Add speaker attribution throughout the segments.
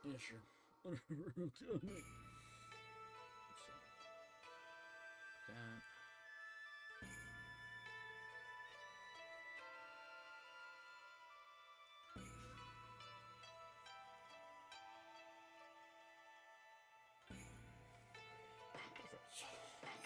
Speaker 1: Yeah, sure. Whatever. Okay. So, that.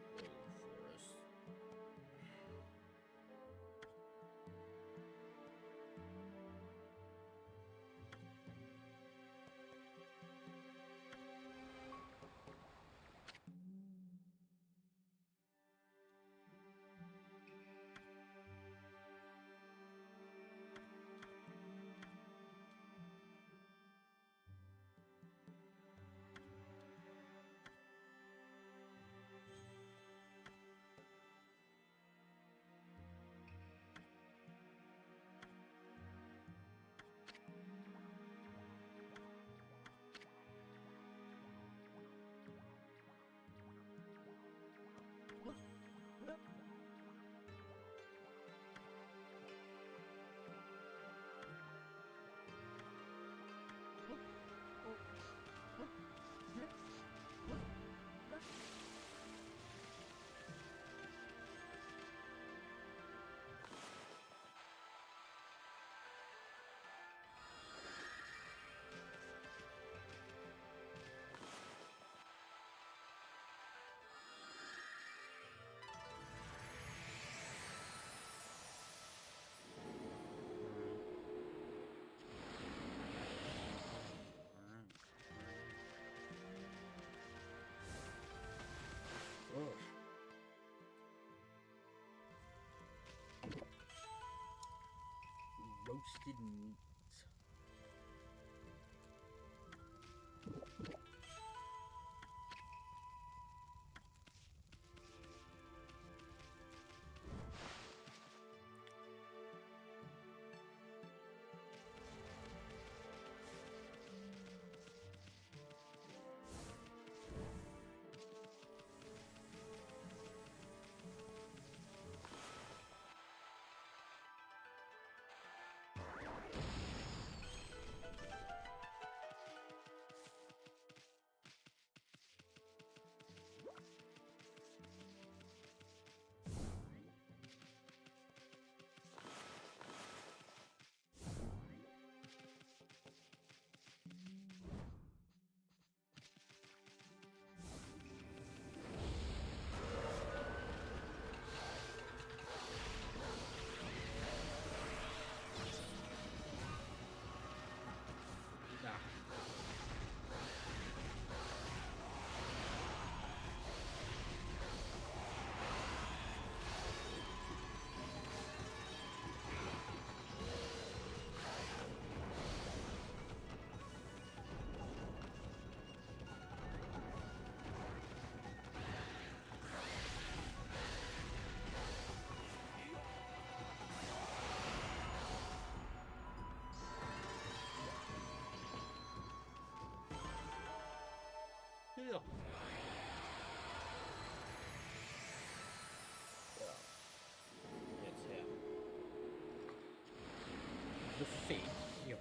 Speaker 1: Royal Forest. Alright. Ugh. Roasted meat. deal. Well, it's him. The fake hero.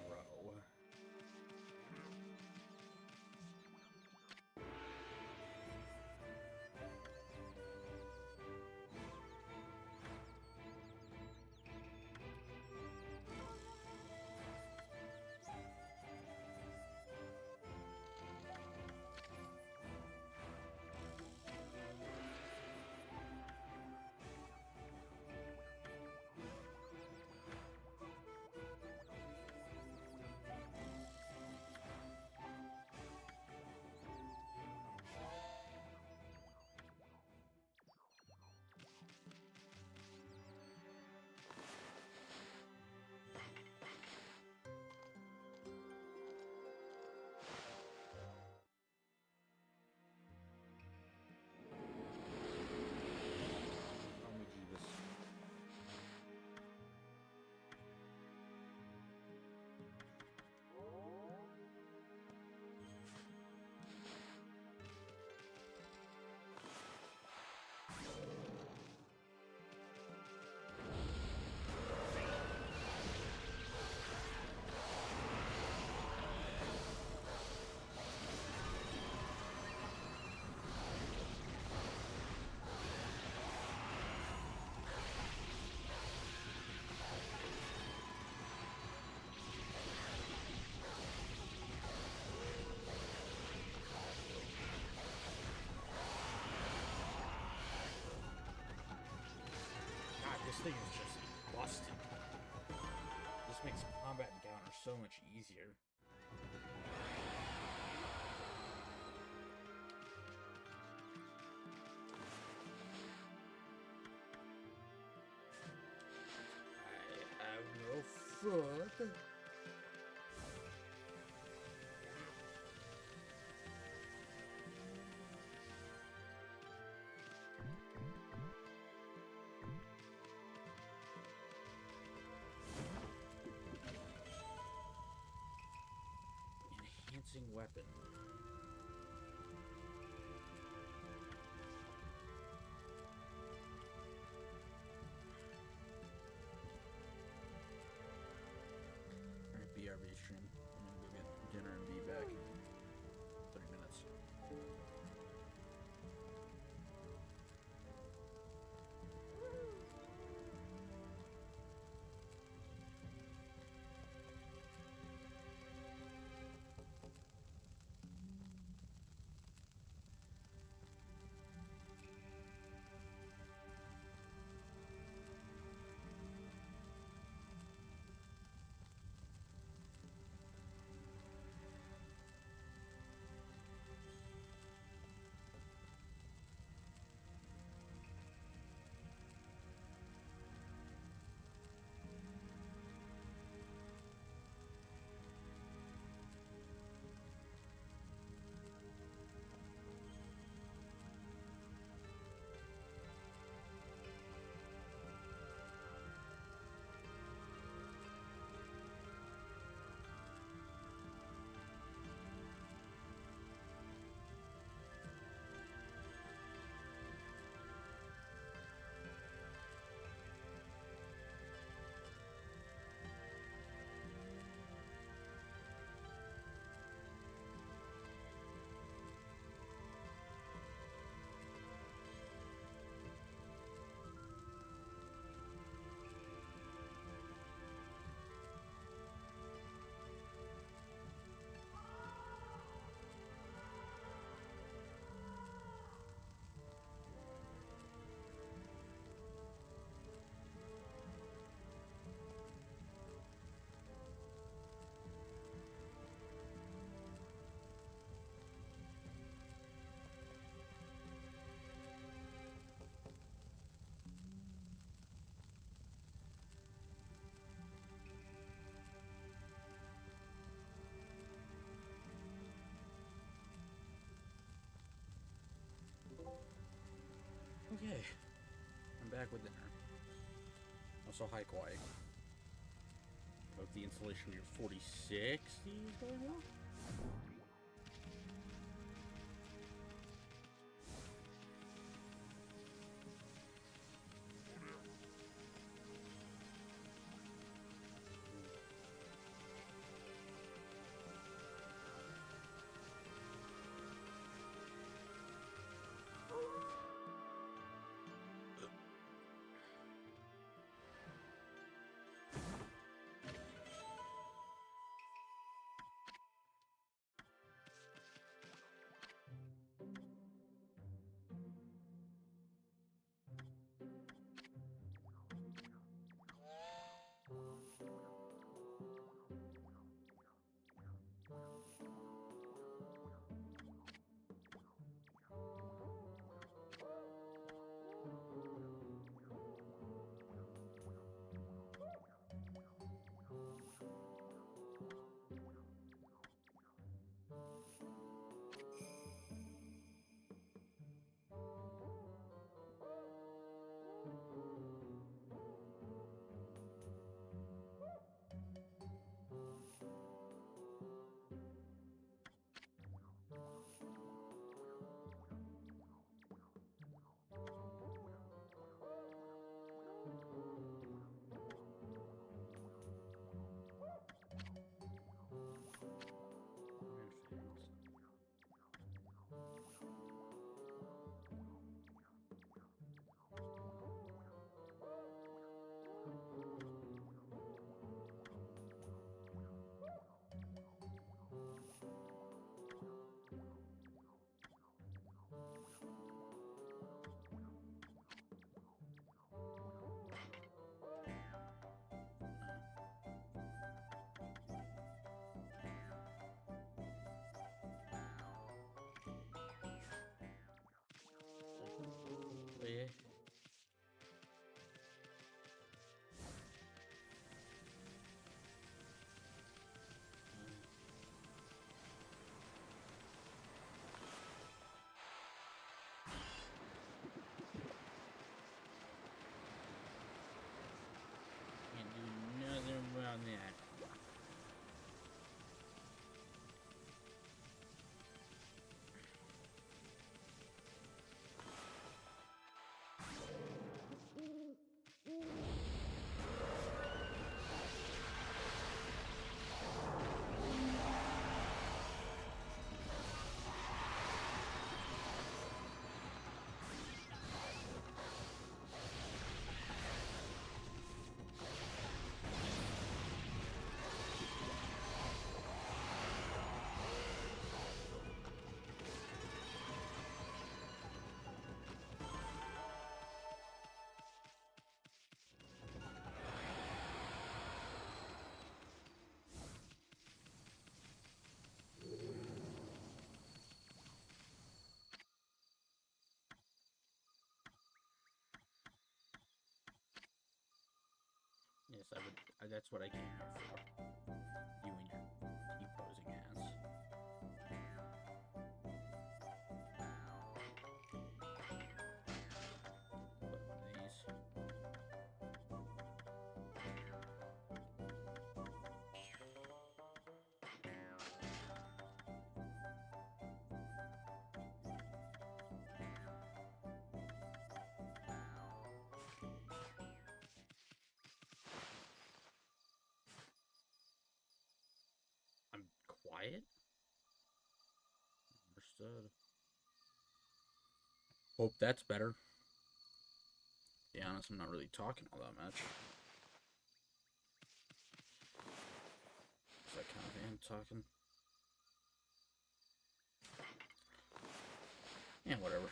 Speaker 1: This thing is just busted. This makes combat encounters so much easier. I have no foot. Enhancing weapon. Alright, BRB stream. I'm gonna go get dinner and be back in 30 minutes. Okay, I'm back with dinner. Also, hi, Kawhi. Hope the installation of your 4060 is going well. yeah. Can't do nothing about that. Yes, I would. That's what I came here for. You and your T-posing ass. Put these. I'm quiet? Understood. Hope that's better. To be honest, I'm not really talking all that much. Is that kind of am talking? Yeah, whatever.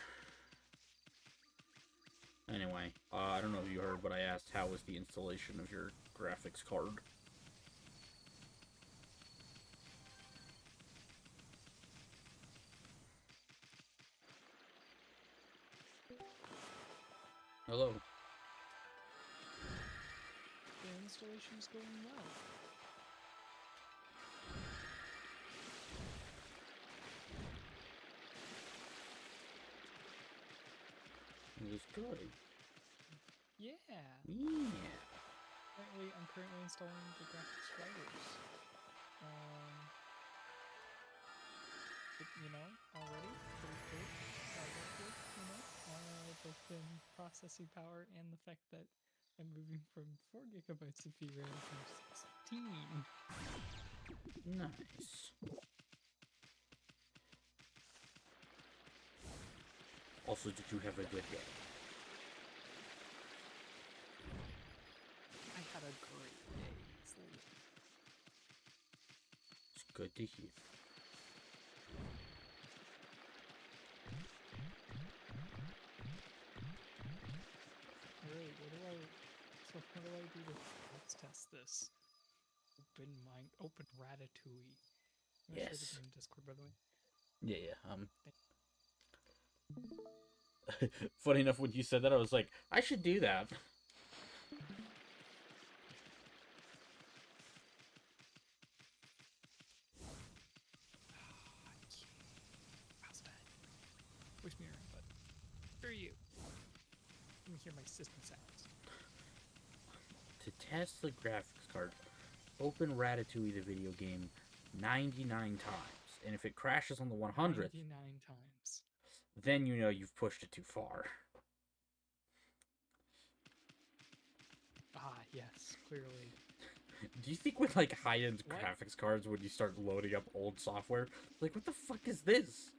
Speaker 1: Anyway, I don't know if you heard, but I asked how was the installation of your graphics card. Hello.
Speaker 2: The installation's going well.
Speaker 1: It was good.
Speaker 2: Yeah.
Speaker 1: Yeah.
Speaker 2: I'm currently installing the graphics drivers. Already pretty good. Both in processing power and the fact that I'm moving from 4 gigabytes of VRAM to 16.
Speaker 1: Nice. Also, did you have a good day?
Speaker 2: I had a great day.
Speaker 1: It's good to hear.
Speaker 2: Alright, how do I do this? Let's test this. Open Ratatouille. I'm gonna share this in Discord, by the way.
Speaker 1: Funny enough, when you said that, I was like, I should do that.
Speaker 2: How's that? Push me around, bud. Where are you? Let me hear my system sounds.
Speaker 1: To test the graphics card, open Ratatouille the video game 99 times. And if it crashes on the 100th,
Speaker 2: 99 times.
Speaker 1: Then you know you've pushed it too far.
Speaker 2: Ah, yes, clearly.
Speaker 1: Do you think with like high-end graphics cards, when you start loading up old software, like what the fuck is this?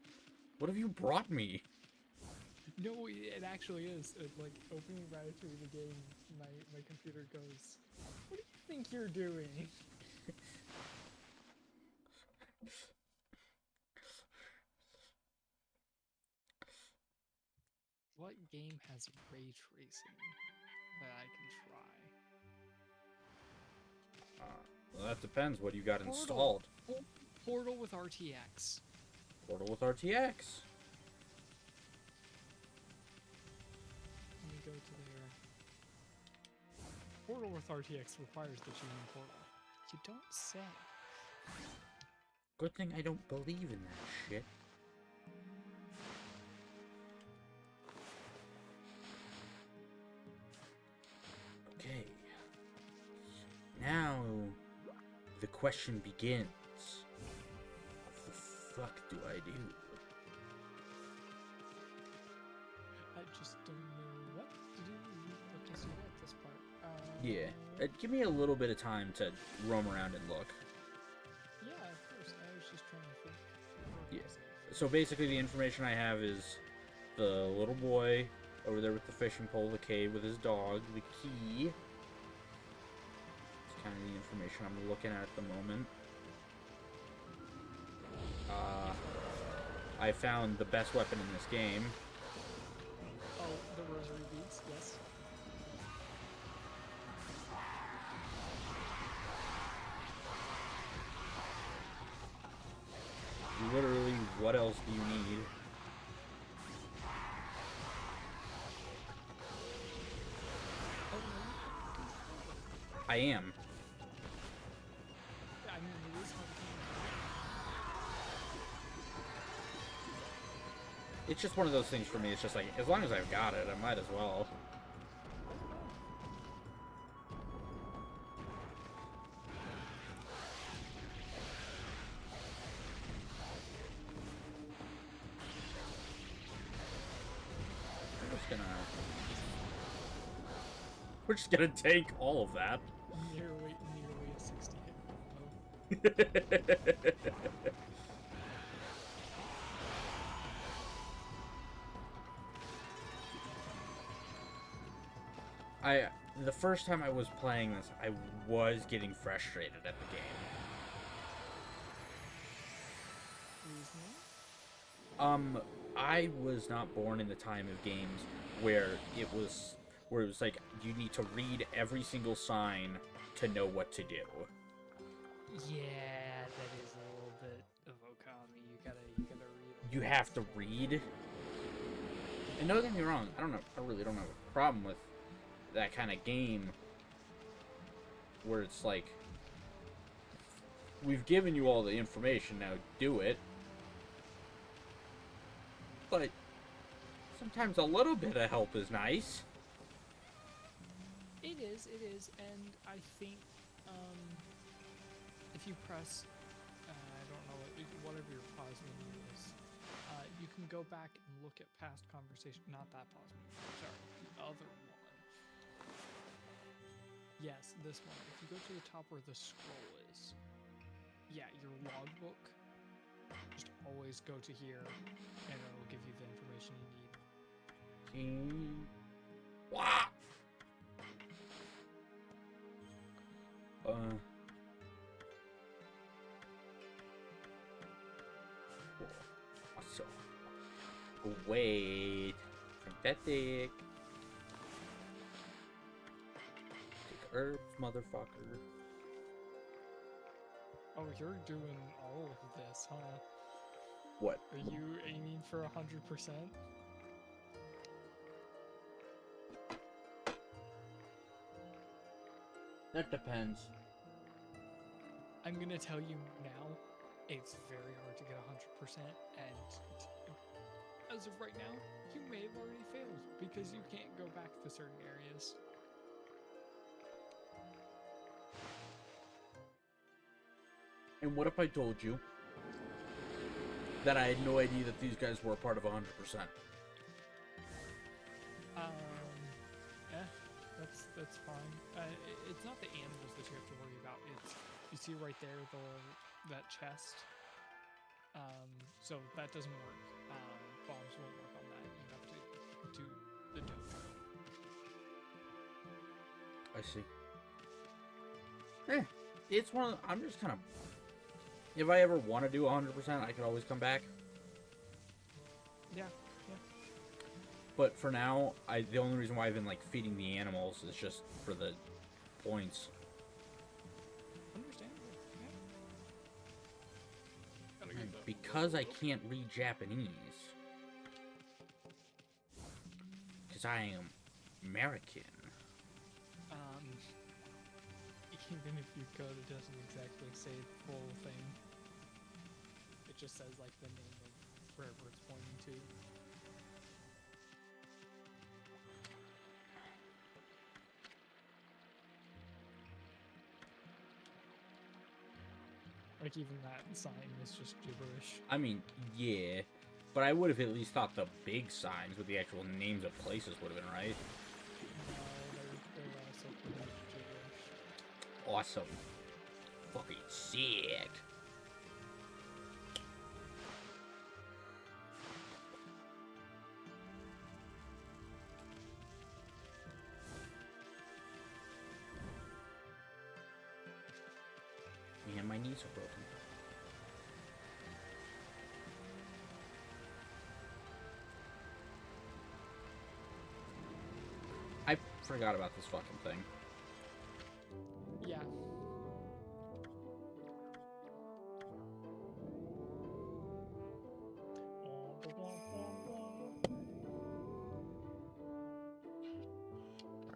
Speaker 1: What have you brought me?
Speaker 2: No, it actually is. Like opening Ratatouille the game, my computer goes, "What do you think you're doing?" What game has ray tracing that I can try?
Speaker 1: Well, that depends. What you got installed?
Speaker 2: Portal with RTX.
Speaker 1: Portal with RTX.
Speaker 2: go to there. Portal with RTX requires the GM portal. You don't say.
Speaker 1: Good thing I don't believe in that shit. Okay. Now, the question begins. What the fuck do I do?
Speaker 2: I just don't know what to do. What to do at this part.
Speaker 1: Yeah. Give me a little bit of time to roam around and look.
Speaker 2: Yeah, of course. I was just trying to think.
Speaker 1: Yeah. So basically the information I have is the little boy over there with the fishing pole, the cave with his dog, the key. It's kind of the information I'm looking at the moment. I found the best weapon in this game.
Speaker 2: Oh, the rosary beads, yes.
Speaker 1: Literally, what else do you need? I am.
Speaker 2: Yeah, I mean, it is hard to
Speaker 1: It's just one of those things for me. It's just like, as long as I've got it, I might as well. We're just gonna tank all of that.
Speaker 2: nearly a 60 hit combo.
Speaker 1: The first time I was playing this, I was getting frustrated at the game. I was not born in the time of games where it was like you need to read every single sign to know what to do.
Speaker 2: Yeah, that is a little bit of Okami. You gotta read.
Speaker 1: You have to read. And don't get me wrong, I really don't have a problem with that kind of game where it's like, we've given you all the information, now do it. But sometimes a little bit of help is nice.
Speaker 2: It is, and I think if you press, I don't know, whatever your pause menu is, you can go back and look at past conversation. Not that pause menu, sorry, the other one. Yes, this one. If you go to the top where the scroll is, yeah, your logbook, just always go to here, and it'll give you the information you need.
Speaker 1: Wow. So, wait, synthetic. Take herbs, motherfucker.
Speaker 2: Oh, you're doing all of this, huh?
Speaker 1: What?
Speaker 2: Are you aiming for 100%?
Speaker 1: That depends.
Speaker 2: I'm gonna tell you now, it's very hard to get 100%, and as of right now, you may have already failed because you can't go back to certain areas.
Speaker 1: And what if I told you that I had no idea that these guys were a part of 100%?
Speaker 2: Yeah, that's fine. It's not the animals that you have to worry about. It's, you see right there, that chest. So that doesn't work. Bombs won't work on that. You have to do the dojo.
Speaker 1: I see. It's one of the, I'm just kind of, if I ever want to do 100%, I could always come back.
Speaker 2: Yeah.
Speaker 1: But for now, the only reason why I've been like feeding the animals is just for the points.
Speaker 2: Understandable. Yeah.
Speaker 1: Because I can't read Japanese. Because I am American.
Speaker 2: Even if you could, it doesn't exactly say the full thing. It just says like the name of wherever it's pointing to. Like even that sign is just gibberish.
Speaker 1: I mean, yeah, but I would have at least thought the big signs with the actual names of places would have been right.
Speaker 2: No, they're also pretty much gibberish.
Speaker 1: Awesome. Fucking sick. Man, my knees are broken. I forgot about this fucking thing.
Speaker 2: Yeah.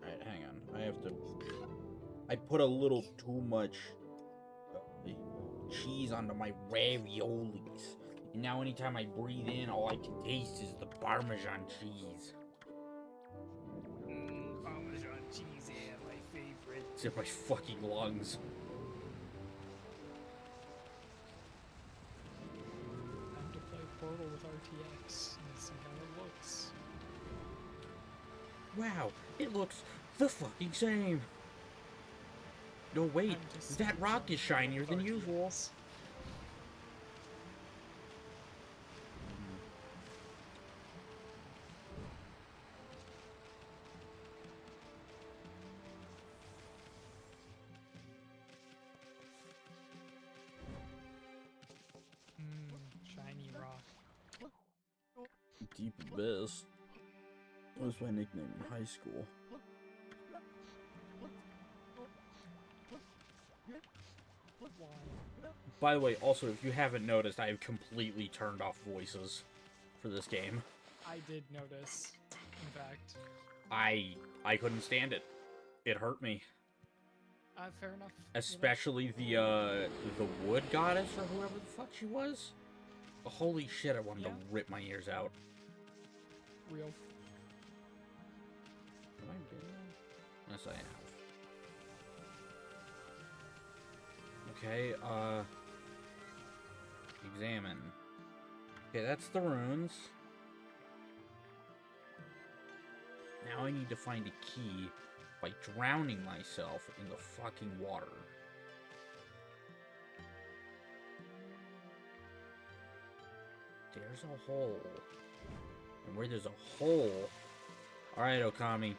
Speaker 1: Alright, hang on. I have to... I put a little too much cheese onto my raviolis. And now anytime I breathe in, all I can taste is the Parmesan cheese.
Speaker 2: Parmesan cheese, yeah, my favorite.
Speaker 1: It's in my fucking lungs.
Speaker 2: Time to play Portal with RTX and see how it looks.
Speaker 1: Wow, it looks the fucking same. No, wait, that rock is shinier than usual.
Speaker 2: Shiny rock.
Speaker 1: Deep Abyss. That was my nickname in high school. By the way, also, if you haven't noticed, I have completely turned off voices for this game.
Speaker 2: I did notice, in fact.
Speaker 1: I couldn't stand it. It hurt me.
Speaker 2: Fair enough.
Speaker 1: Especially the wood goddess or whoever the fuck she was. Holy shit, I wanted to rip my ears out.
Speaker 2: Real.
Speaker 1: Have I been there? Yes, I have. Okay, examine. Okay, that's the runes. Now I need to find a key by drowning myself in the fucking water. There's a hole. And where there's a hole... Alright, Okami.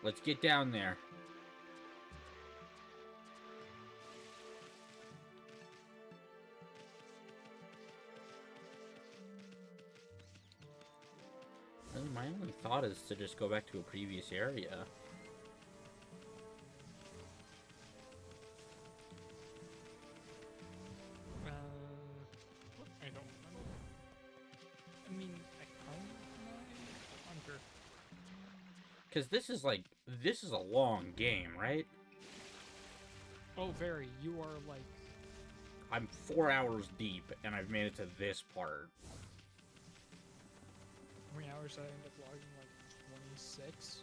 Speaker 1: Let's get down there. Really, my only thought is to just go back to a previous area.
Speaker 2: I don't remember. I mean, I kind of wonder.
Speaker 1: Because this is a long game, right?
Speaker 2: Oh, very. You are like...
Speaker 1: I'm 4 hours deep, and I've made it to this part.
Speaker 2: How many hours did I end up logging? Like 26?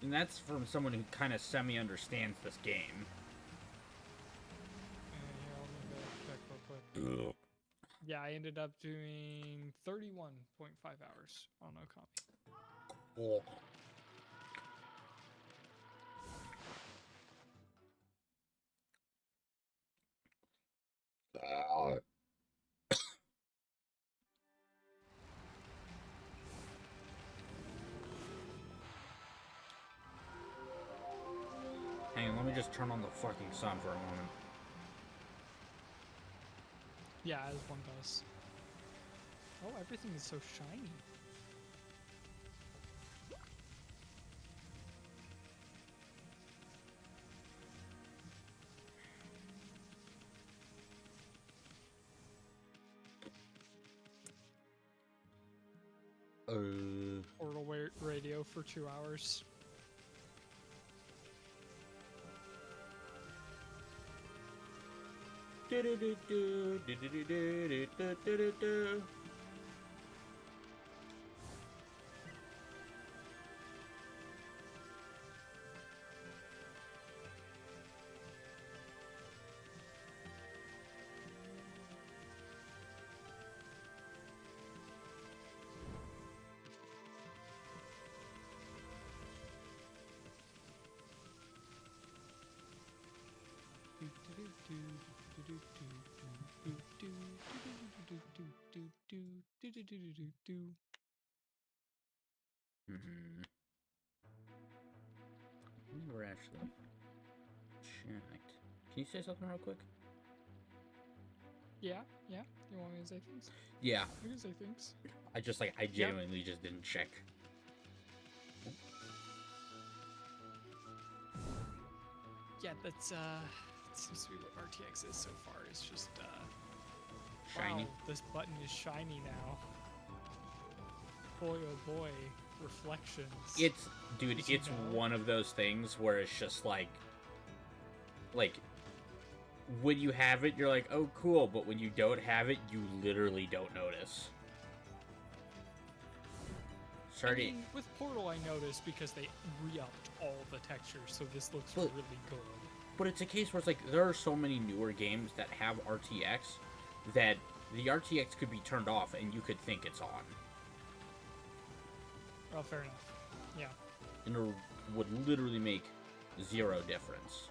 Speaker 1: And that's from someone who kind of semi-understands this game.
Speaker 2: Here, let me go check real quick. Yeah, I ended up doing 31.5 hours on Okami.
Speaker 1: Cool. Hang on, let me just turn on the fucking sun for a moment.
Speaker 2: Yeah, as one does. Oh, everything is so shiny. for 2 hours.
Speaker 1: Mm-hmm. We were actually checked. Can you say something real quick?
Speaker 2: Yeah, yeah. You want me to say things?
Speaker 1: Yeah.
Speaker 2: I can say things.
Speaker 1: I genuinely just didn't check.
Speaker 2: Yeah, that's seems to be what RTX is so far. It's just
Speaker 1: Shiny.
Speaker 2: wow, this button is shiny now. Boy oh boy, reflections.
Speaker 1: It's, dude,
Speaker 2: Did you
Speaker 1: it's
Speaker 2: know?
Speaker 1: one of those things where it's just like when you have it, you're like, oh, cool, but when you don't have it, you literally don't notice.
Speaker 2: I mean, with Portal, I noticed because they re-upped all the textures, so this looks really good.
Speaker 1: But it's a case where it's like there are so many newer games that have RTX that the RTX could be turned off and you could think it's on.
Speaker 2: Oh, fair enough. Yeah.
Speaker 1: And it would literally make zero difference.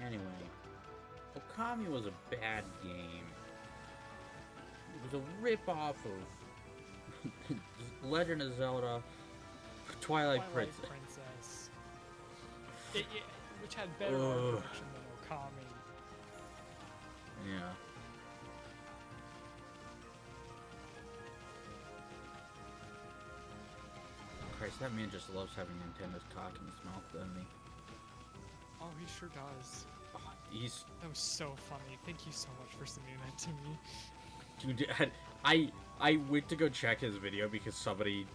Speaker 1: Anyway, Okami was a bad game. It was a rip-off of Legend of Zelda, Twilight
Speaker 2: Princess. Which had better art direction than Okami.
Speaker 1: Yeah. Christ, that man just loves having Nintendo's cock in his mouth, doesn't he?
Speaker 2: Oh, he sure does.
Speaker 1: Oh, he's...
Speaker 2: That was so funny. Thank you so much for sending that to me.
Speaker 1: Dude, I went to go check his video because somebody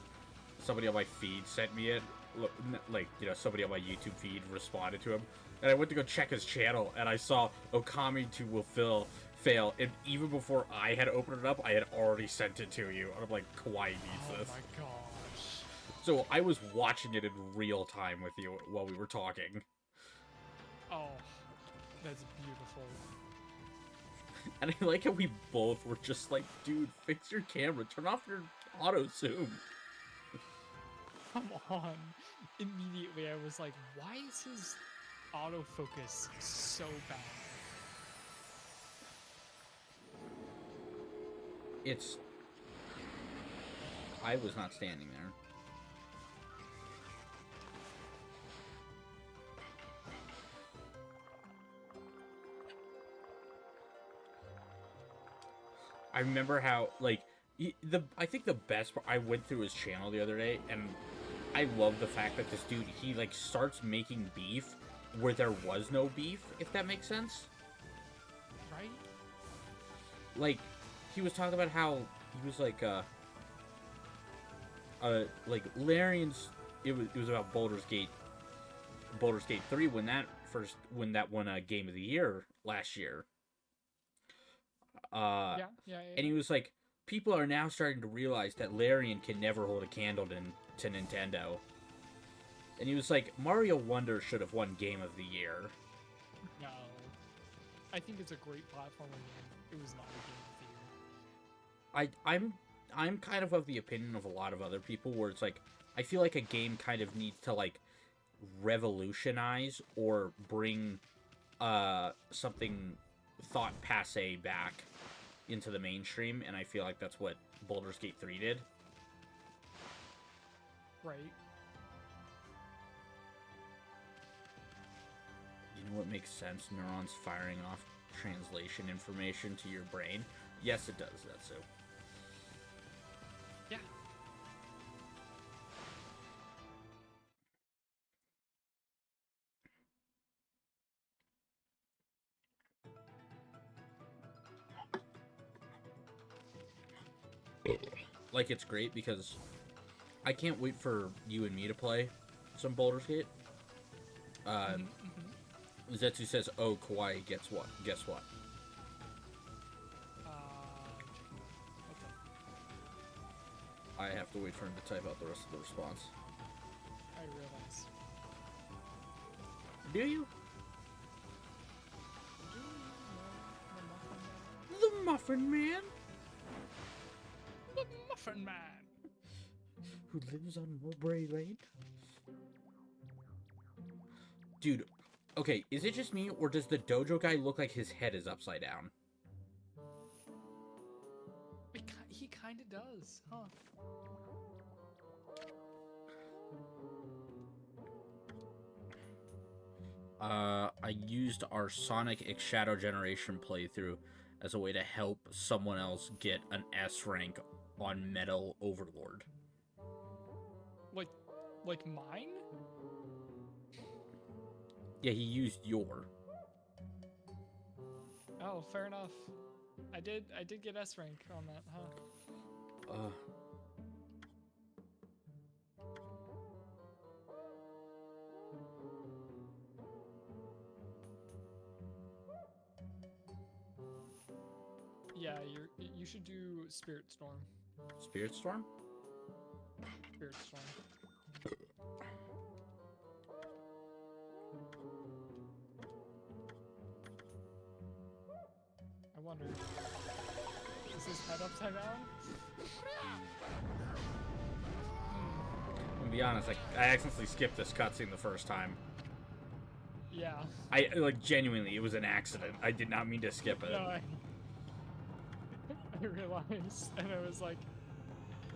Speaker 1: on my feed sent me it. Like, you know, somebody on my YouTube feed responded to him. And I went to go check his channel, and I saw Okami 2 will fail. And even before I had opened it up, I had already sent it to you. And I'm like, Kawaii needs this.
Speaker 2: Oh my gosh.
Speaker 1: So I was watching it in real time with you while we were talking.
Speaker 2: Oh, that's beautiful.
Speaker 1: And I like how we both were just like, dude, fix your camera. Turn off your auto zoom.
Speaker 2: Come on. Immediately I was like, why is his autofocus so bad?
Speaker 1: It's... I was not standing there. I remember how, like, I think the best part, I went through his channel the other day, and I love the fact that this dude, he, like, starts making beef where there was no beef, if that makes sense.
Speaker 2: Right?
Speaker 1: Like, he was talking about how he was, like, Larian's, it was about Baldur's Gate 3 when that won a Game of the Year last year.
Speaker 2: Yeah.
Speaker 1: And he was like, people are now starting to realize that Larian can never hold a candle to Nintendo. And he was like, Mario Wonder should have won Game of the Year.
Speaker 2: No. I think it's a great platformer game. It was not a Game of the Year.
Speaker 1: I'm kind of the opinion of a lot of other people where it's like, I feel like a game kind of needs to, like, revolutionize or bring something thought passe back into the mainstream, and I feel like that's what Baldur's Gate 3 did.
Speaker 2: Right.
Speaker 1: You know what makes sense? Neurons firing off translation information to your brain. Yes, it does, that's so.
Speaker 2: Yeah.
Speaker 1: Like, it's great because I can't wait for you and me to play some Baldur's Gate. Zetsu says, "Oh, Kawaii, guess what? Guess what?"
Speaker 2: What's up?
Speaker 1: I have to wait for him to type out the rest of the response.
Speaker 2: I realize.
Speaker 1: Do you?
Speaker 2: Do you know
Speaker 1: The Muffin Man?
Speaker 2: the Muffin Man?
Speaker 1: Who lives on Mulberry Lane? Dude, okay, is it just me, or does the dojo guy look like his head is upside down?
Speaker 2: He kind of does, huh?
Speaker 1: I used our Sonic X Shadow Generation playthrough as a way to help someone else get an S rank on Metal Overlord.
Speaker 2: Like mine?
Speaker 1: Yeah, he used your.
Speaker 2: Oh, fair enough. I did get S rank on that, huh? Yeah, you should do Spirit Storm.
Speaker 1: Spirit Storm?
Speaker 2: Spirit Storm. I wonder. Is his head upside down?
Speaker 1: I'm gonna be honest, I accidentally skipped this cutscene the first time.
Speaker 2: Yeah.
Speaker 1: I, like, genuinely, it was an accident. I did not mean to skip it.
Speaker 2: No, I realized, and I was like,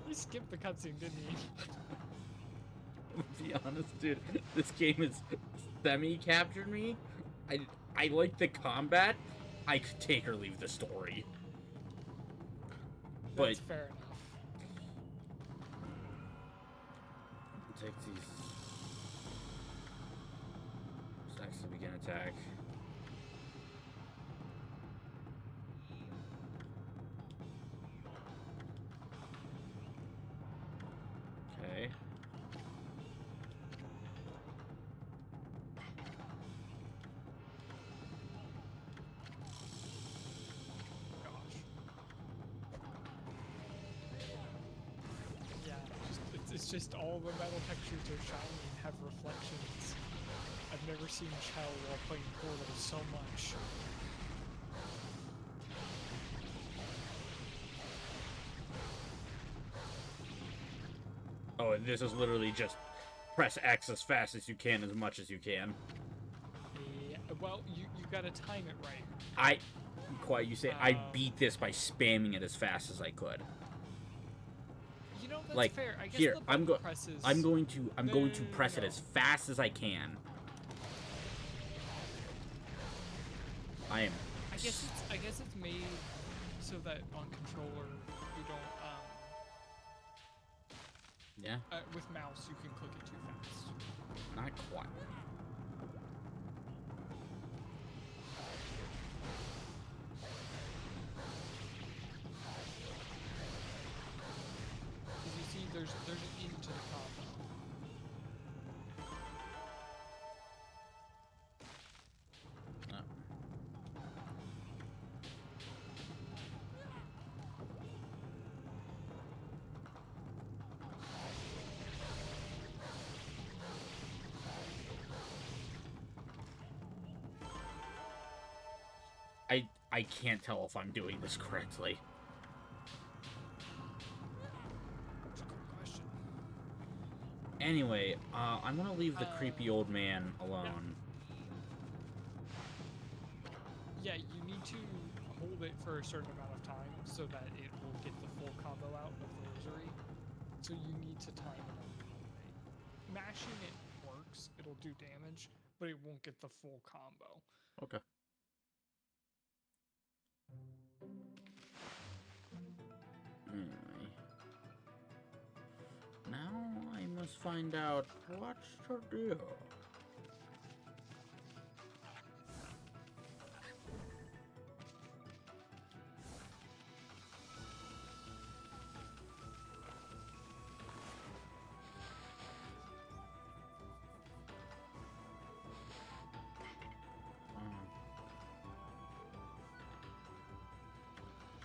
Speaker 2: he skipped the cutscene, didn't he?
Speaker 1: To be honest, dude, this game is semi-captured me. I like the combat. I could take or leave the story.
Speaker 2: That's
Speaker 1: But
Speaker 2: fair enough.
Speaker 1: take these stacks to begin attack. Okay.
Speaker 2: Gosh. Yeah, it's just all the metal textures are shiny and have reflections. I've never seen Chell while playing Portal so much.
Speaker 1: Oh, and this is literally just press X as fast as you can, as much as you can.
Speaker 2: Yeah, well, you gotta time it right.
Speaker 1: Quiet, you say I beat this by spamming it as fast as I could.
Speaker 2: You know, that's
Speaker 1: Like,
Speaker 2: fair. I guess
Speaker 1: here,
Speaker 2: the
Speaker 1: I'm
Speaker 2: button presses...
Speaker 1: going to press it
Speaker 2: no.
Speaker 1: as fast as I can. I
Speaker 2: guess it's made so that on controller you don't
Speaker 1: yeah,
Speaker 2: with mouse you can click it too fast.
Speaker 1: not quite.
Speaker 2: Because you see, there's an into the combo.
Speaker 1: No. I can't tell if I'm doing this correctly.
Speaker 2: That's a good question.
Speaker 1: Anyway, I'm gonna leave the creepy old man alone.
Speaker 2: Yeah, you need to hold it for a certain amount of time so that it will get the full combo out of the rosary. So you need to time it a little bit. Mashing it works, it'll do damage, but it won't get the full combo.
Speaker 1: Okay. Let's find out what's to do.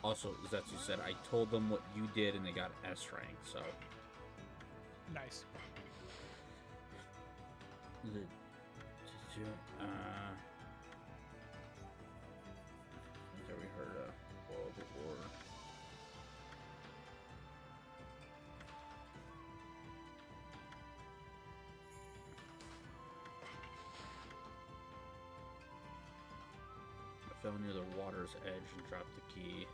Speaker 1: Also, Zetsu said, I told them what you did and they got S rank, so.
Speaker 2: Nice.
Speaker 1: Okay, we heard a World War. I fell near the water's edge and dropped the key.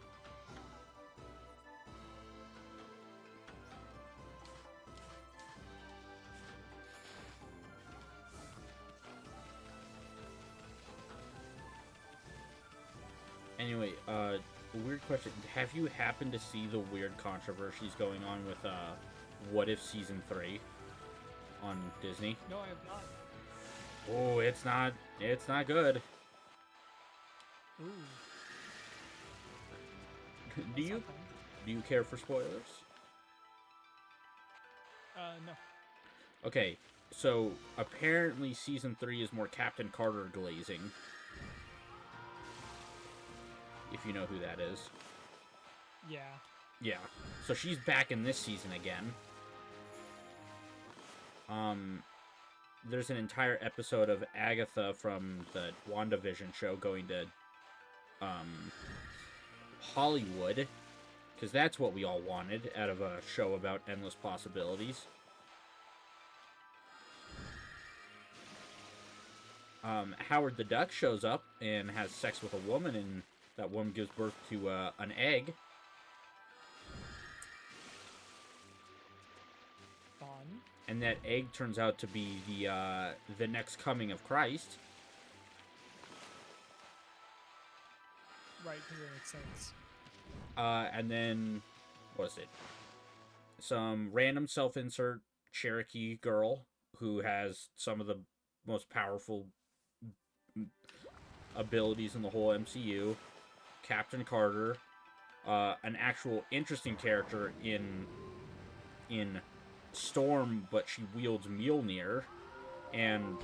Speaker 1: Anyway, weird question. Have you happened to see the weird controversies going on with, What If Season 3 on Disney?
Speaker 2: No, I have not.
Speaker 1: Oh, it's not good.
Speaker 2: Ooh.
Speaker 1: Do you care for spoilers?
Speaker 2: No.
Speaker 1: Okay, so apparently Season 3 is more Captain Carter glazing. If you know who that is.
Speaker 2: Yeah.
Speaker 1: Yeah. So she's back in this season again. There's an entire episode of Agatha from the WandaVision show going to, Hollywood. Because that's what we all wanted out of a show about endless possibilities. Howard the Duck shows up and has sex with a woman, and that woman gives birth to an egg.
Speaker 2: Fun.
Speaker 1: And that egg turns out to be the next coming of Christ.
Speaker 2: Right, because it makes sense.
Speaker 1: And then, what is it? Some random self-insert Cherokee girl who has some of the most powerful abilities in the whole MCU. Captain Carter, an actual interesting character in Storm, but she wields Mjolnir, and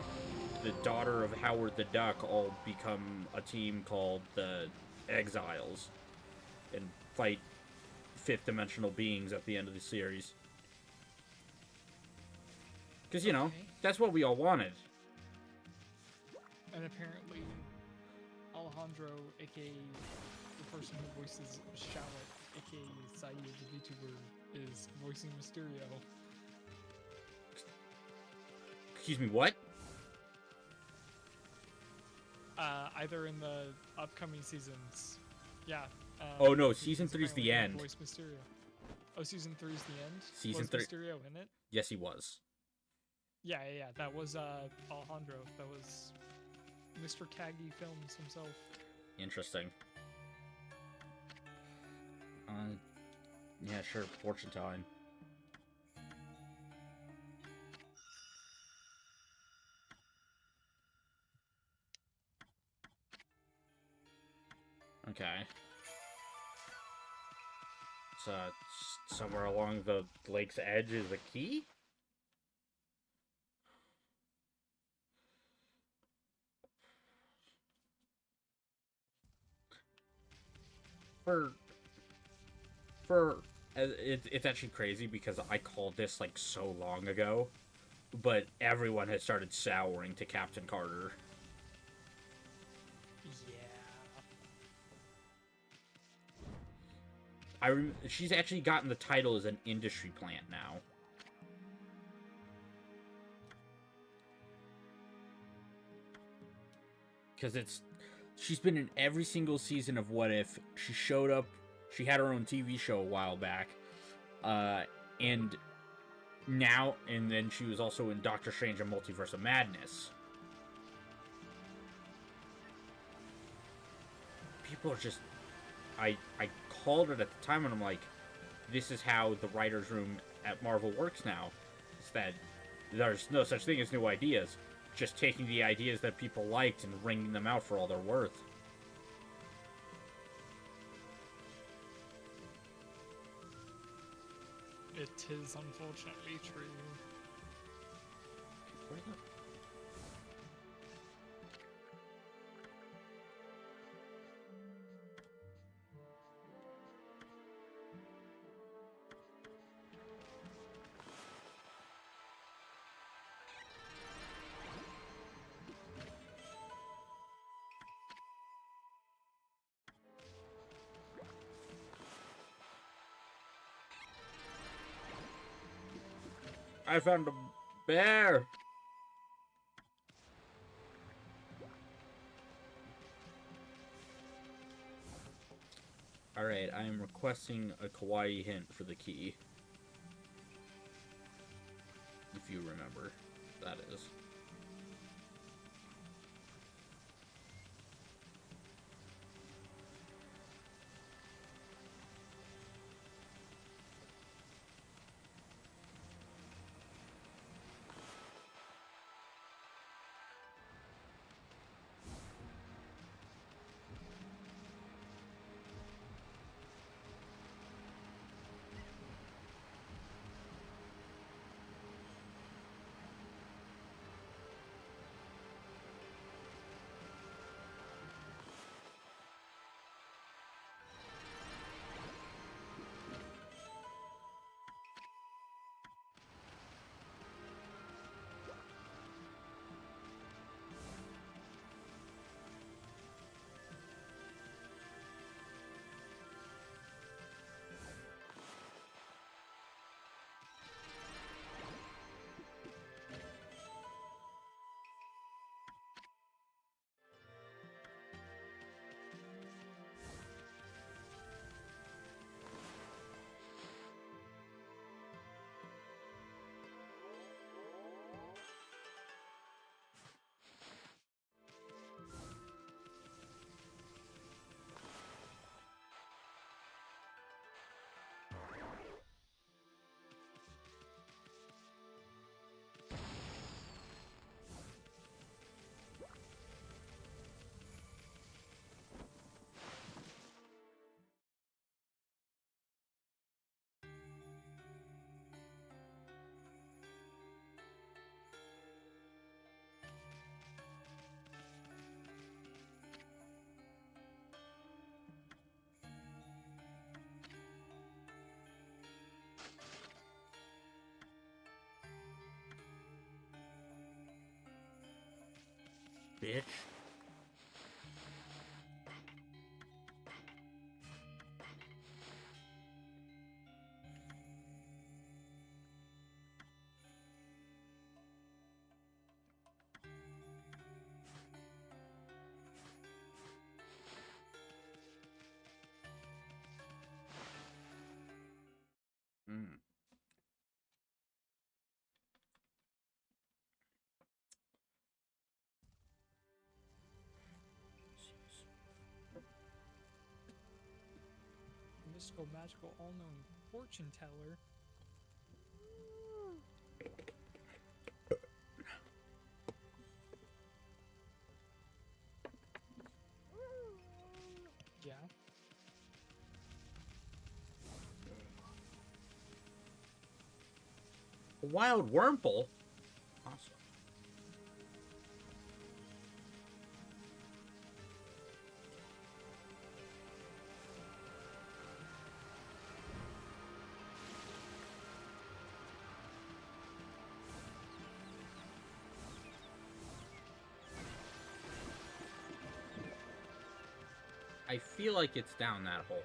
Speaker 1: the daughter of Howard the Duck all become a team called the Exiles and fight fifth-dimensional beings at the end of the series. Because, you know, that's what we all wanted.
Speaker 2: And apparently, Alejandro, aka the person who voices Shallot, aka Saeed, the VTuber, is voicing Mysterio.
Speaker 1: Excuse me, what?
Speaker 2: Either in the upcoming seasons. Yeah.
Speaker 1: Oh no, season 3's the end.
Speaker 2: Voice Mysterio. Oh, season 3's the end?
Speaker 1: Season
Speaker 2: was
Speaker 1: 3.
Speaker 2: Mysterio in it?
Speaker 1: Yes, he was.
Speaker 2: Yeah. That was Alejandro. That was Mr. Kagi Films himself.
Speaker 1: Interesting. Yeah, sure, fortune telling. Okay. So, somewhere along the lake's edge is a key? It's actually crazy because I called this like so long ago, but everyone has started souring to Captain Carter.
Speaker 2: Yeah.
Speaker 1: She's actually gotten the title as an industry plant now. Because she's been in every single season of What If. She showed up. She had her own TV show a while back. And then she was also in Doctor Strange and Multiverse of Madness. People are just... I called it at the time and I'm like, this is how the writer's room at Marvel works now. It's that there's no such thing as new ideas. Just taking the ideas that people liked and wringing them out for all they're worth.
Speaker 2: It is unfortunately true.
Speaker 1: Where's that? I found a bear! Alright, I am requesting a kawaii hint for the key. If you remember, that is. Bitch. Mm.
Speaker 2: Mystical, magical, all-knowing fortune teller. Yeah.
Speaker 1: A wild Wurmple? Awesome. I feel like it's down that hole.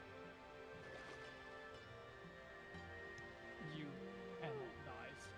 Speaker 2: You cannot dive.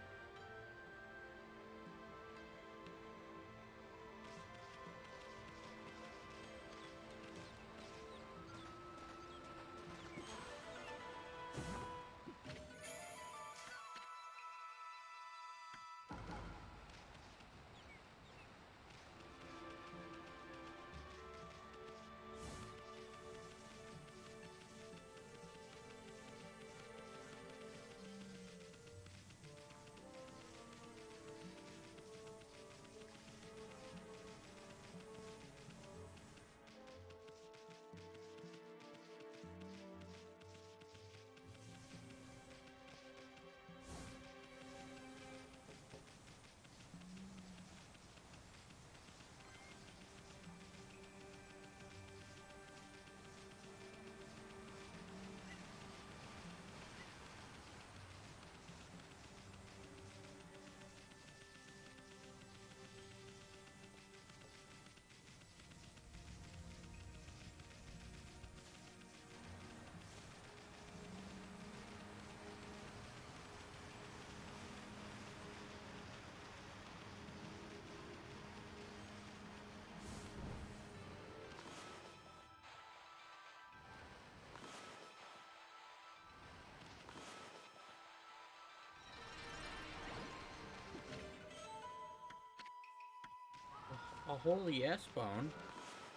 Speaker 1: A holy S-bone.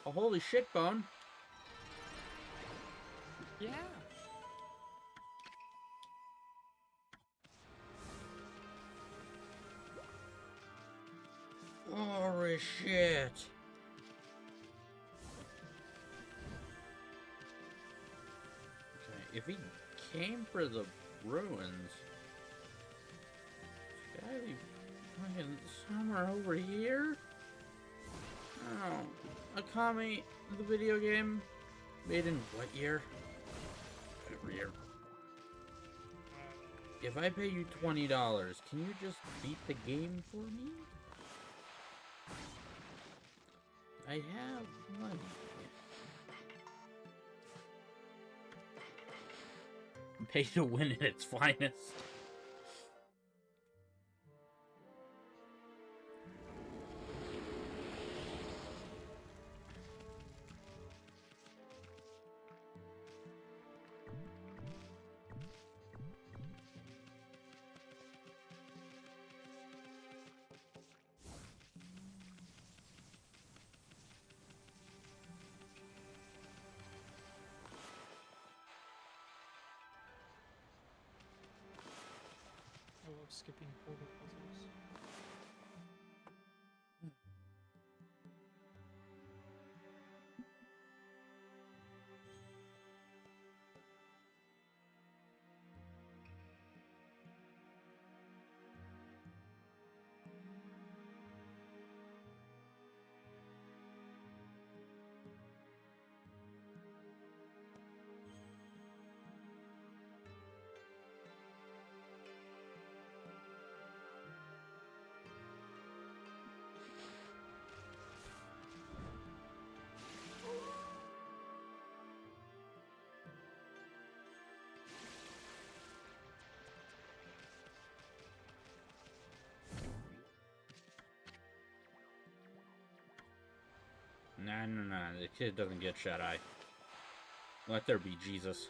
Speaker 1: A holy shit bone.
Speaker 2: Yeah.
Speaker 1: Holy shit. Okay, if he came for the ruins, it's gotta be fucking somewhere over here? Oh, Akami, the video game, made in what year? Whatever year. If I pay you $20, can you just beat the game for me? I have money. Pay to win at its finest.
Speaker 2: I love skipping portal puzzles.
Speaker 1: Nah, the kid doesn't get shut-eye. Let there be Jesus.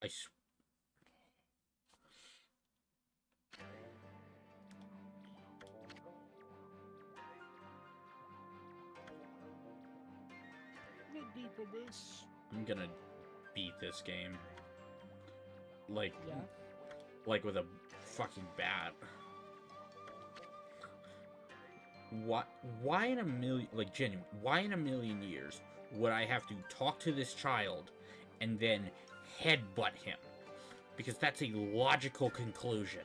Speaker 1: I swear.
Speaker 2: The deep abyss.
Speaker 1: I'm gonna beat this game. Like,
Speaker 2: Yeah.
Speaker 1: like with a fucking bat. What? Why in a million, like genuine, why in a million years would I have to talk to this child and then headbutt him? Because that's a logical conclusion.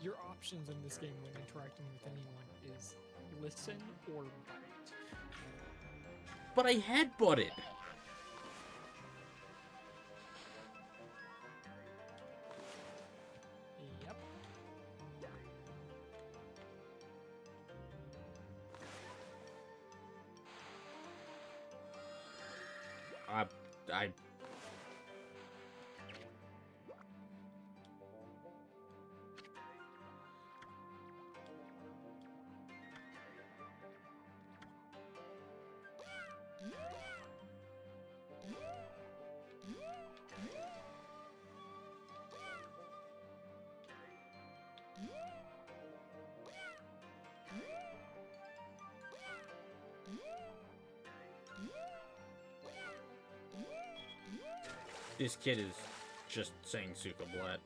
Speaker 2: Your options in this game when interacting with anyone is listen or bite.
Speaker 1: But I headbutted.
Speaker 2: Yep.
Speaker 1: I This kid is just saying Suka Blood.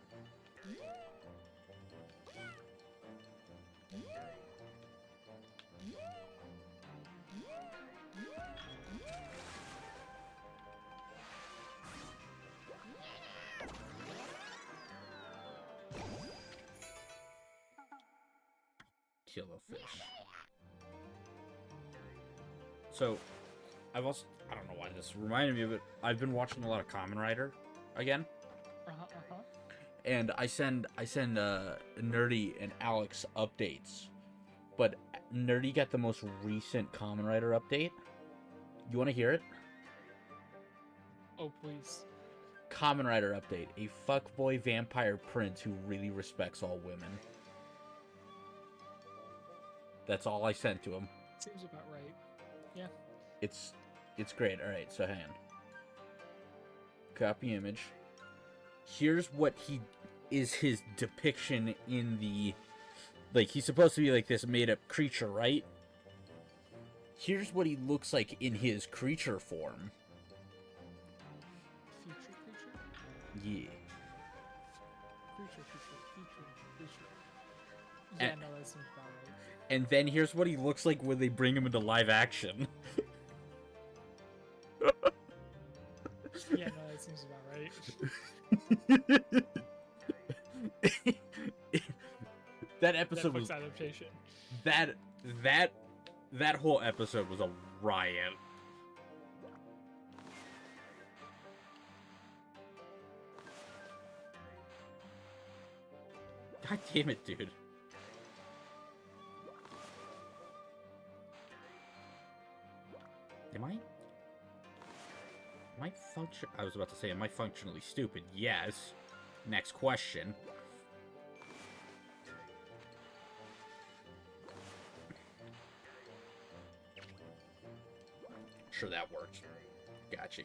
Speaker 1: Kill a fish. So, I've also, I don't know why this reminded me of it. I've been watching a lot of Kamen Rider again. And I send Nerdy and Alex updates, but Nerdy got the most recent Kamen Rider update. You want to hear it?
Speaker 2: Oh, please.
Speaker 1: Kamen Rider update: a fuckboy vampire prince who really respects all women. That's all I sent to him.
Speaker 2: Seems about right. Yeah.
Speaker 1: It's great. All right, so hang on. Copy image. Here's what his depiction in the, like, he's supposed to be like this made-up creature, right? Here's what he looks like in his creature form.
Speaker 2: Future creature?
Speaker 1: Yeah.
Speaker 2: Creature. Yeah, no, that seems about right.
Speaker 1: And then here's what he looks like when they bring him into live action.
Speaker 2: Yeah, no, that seems about right.
Speaker 1: That episode was
Speaker 2: adaptation.
Speaker 1: That whole episode was a riot. God damn it, dude. Am I function? I was about to say, am I functionally stupid? Yes. Next question. Sure, that works. Gotcha.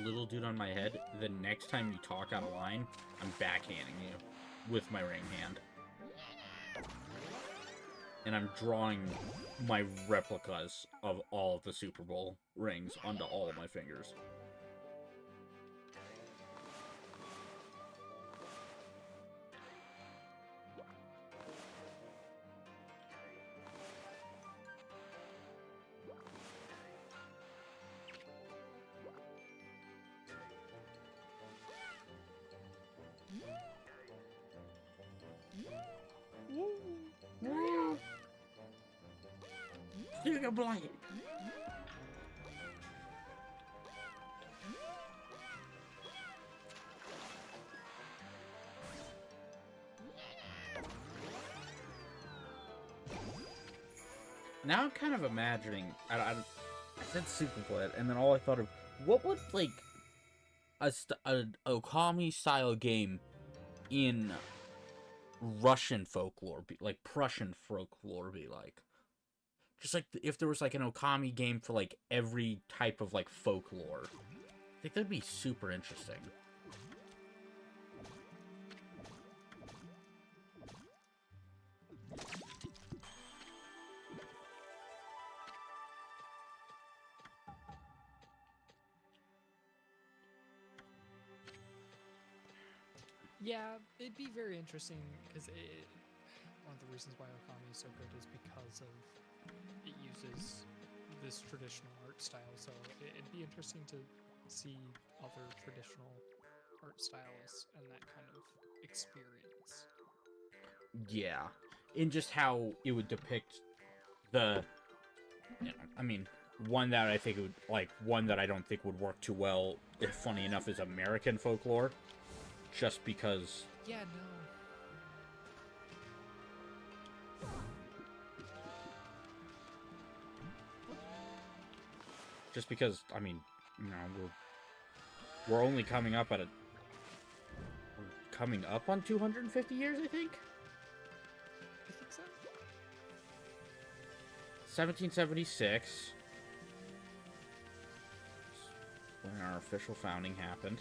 Speaker 1: Little dude on my head, the next time you talk out of line, I'm backhanding you with my ring hand. And I'm drawing my replicas of all of the Super Bowl rings onto all of my fingers. You're blind. Now I'm kind of imagining. I said Super Bowl, and then all I thought of, what would like a Okami style game in Russian folklore be like, Prussian folklore be like? Just like if there was like an Okami game for like every type of like folklore. I think that'd be super interesting.
Speaker 2: Yeah, it'd be very interesting because one of the reasons why Okami is so good is because of it uses this traditional art style. So it'd be interesting to see other traditional art styles and that kind of experience.
Speaker 1: Yeah, in just how it would depict the, you know, I mean, one that I think it would, like, one that I don't think would work too well, if funny enough, is American folklore. Just because...
Speaker 2: Yeah, no.
Speaker 1: Just because, I mean, you know, we're only coming up at a... We're coming up on 250 years, I think?
Speaker 2: I think so.
Speaker 1: 1776. When our official founding happened.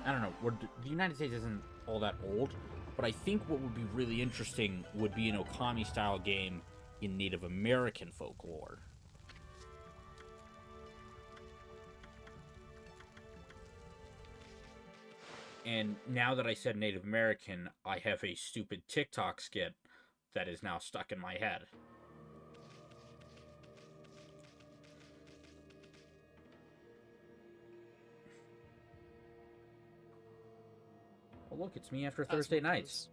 Speaker 1: I don't know, the United States isn't all that old, but I think what would be really interesting would be an Okami-style game in Native American folklore. And now that I said Native American, I have a stupid TikTok skit that is now stuck in my head. Well, look, it's me after Thursday nights.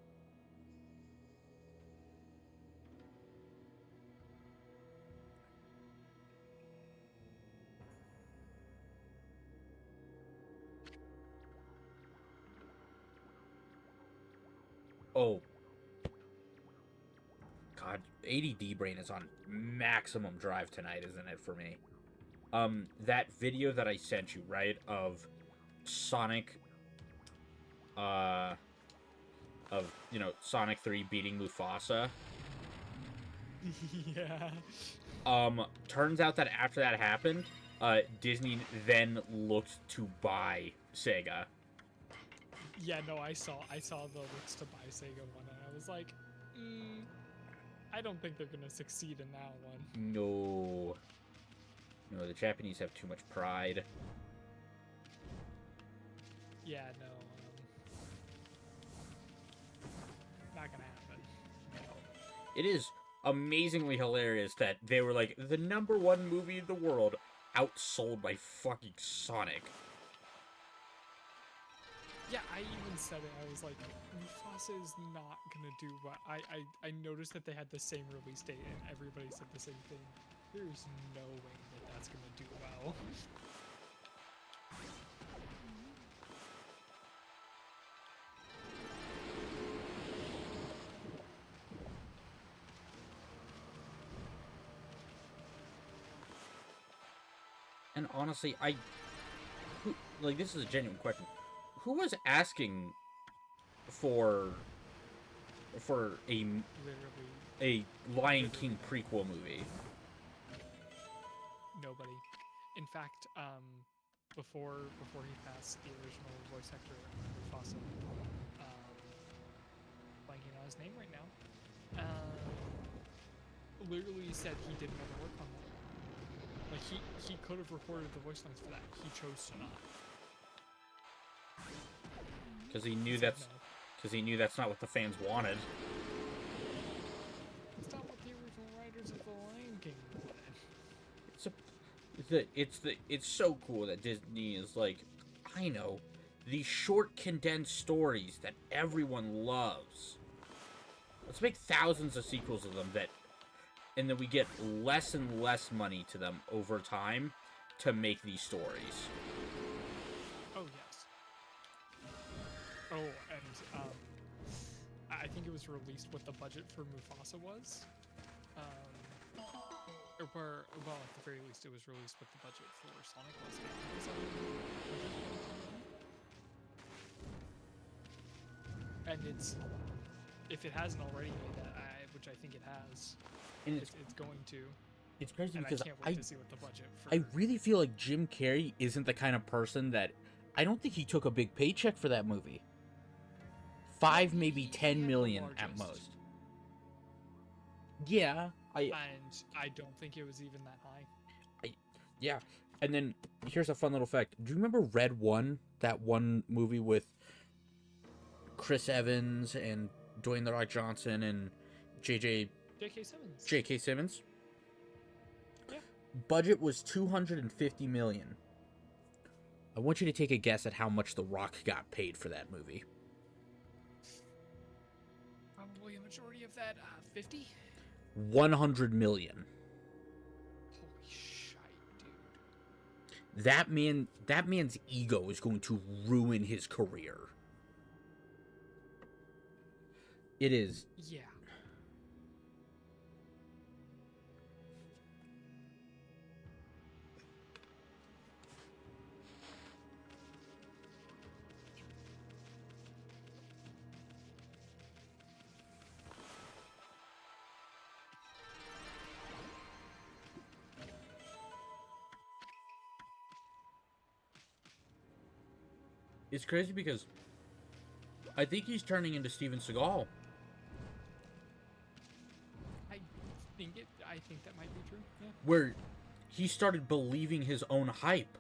Speaker 1: Oh. God, ADD brain is on maximum drive tonight, isn't it, for me? That video that I sent you, right, of Sonic, Sonic 3 beating Mufasa.
Speaker 2: Yeah.
Speaker 1: Turns out that after that happened, Disney then looked to buy Sega.
Speaker 2: Yeah, no, I saw the looks to buy Sega one, and I was like, I don't think they're gonna succeed in that one.
Speaker 1: No. No, the Japanese have too much pride.
Speaker 2: Yeah, no, not gonna happen.
Speaker 1: It is amazingly hilarious that they were like, the #1 movie in the world, outsold by fucking Sonic.
Speaker 2: Yeah, I even said it. I was like, Mufasa is not gonna do what I noticed that they had the same release date, and everybody said the same thing. There's no way that that's gonna do well.
Speaker 1: And honestly, this is a genuine question. Who was asking for a Lion King prequel movie?
Speaker 2: Nobody. In fact, before he passed, the original voice actor Mufasa, blanking on his name right now, literally said he didn't want to work on that. Like he could have recorded the voice lines for that. He chose to not.
Speaker 1: Because he knew that's not what the fans wanted.
Speaker 2: It's not what the original writers of The Lion King wanted.
Speaker 1: It's so cool that Disney is like, I know, these short condensed stories that everyone loves. Let's make thousands of sequels of them and then we get less and less money to them over time to make these stories.
Speaker 2: Oh yes. Oh, and I think it was released what the budget for Mufasa was. Well, at the very least, it was released what the budget for Sonic was. And it's, if it hasn't already made that, which I think it has,
Speaker 1: and
Speaker 2: it's going to.
Speaker 1: It's crazy
Speaker 2: and
Speaker 1: because
Speaker 2: I can't wait to see what the budget for.
Speaker 1: I really feel like Jim Carrey isn't the kind of person that, I don't think he took a big paycheck for that movie. 5, maybe 10 million at most. Yeah,
Speaker 2: and I don't think it was even that high.
Speaker 1: Yeah, and then here's a fun little fact. Do you remember Red 1? That one movie with Chris Evans and Dwayne The Rock Johnson and J.K. Simmons?
Speaker 2: Yeah.
Speaker 1: Budget was $250 million. I want you to take a guess at how much The Rock got paid for that movie.
Speaker 2: Probably a majority of that, 50?
Speaker 1: 100 million.
Speaker 2: Holy shit, dude.
Speaker 1: That man's ego is going to ruin his career. It is.
Speaker 2: Yeah.
Speaker 1: It's crazy because I think he's turning into Steven Seagal.
Speaker 2: I think that might be true. Yeah.
Speaker 1: Where he started believing his own hype.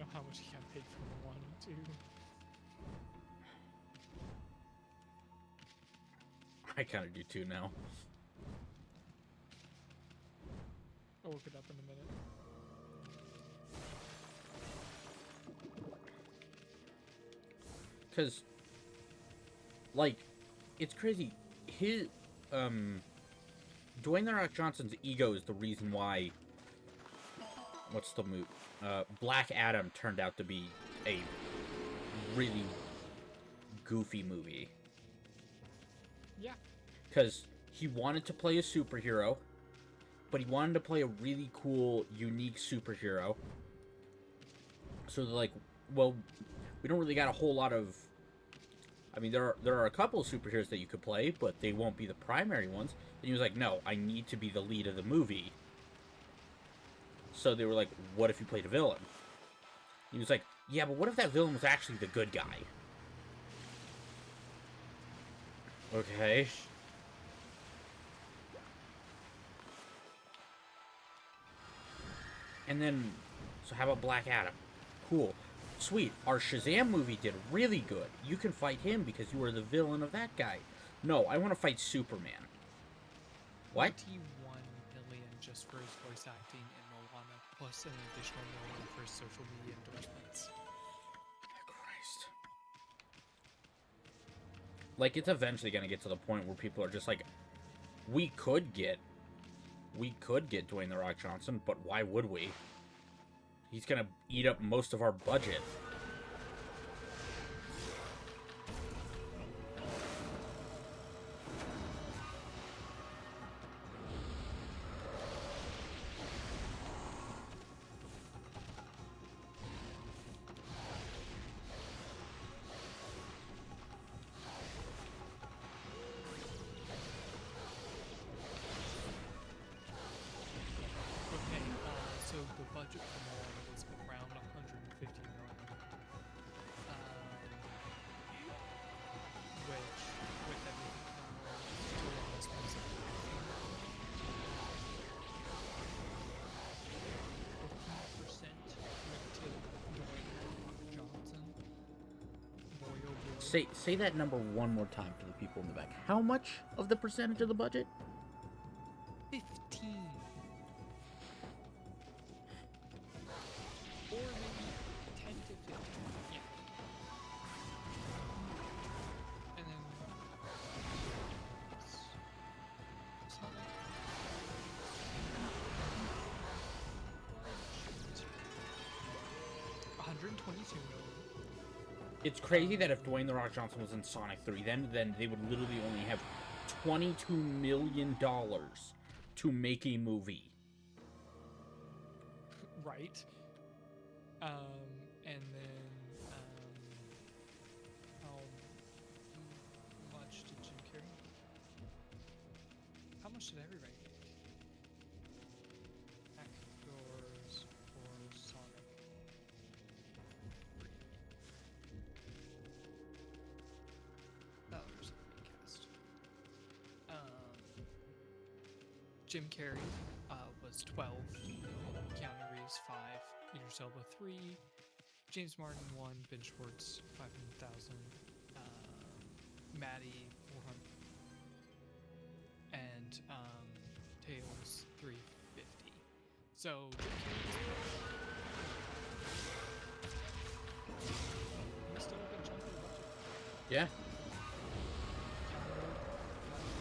Speaker 2: know how much he got paid for the 1 and 2.
Speaker 1: I kind of do too now.
Speaker 2: I'll look it up in a minute.
Speaker 1: Because, like, it's crazy. His, Dwayne The Rock Johnson's ego is the reason why, what's the move? Black Adam turned out to be a really goofy movie.
Speaker 2: Yeah.
Speaker 1: Because he wanted to play a superhero, but he wanted to play a really cool, unique superhero. So they're like, well, we don't really got a whole lot of... I mean, there are a couple of superheroes that you could play, but they won't be the primary ones. And he was like, no, I need to be the lead of the movie. So they were like, what if you played a villain? He was like, yeah, but what if that villain was actually the good guy? Okay. And then, so how about Black Adam? Cool. Sweet. Our Shazam movie did really good. You can fight him because you are the villain of that guy. No, I want to fight Superman. What?
Speaker 2: 21 million just for his voice acting in Moana, plus an additional million for his social media endorsements.
Speaker 1: Christ. Like, it's eventually going to get to the point where people are just like, we could get Dwayne The Rock Johnson, but why would we? He's going to eat up most of our budget.
Speaker 2: So the budget for Moana was around 150 million, which, with everything still almost was 15% went to Dwayne Johnson. Boy, oh boy.
Speaker 1: Say that number one more time for the people in the back. How much of the percentage of the budget?
Speaker 2: 15. Or maybe 10 to 15. Yeah. And then Sonic. 122 million.
Speaker 1: It's crazy that if Dwayne The Rock Johnson was in Sonic 3, then they would literally only have $22 million to make a movie.
Speaker 2: Right. And then, how much did Jim Carrey make? How much did everybody make? Actors for Sonic 3. Dollars cast. Jim Carrey was 12. Keanu Reeves 5. Idris Elba 3. James Martin 1. Ben Schwartz 500,000. Maddie 400. And Tails 350. So Jim Carrey's still a good chunk of the budget.
Speaker 1: Yeah.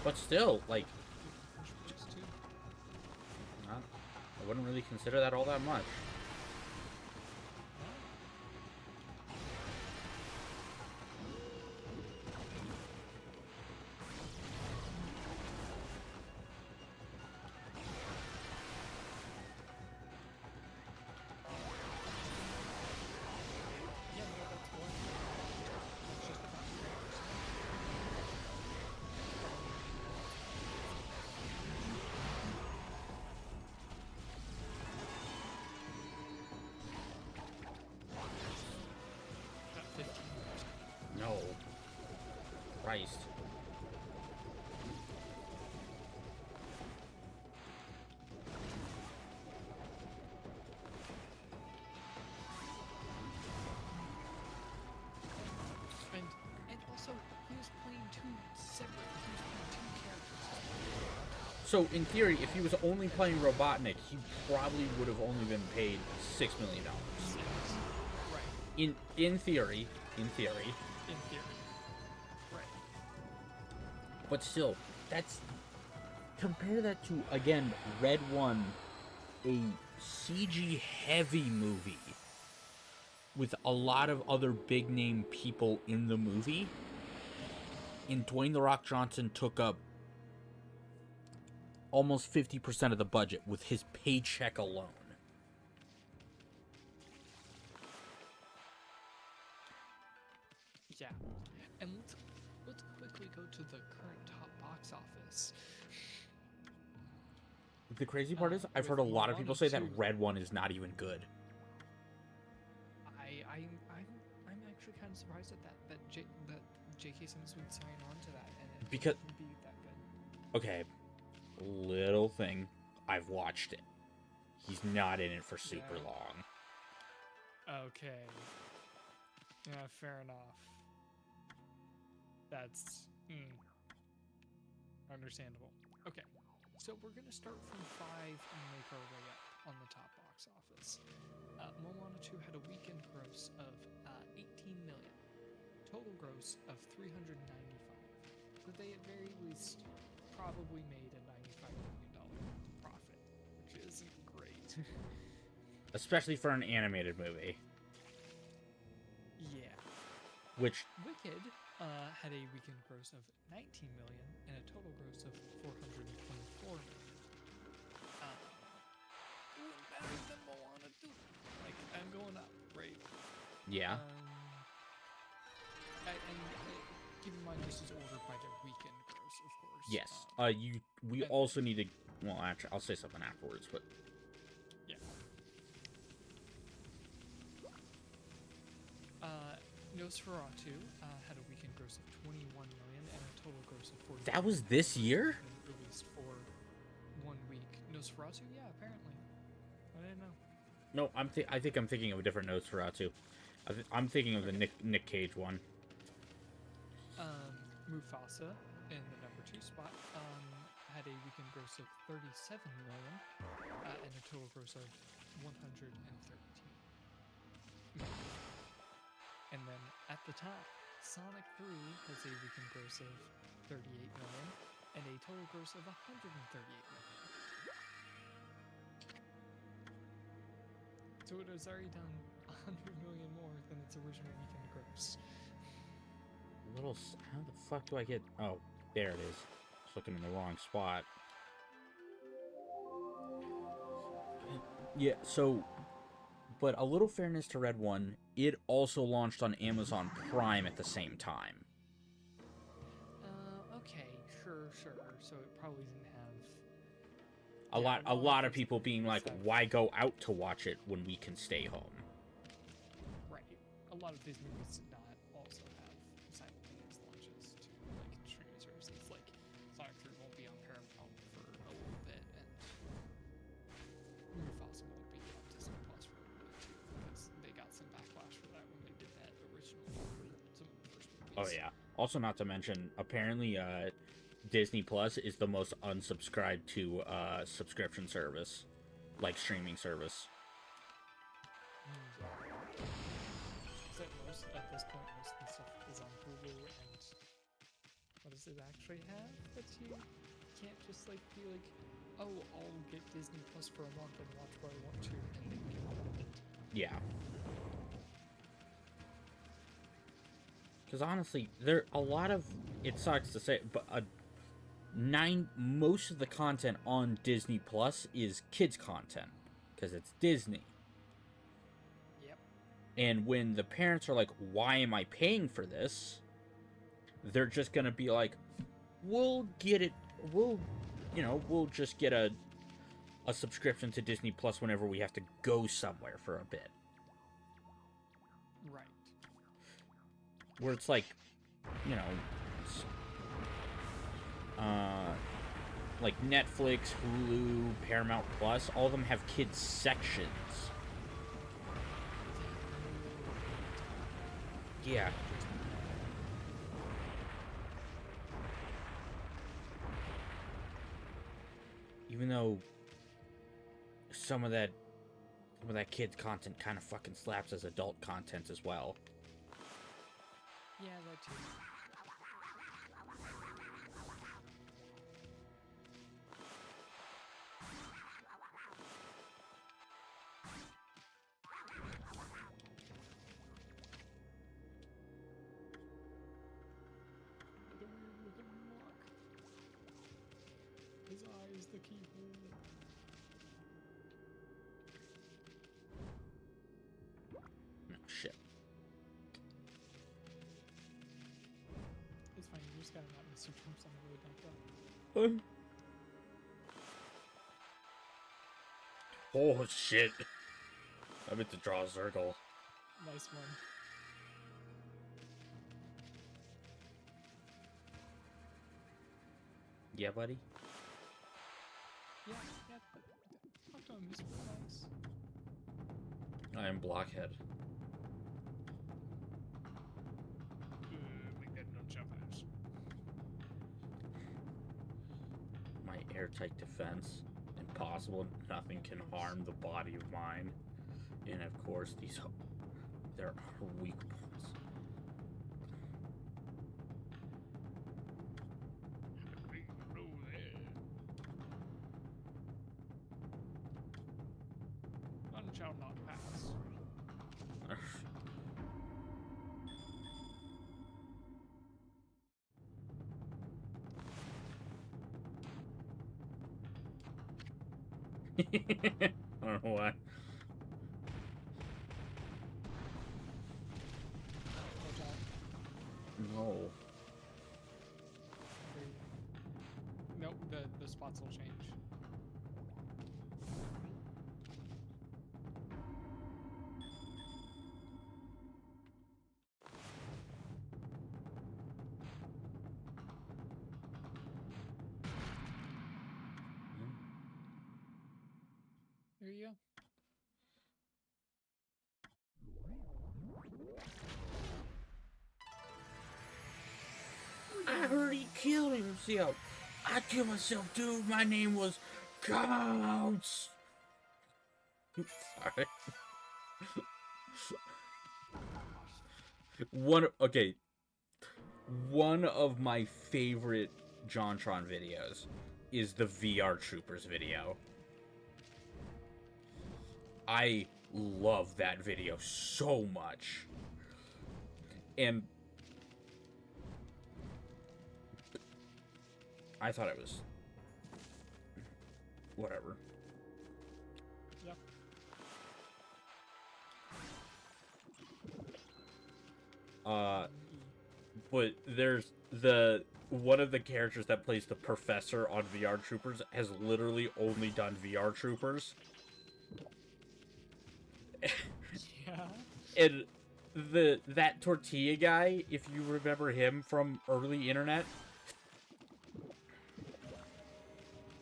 Speaker 1: But still, like, I wouldn't really consider that all that much. No. Christ. So in theory, if he was only playing Robotnik, he probably would have only been paid $6 million.
Speaker 2: Right.
Speaker 1: In theory.
Speaker 2: In theory. Right.
Speaker 1: But still, that's, compare that to, again, Red One, a CG heavy movie with a lot of other big name people in the movie, and Dwayne "The Rock" Johnson took up almost 50% of the budget with his paycheck alone.
Speaker 2: Yeah, and let's quickly go to the current top box office.
Speaker 1: The crazy part is, I've heard a lot of people say that Red One is not even good.
Speaker 2: I'm actually kind of surprised at that J.K. Simmons would sign on to that, and it
Speaker 1: Because
Speaker 2: wouldn't be that good.
Speaker 1: Okay, little thing, I've watched it. He's not in it for super long.
Speaker 2: Okay. Yeah, fair enough. That's understandable. Okay, so we're gonna start from 5 and make our way up on the top box office. Moana 2 had a weekend gross of 18 million, total gross of 395. So they at very least probably made a $95 million profit, which isn't great.
Speaker 1: Especially for an animated movie.
Speaker 2: Yeah.
Speaker 1: Which
Speaker 2: Wicked had a weekend gross of 19 million and a total gross of 424 million. Doing better than Moana 2. Like, I'm going up, right?
Speaker 1: Yeah.
Speaker 2: And keep in mind this is ordered by their weekend gross, of course.
Speaker 1: Yes. We also need to. Well, actually, I'll say something afterwards, but.
Speaker 2: Yeah. Nosferatu had a weekend gross of 21 million and a total gross of 40.
Speaker 1: That was this year?
Speaker 2: Released for 1 week. Nosferatu? Yeah, apparently. I didn't know.
Speaker 1: No, I think I'm thinking of a different Nosferatu. I'm thinking of the Nick Cage one.
Speaker 2: Mufasa in the number 2 spot had a weekend gross of 37 million and a total gross of 113 million. And then at the top, Sonic 3 has a weekend gross of 38 million and a total gross of 138 million. So it has already done 100 million more than its original weekend gross.
Speaker 1: How the fuck do I get? Oh, there it is. Just looking in the wrong spot. Yeah. So, but a little fairness to Red One, it also launched on Amazon Prime at the same time.
Speaker 2: Okay, sure. So it probably didn't have
Speaker 1: A lot of people being like, why go out to watch it when we can stay home?
Speaker 2: Right. A lot of these movies did not also have simultaneous launches to like streaming services. Like Sonic 3 won't be on Paramount for a little bit, and Mufasa won't be on Disney Plus for a little bit too, because they got some backlash for that when they did that originally for some of the first movies.
Speaker 1: Oh yeah. Also, not to mention, apparently, Disney Plus is the most unsubscribed to subscription service, like streaming service.
Speaker 2: At this point, most of the stuff is on Hulu, and what does it actually have that you can't just like be like, oh, I'll get Disney Plus for a month and watch what I want to, and then get rid of it.
Speaker 1: Yeah. Because honestly, there a lot of, it sucks to say, but most of the content on Disney Plus is kids content because it's Disney.
Speaker 2: Yep.
Speaker 1: And when the parents are like, "Why am I paying for this?" they're just gonna be like, "We'll get it. We'll just get a subscription to Disney Plus whenever we have to go somewhere for a bit."
Speaker 2: Right.
Speaker 1: Where it's like, like Netflix, Hulu, Paramount Plus, all of them have kids sections. Yeah. Even though some of that kids content kind of fucking slaps as adult content as well.
Speaker 2: Yeah, that too. The weird looking rock. His eye is the keyhole.
Speaker 1: No shit.
Speaker 2: It's fine, you just gotta not miss your jumps on the road like that.
Speaker 1: Oh shit. I meant to draw a circle.
Speaker 2: Nice one.
Speaker 1: Yeah, buddy?
Speaker 2: Yeah. Talk to him, he's real nice.
Speaker 1: I am Blockhead.
Speaker 2: Make that no jump ash.
Speaker 1: My airtight defense. Impossible. Nothing can harm the body of mine. And of course, there are weak points.
Speaker 2: None shall not pass.
Speaker 1: I don't know why.
Speaker 2: Watch out.
Speaker 1: No.
Speaker 2: Nope, the spots will change. There you go.
Speaker 1: I heard he killed himself. I killed myself too. My name was Counts. Sorry. One of my favorite JonTron videos is the VR Troopers video. I love that video so much. And I thought it was whatever.
Speaker 2: Yep.
Speaker 1: But there's one of the characters that plays the professor on VR Troopers has literally only done VR Troopers.
Speaker 2: Yeah.
Speaker 1: And that tortilla guy, if you remember him from early internet,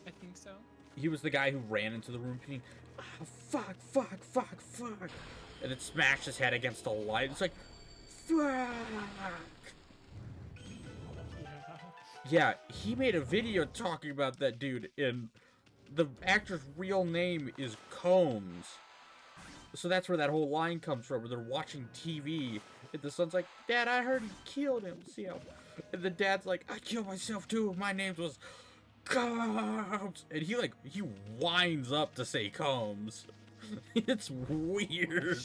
Speaker 2: I think so.
Speaker 1: he was the guy who ran into the room thinking, oh, fuck, and it smashed his head against the light. It's like, fuck. Yeah, he made a video talking about that dude, and the actor's real name is Combs. So that's where that whole line comes from, where they're watching TV, and the son's like, Dad, I heard he killed him. See how? And the dad's like, I killed myself too. My name was Combs. And he winds up to say Combs. It's weird.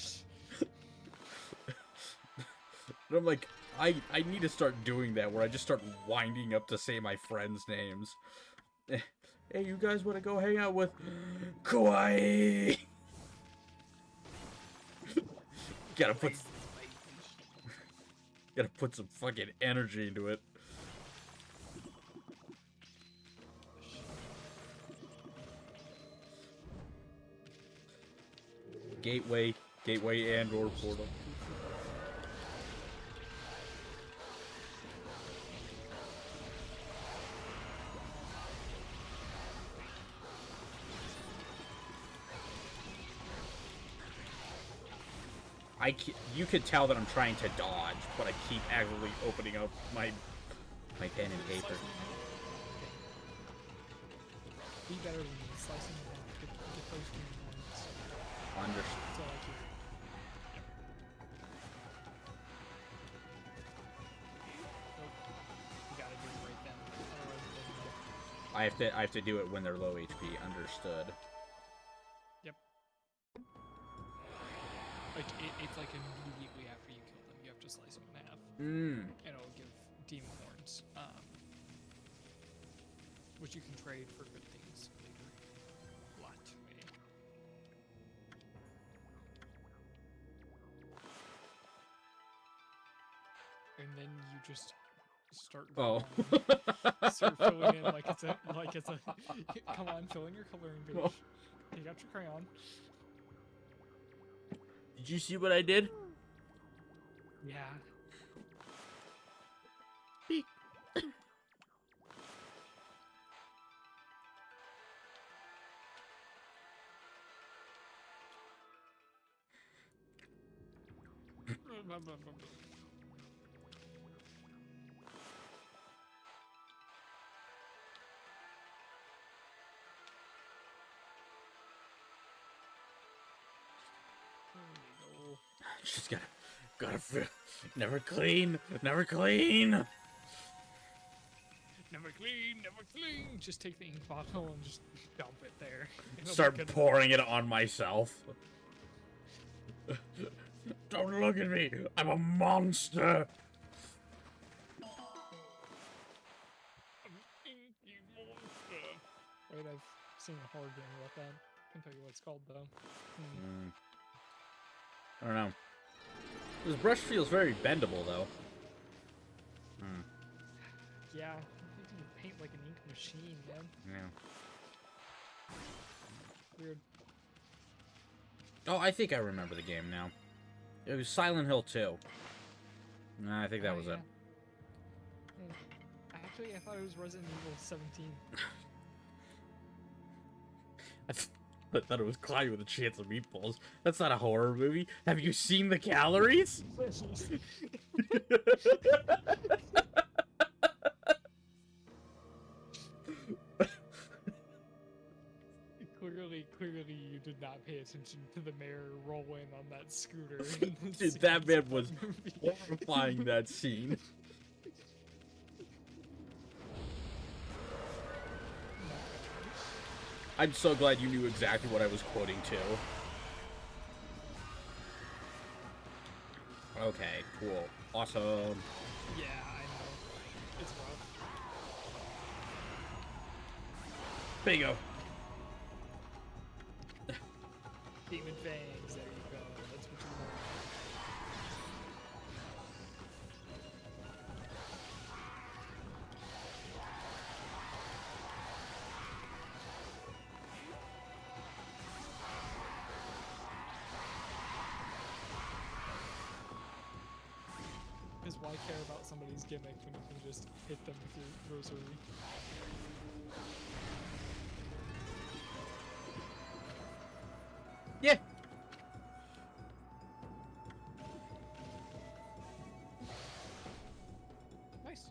Speaker 1: And I'm like, I need to start doing that, where I just start winding up to say my friends' names. Hey, you guys want to go hang out with Kawaii? Gotta put some fucking energy into it. Gateway and or portal. You could tell that I'm trying to dodge, but I keep actively opening up my pen and paper.
Speaker 2: Be better than me. Slice them in half. Get those green ones.
Speaker 1: Understood.
Speaker 2: So like you. Yep. Nope. You gotta do it right then. Otherwise it doesn't matter.
Speaker 1: I have to do it when they're low HP. Understood.
Speaker 2: Yep. Like it's like immediately after you kill them, you have to slice them in half. And it'll give demon horns. Which you can trade for good things later. Lot, maybe. And then you just start
Speaker 1: Oh.
Speaker 2: start filling in like it's a come on, fill in your coloring page.
Speaker 1: Oh.
Speaker 2: You got your crayon.
Speaker 1: Did you see what I did?
Speaker 2: Yeah.
Speaker 1: Just gotta never clean, never clean.
Speaker 2: Never clean, never clean. Just take the ink bottle and just dump it there. It'll
Speaker 1: Start
Speaker 2: be good
Speaker 1: pouring it on myself. Don't look at me. I'm a monster.
Speaker 2: Wait, I've seen a horror game about that. I can tell you what it's called though.
Speaker 1: I don't know. This brush feels very bendable though.
Speaker 2: Yeah, you can paint like an ink machine, man.
Speaker 1: Yeah.
Speaker 2: Weird.
Speaker 1: Oh, I think I remember the game now. It was Silent Hill 2. Nah, I think that was it.
Speaker 2: Actually, I thought it was Resident Evil 17.
Speaker 1: I thought it was Clyde with a chance of meatballs. That's not a horror movie. Have you seen the calories?
Speaker 2: Clearly, you did not pay attention to the mayor rolling on that scooter.
Speaker 1: Dude, that man was horrifying that scene. I'm so glad you knew exactly what I was quoting too. Okay, cool. Awesome.
Speaker 2: Yeah, I know. It's rough.
Speaker 1: Bingo.
Speaker 2: Demon fangs, there you go. That's what you want. Because why care about somebody's gimmick when you can just hit them with your rosary?
Speaker 1: Yeah.
Speaker 2: Nice.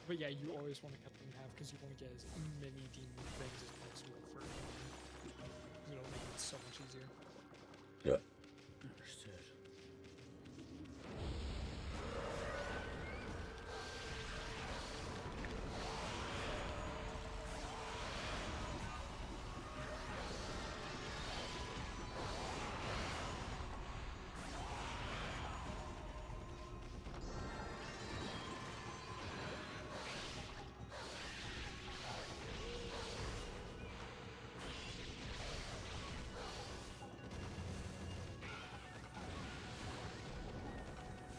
Speaker 2: But yeah, you always want to cut them in half because you want to get as many demon things as possible for it'll make it so much easier.
Speaker 1: Yeah. Understood.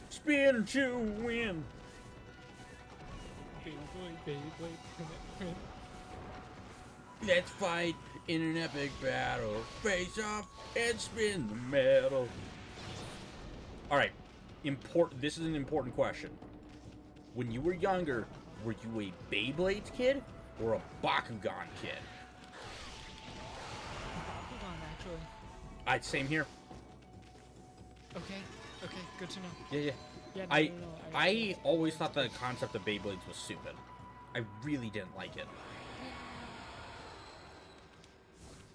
Speaker 1: Spin to win.
Speaker 2: Beyblade.
Speaker 1: Let's fight in an epic battle. Face off and spin the metal. Alright. This is an important question. When you were younger, were you a Beyblade kid or a Bakugan kid?
Speaker 2: Bakugan, actually.
Speaker 1: Same here.
Speaker 2: Okay, good to know.
Speaker 1: Yeah.
Speaker 2: Yeah,
Speaker 1: I always thought the concept of Beyblades was stupid. I really didn't like it.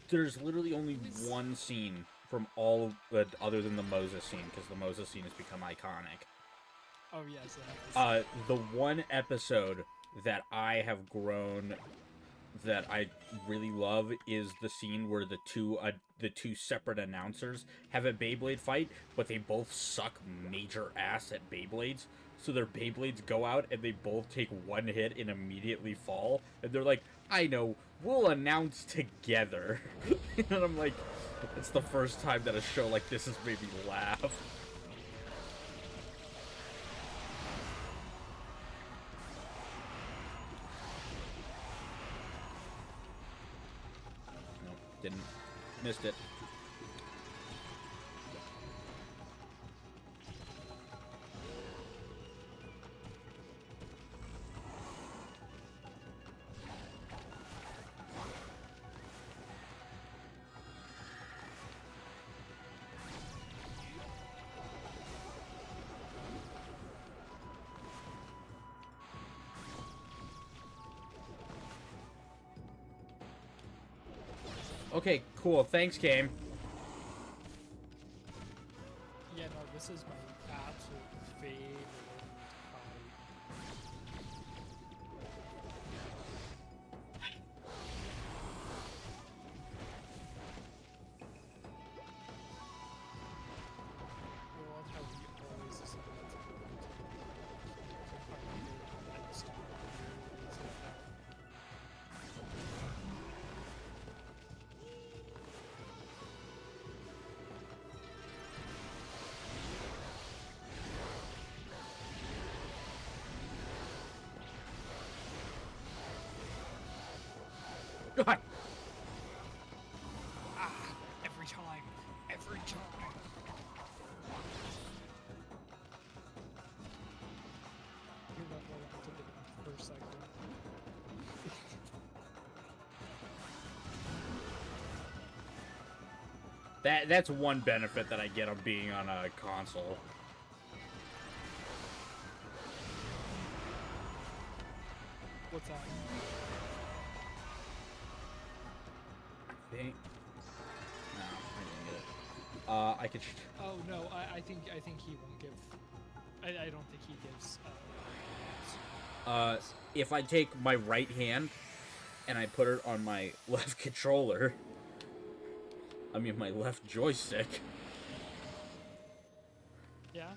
Speaker 1: There's literally only one scene from all other than the Moses scene, because the Moses scene has become iconic.
Speaker 2: Oh yes, it has.
Speaker 1: The one episode that I have grown that I really love is the scene where the two separate announcers have a Beyblade fight, but they both suck major ass at Beyblades. So their Beyblades go out and they both take one hit and immediately fall. And they're like, I know, we'll announce together. And I'm like, it's the first time that a show like this has made me laugh. Nope, didn't. Missed it. Okay, cool. Thanks, game.
Speaker 2: Yeah, no, this is my absolute favorite fight. I love how he always decides to go into
Speaker 1: God.
Speaker 2: every time. Every time. You're not going to the first cycle.
Speaker 1: That's one benefit that I get on being on a console.
Speaker 2: What's that?
Speaker 1: I think. No, I didn't get it. I could.
Speaker 2: Oh no, I think he won't give. I don't think he gives.
Speaker 1: If I take my right hand and I put it on my left controller, I mean my left joystick.
Speaker 2: Yeah.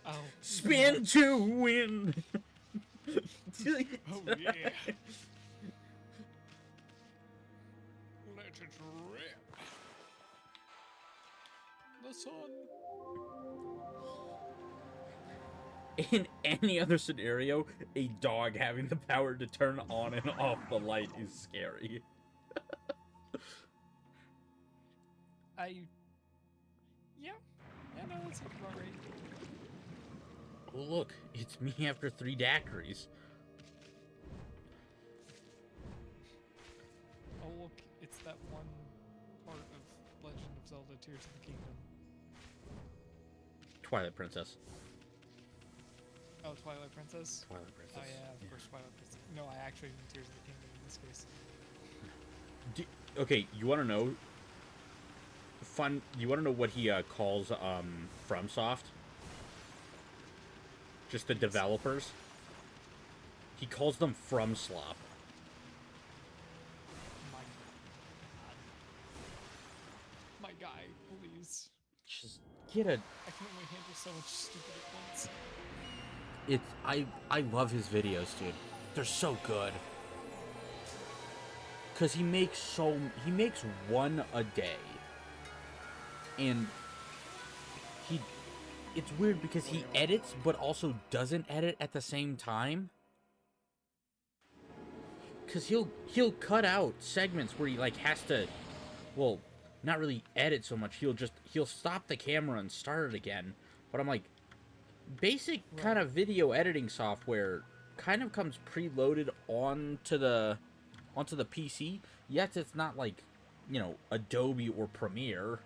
Speaker 2: Oh.
Speaker 1: Spin to win.
Speaker 2: Oh yeah. Let it rip. The sun.
Speaker 1: In any other scenario, a dog having the power to turn on and off the light is scary.
Speaker 2: Yeah, no, that seems about right.
Speaker 1: Oh look, it's me after 3 daiquiris.
Speaker 2: Oh look, it's that one part of Legend of Zelda Tears of the Kingdom.
Speaker 1: Twilight Princess.
Speaker 2: Oh, Twilight Princess?
Speaker 1: Twilight Princess.
Speaker 2: Oh yeah, of course, Twilight Princess. No, I actually mean Tears of the Kingdom in this case.
Speaker 1: Okay, you want to know? You want to know what he calls FromSoft? Just the developers. He calls them FromSlop.
Speaker 2: My guy, please.
Speaker 1: Just get a.
Speaker 2: I can only handle so much stupid at once.
Speaker 1: I love his videos, dude. They're so good. Cause he makes one a day. And it's weird because he edits but also doesn't edit at the same time. Cause he'll cut out segments where he like has to, well, not really edit so much. He'll stop the camera and start it again. But I'm like, basic kind of video editing software kind of comes preloaded onto the PC. Yes, it's not like, Adobe or Premiere,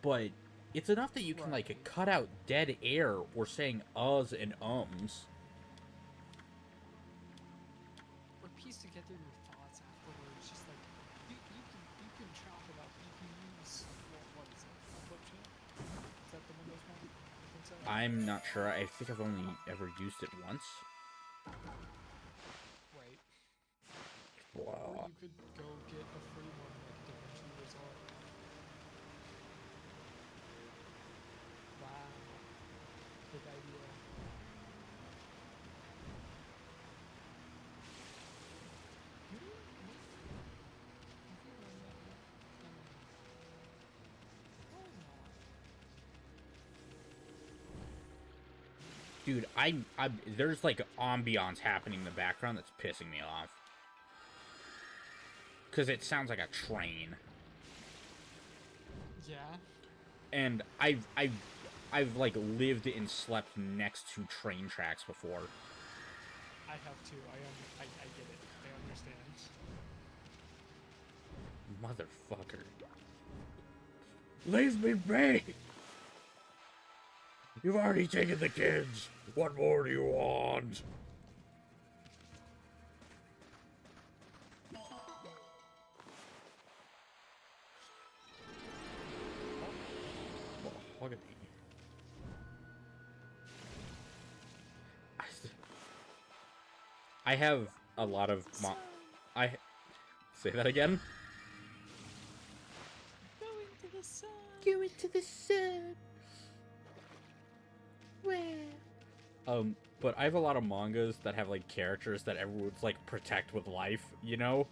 Speaker 1: but it's enough that you can like cut out dead air or saying uhs and ums.
Speaker 2: easy to get through your thoughts afterwards. Just like you can chop it up. You can use what is it? Flip chart? Is that the Windows one? I think so.
Speaker 1: I'm not sure. I think I've only ever used it once.
Speaker 2: Right.
Speaker 1: Wow.
Speaker 2: Or you could go get a free one like DaVinci Resolve. Wow. Big idea.
Speaker 1: Dude, there's like ambiance happening in the background that's pissing me off. Because it sounds like a train.
Speaker 2: Yeah.
Speaker 1: And I've like lived and slept next to train tracks before.
Speaker 2: I have too. I get it. I understand.
Speaker 1: Motherfucker. Leave me be! You've already taken the kids. What more do you want? Oh, look at me. I have a lot of I say that again.
Speaker 2: Go into the sun.
Speaker 1: Go into the sun. Where? But I have a lot of mangas that have like characters that everyone's like protect with life, you know?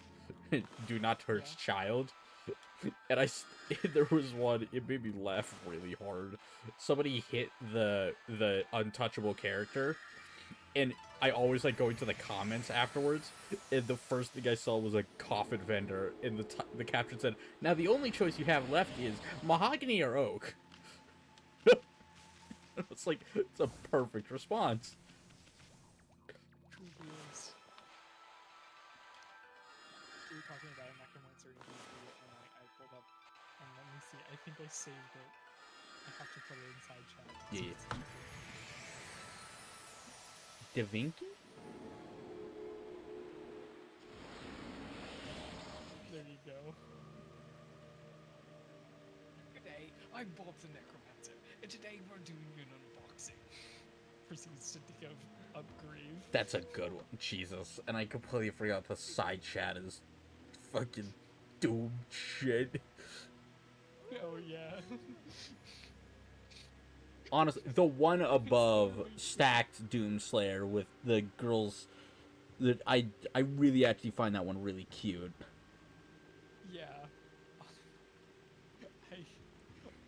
Speaker 1: Do not hurt child. And there was one, it made me laugh really hard. Somebody hit the untouchable character, and I always like go into the comments afterwards, and the first thing I saw was a coffin vendor, and the caption said, "Now the only choice you have left is mahogany or oak." It's like, it's a perfect response.
Speaker 2: Truly is. We were talking about a necromancer in D&D, and I pulled up, and let me see. I think I saved it. I have to put it inside chat.
Speaker 1: Yeah. Da Vinci?
Speaker 2: There you go. Today, I'm Bob the Necromancer, and today we're doing an unboxing. Proceeds to dig up grave.
Speaker 1: That's a good one. Jesus. And I completely forgot the side chat is fucking doom shit.
Speaker 2: Oh, yeah.
Speaker 1: Honestly, the one above stacked Doomslayer with the girls, that I really actually find that one really cute.
Speaker 2: Yeah. All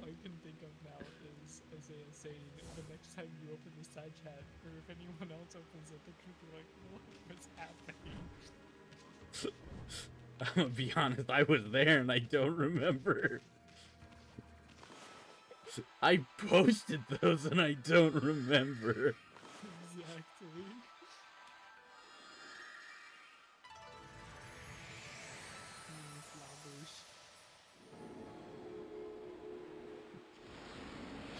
Speaker 2: I can think of now is Isaiah saying the next time you open the side chat, or if anyone else opens it, they're gonna be like, what's happening?
Speaker 1: I'm gonna be honest, I was there and I don't remember. I posted those and I don't remember.
Speaker 2: Exactly.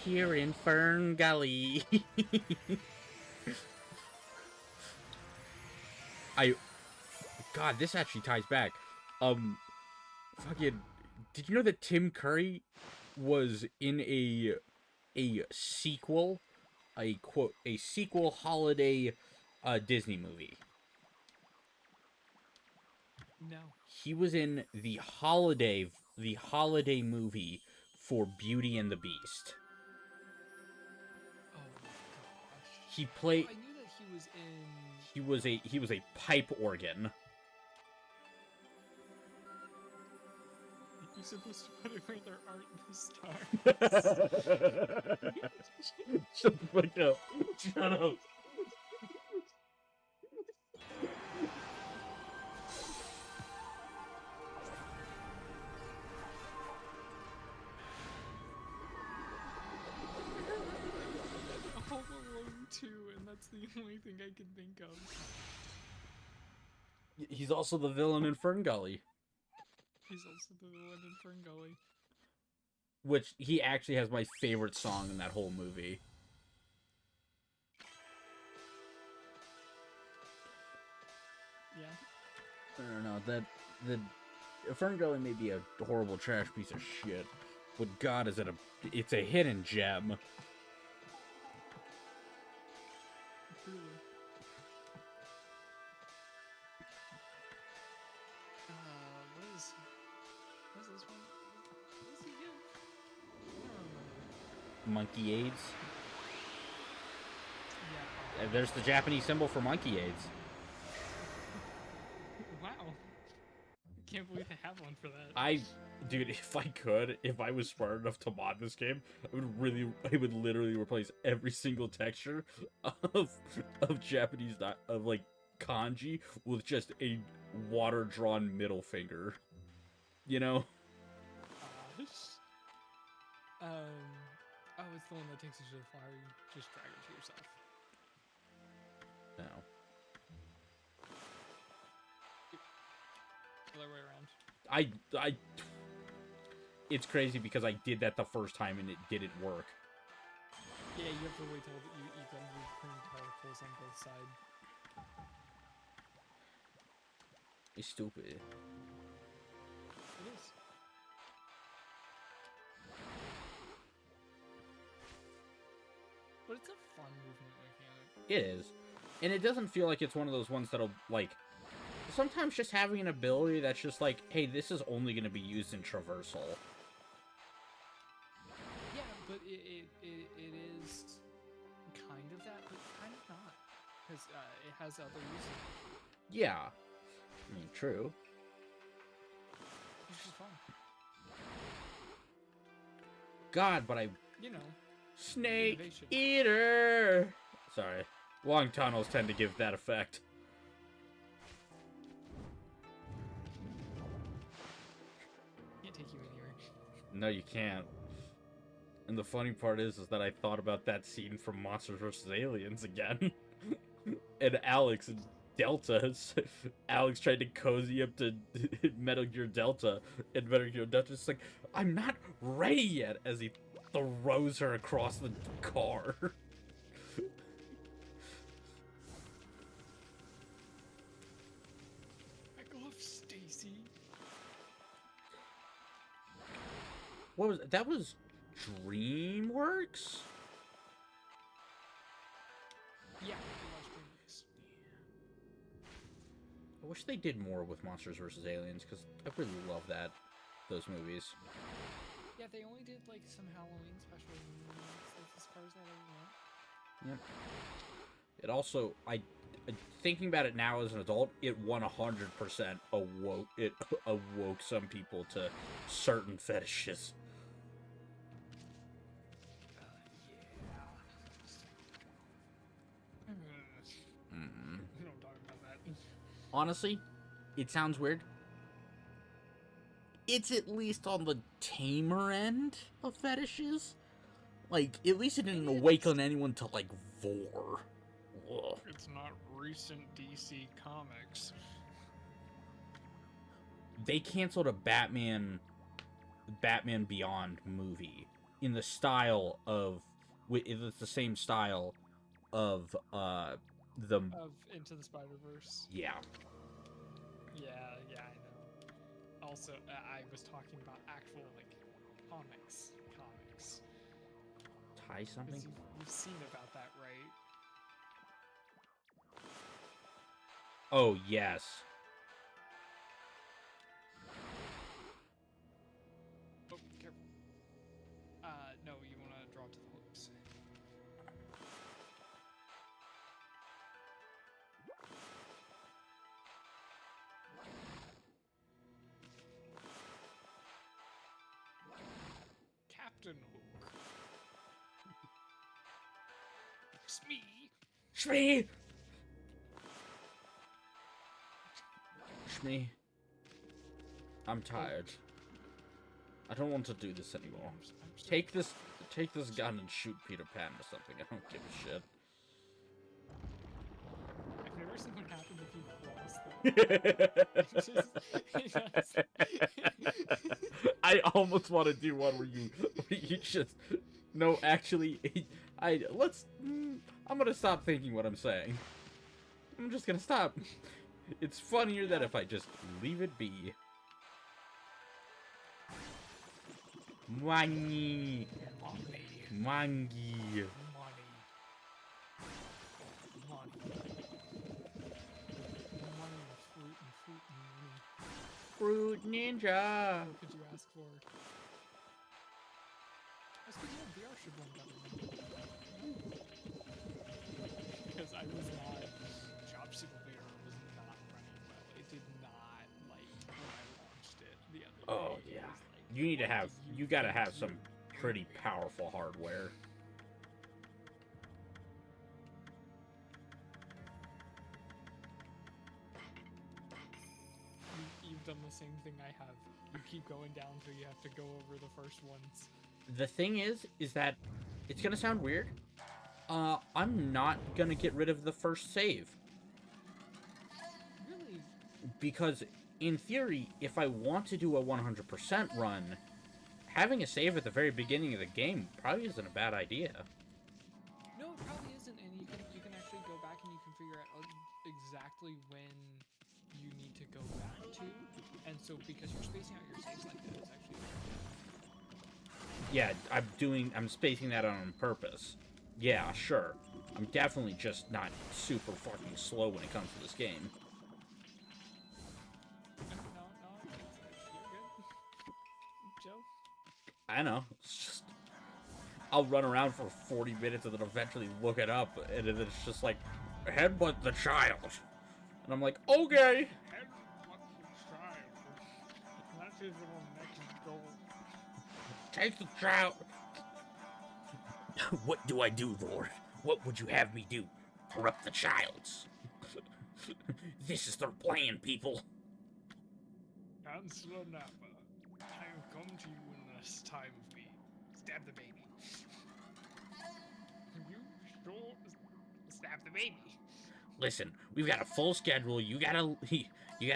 Speaker 1: Here in Fern Gully. God, this actually ties back. Fucking, did you know that Tim Curry was in a sequel, a sequel holiday Disney movie?
Speaker 2: No.
Speaker 1: He was in the holiday movie for Beauty and the Beast.
Speaker 2: Oh my gosh.
Speaker 1: He played.
Speaker 2: I knew that he was in.
Speaker 1: He was a pipe organ.
Speaker 2: You're supposed to put it where there aren't the stars.
Speaker 1: Shut the fuck up. Shut up.
Speaker 2: Home Alone 2, and that's the only thing I can think of.
Speaker 1: He's also the villain in Fern Gully.
Speaker 2: He's also the villain in Fern Gully.
Speaker 1: Which, he actually has my favorite song in that whole movie.
Speaker 2: Yeah.
Speaker 1: I don't know, the Ferngully may be a horrible trash piece of shit, but God, it's a hidden gem.
Speaker 2: Truly. What is this one? What does he give? I don't remember.
Speaker 1: Monkey AIDS.
Speaker 2: Yeah.
Speaker 1: There's the Japanese symbol for monkey AIDS.
Speaker 2: Wow. I can't believe they have one for that.
Speaker 1: Dude, if I was smart enough to mod this game, I would literally replace every single texture of Japanese, of like kanji with just a water-drawn middle finger. You know?
Speaker 2: Oh, it's the one that takes you to the flower. You just drag it to yourself.
Speaker 1: No.
Speaker 2: Other way around.
Speaker 1: It's crazy because I did that the first time and it didn't work.
Speaker 2: Yeah, you have to wait till you eat them. You cream particles on both sides.
Speaker 1: It's stupid.
Speaker 2: It is. But it's a fun movement mechanic.
Speaker 1: It is. And it doesn't feel like it's one of those ones that'll, like... Sometimes just having an ability that's just like, hey, this is only going to be used in traversal.
Speaker 2: Yeah, but it is kind of that, but kind of not. Because it has other uses.
Speaker 1: Yeah. I mean, true.
Speaker 2: Which is fun.
Speaker 1: God, but I...
Speaker 2: You know.
Speaker 1: Snake
Speaker 2: innovation.
Speaker 1: Eater! Sorry. Long tunnels tend to give that effect.
Speaker 2: Can't take you anywhere.
Speaker 1: No, you can't. And the funny part is that I thought about that scene from Monsters vs. Aliens again. And Alex and Delta. Alex tried to cozy up to Metal Gear Delta. And Metal Gear Delta's like, I'm not ready yet, as he throws her across the car.
Speaker 2: Back off, Stacy.
Speaker 1: What was that? Was DreamWorks?
Speaker 2: Yeah, it was DreamWorks.
Speaker 1: I wish they did more with Monsters vs. Aliens, because I really love those movies.
Speaker 2: Yeah, they only did like some Halloween special movies, as far as that I know.
Speaker 1: Yep. It also, thinking about it now as an adult, it 100% awoke some people to certain fetishes.
Speaker 2: We don't talk about that.
Speaker 1: Honestly, it sounds weird. It's at least on the tamer end of fetishes. Like, at least it didn't awaken anyone to, like, vor. Ugh.
Speaker 2: It's not recent DC Comics.
Speaker 1: They canceled a Batman Beyond movie in the style of... It's the same style of,
Speaker 2: Of Into the Spider-Verse.
Speaker 1: Yeah.
Speaker 2: Yeah, I know. Also, I was talking about actual, like, comics.
Speaker 1: Tie something?
Speaker 2: You've seen about that, right?
Speaker 1: Oh, yes.
Speaker 2: Oh, careful. No, you want to draw to the hooks. Captain Hook. Smee.
Speaker 1: Shmee! Shmee. I'm tired. I don't want to do this anymore. Take this gun and shoot Peter Pan or something. I don't give a shit.
Speaker 2: I've never seen what happened if you cross them.
Speaker 1: I almost want to do one where you just... No, actually, I'm gonna stop thinking what I'm saying. I'm just gonna stop. It's funnier that if I just leave it be. Money.
Speaker 2: Money.
Speaker 1: Mangi.
Speaker 2: Money. Money. Money and fruit and money.
Speaker 1: Fruit Ninja.
Speaker 2: What could you ask for? Speaking of, VR should run better. Because I was not. Job Simulator was not running well. It did not like when I launched it the other
Speaker 1: Oh
Speaker 2: day.
Speaker 1: yeah.
Speaker 2: It was like,
Speaker 1: You need to
Speaker 2: what
Speaker 1: have.
Speaker 2: do
Speaker 1: You gotta
Speaker 2: think
Speaker 1: have some
Speaker 2: you're
Speaker 1: pretty
Speaker 2: doing?
Speaker 1: powerful hardware.
Speaker 2: You've done the same thing I have. You keep going down till you have to go over the first ones.
Speaker 1: The thing is that it's gonna sound weird. I'm not gonna get rid of the first save.
Speaker 2: Really?
Speaker 1: Because, in theory, if I want to do a 100% run, having a save at the very beginning of the game probably isn't a bad idea.
Speaker 2: No, it probably isn't, and you can actually go back and you can figure out exactly when you need to go back to, and so because you're spacing out your saves like that, it's actually
Speaker 1: Yeah, I'm spacing that out on purpose. Yeah, sure. I'm definitely just not super fucking slow when it comes to this game.
Speaker 2: no, you're good, Joe.
Speaker 1: I know. It's just I'll run around for 40 minutes and then eventually look it up, and then it's just like, headbutt the child. And I'm like, okay.
Speaker 2: That is our next goal.
Speaker 1: Take the child. What do I do, Lord? What would you have me do? Corrupt the childs. This is their plan, people.
Speaker 2: Chancellor Napa, I have come to you in this time of need. Stab the baby. You sure stab the baby?
Speaker 1: Listen, we've got a full schedule. You gotta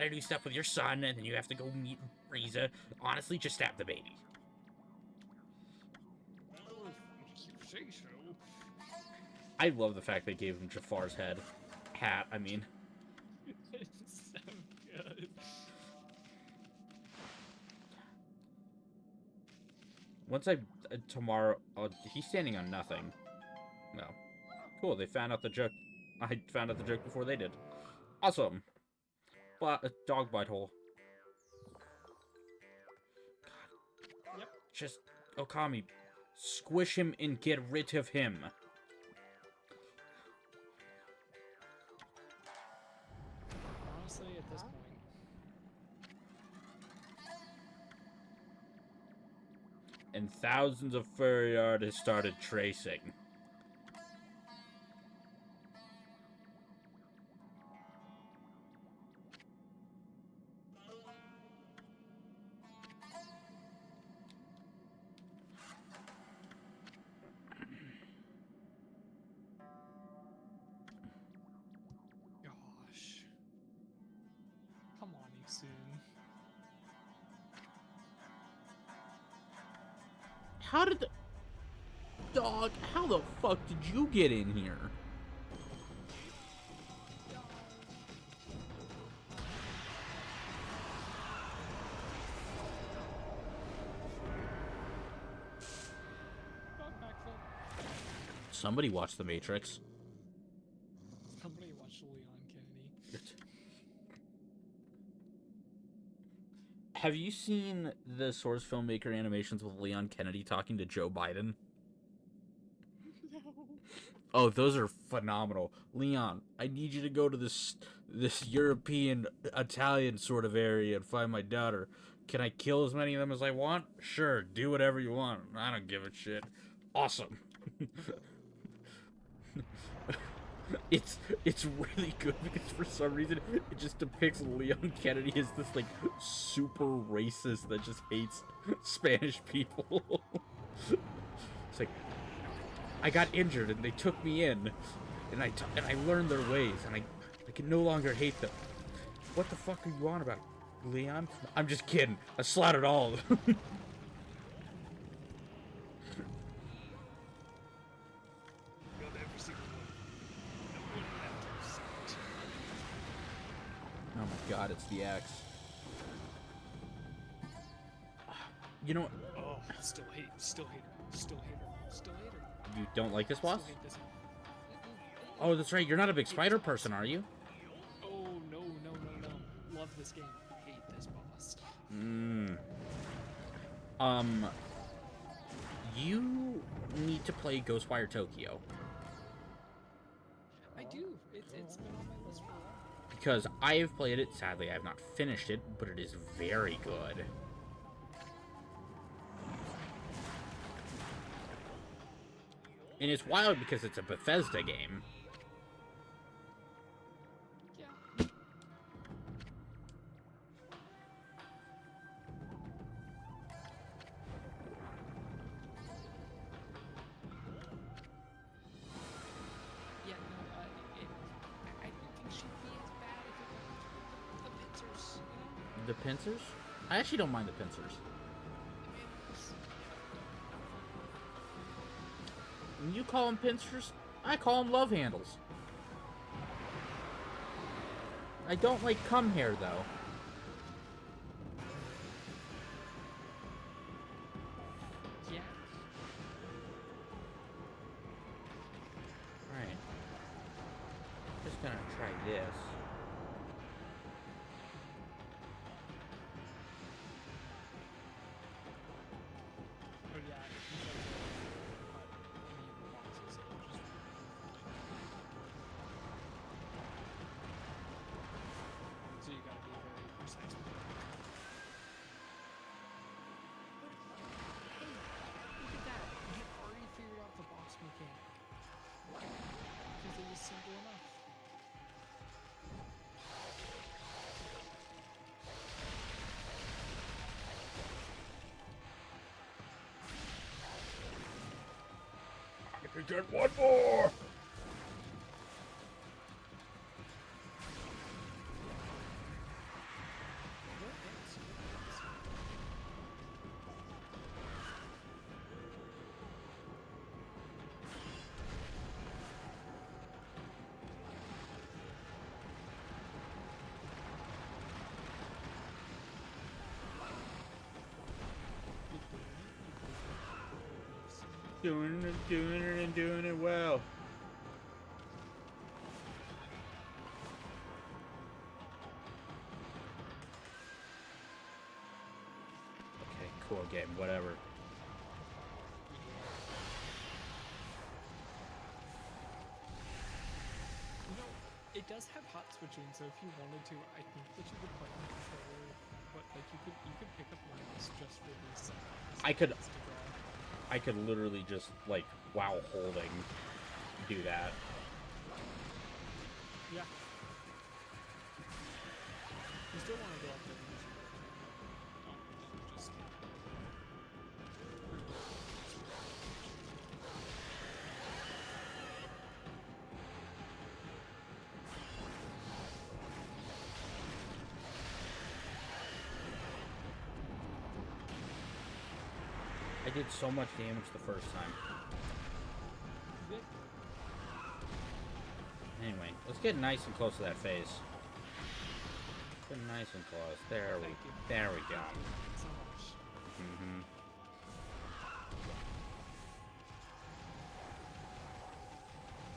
Speaker 1: do stuff with your son, and then you have to go meet Frieza. Honestly, just stab the baby.
Speaker 2: Well, if you say so.
Speaker 1: I love the fact they gave him Jafar's hat. I mean,
Speaker 2: It's so good.
Speaker 1: once I tomorrow, he's standing on nothing. No, cool. They found out the joke. I found out the joke before they did. Awesome. But dog bite hole. God.
Speaker 2: Yep.
Speaker 1: Just Okami, squish him and get rid of him.
Speaker 2: Honestly, at this point.
Speaker 1: And thousands of furry artists started tracing.
Speaker 2: Gosh. Come on, Isun.
Speaker 1: How did the... Dog, how the fuck did you get in here?
Speaker 2: Dog backflip.
Speaker 1: Somebody watched The Matrix.
Speaker 2: Somebody watched Leon Kennedy.
Speaker 1: Have you seen the Source filmmaker animations with Leon Kennedy talking to Joe Biden?
Speaker 2: No.
Speaker 1: Oh, those are phenomenal. Leon, I need you to go to this European, Italian sort of area and find my daughter. Can I kill as many of them as I want? Sure, do whatever you want. I don't give a shit. Awesome. It's really good because for some reason it just depicts Leon Kennedy as this like super racist that just hates Spanish people. It's like, I got injured and they took me in, and I learned their ways, and I can no longer hate them. What the fuck are you on about, Leon? I'm just kidding. I slaughtered all of them.
Speaker 2: Killed every single one. No one left in sight.
Speaker 1: Oh my god, it's the X. You know what?
Speaker 2: Oh, still hate her, still hate her, still hate her.
Speaker 1: You don't like this boss?
Speaker 2: Still hate this.
Speaker 1: Oh, that's right. You're not a big spider person, are you?
Speaker 2: Oh, no. Love this game. Hate this boss.
Speaker 1: You need to play Ghostwire Tokyo.
Speaker 2: I do. It's been on my list for a while.
Speaker 1: Because I have played it. Sadly, I have not finished it, but it is very good. And it's wild because it's a Bethesda game.
Speaker 2: Yeah. Yeah, no, I don't think she'd be as bad if it weren't for the pincers, you know?
Speaker 1: The pincers? I actually don't mind the pincers. When you call them pincers, I call them love handles. I don't like cum hair, though.
Speaker 2: Yeah.
Speaker 1: Alright. Just gonna try this.
Speaker 2: Oh yeah, if you try to cut any of the boxes, it'll just so you gotta be very precise with it. Hey, look at that! You already figured out the boss mechanic. Because it was simple enough.
Speaker 1: I can get one more! Doing it well. Okay, cool game, whatever.
Speaker 2: You know, it does have hot switching, so if you wanted to, I think that you could play on the controller, but like you could pick up mouse just for these.
Speaker 1: I could literally just, like, while holding, do that.
Speaker 2: Yeah. You still want to go up there and use your just.
Speaker 1: I did so much damage the first time. Anyway, let's get nice and close to that phase. Get nice and close. There we go.
Speaker 2: So much.
Speaker 1: Mm-hmm.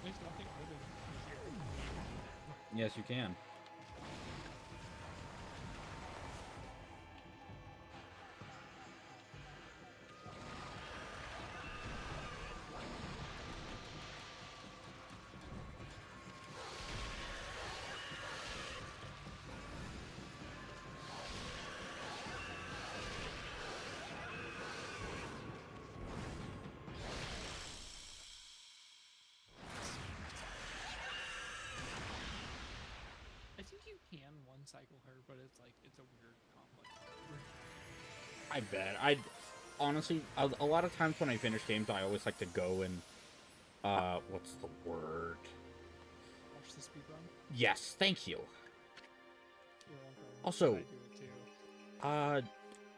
Speaker 2: There's nothing other than here.
Speaker 1: Yes, you can.
Speaker 2: I think you can one cycle her, but it's like it's a weird complex.
Speaker 1: I bet. I honestly, a lot of times when I finish games, I always like to go and what's the word?
Speaker 2: Watch the speed run.
Speaker 1: Yes, thank you.
Speaker 2: You're welcome.
Speaker 1: Also,
Speaker 2: I do it too.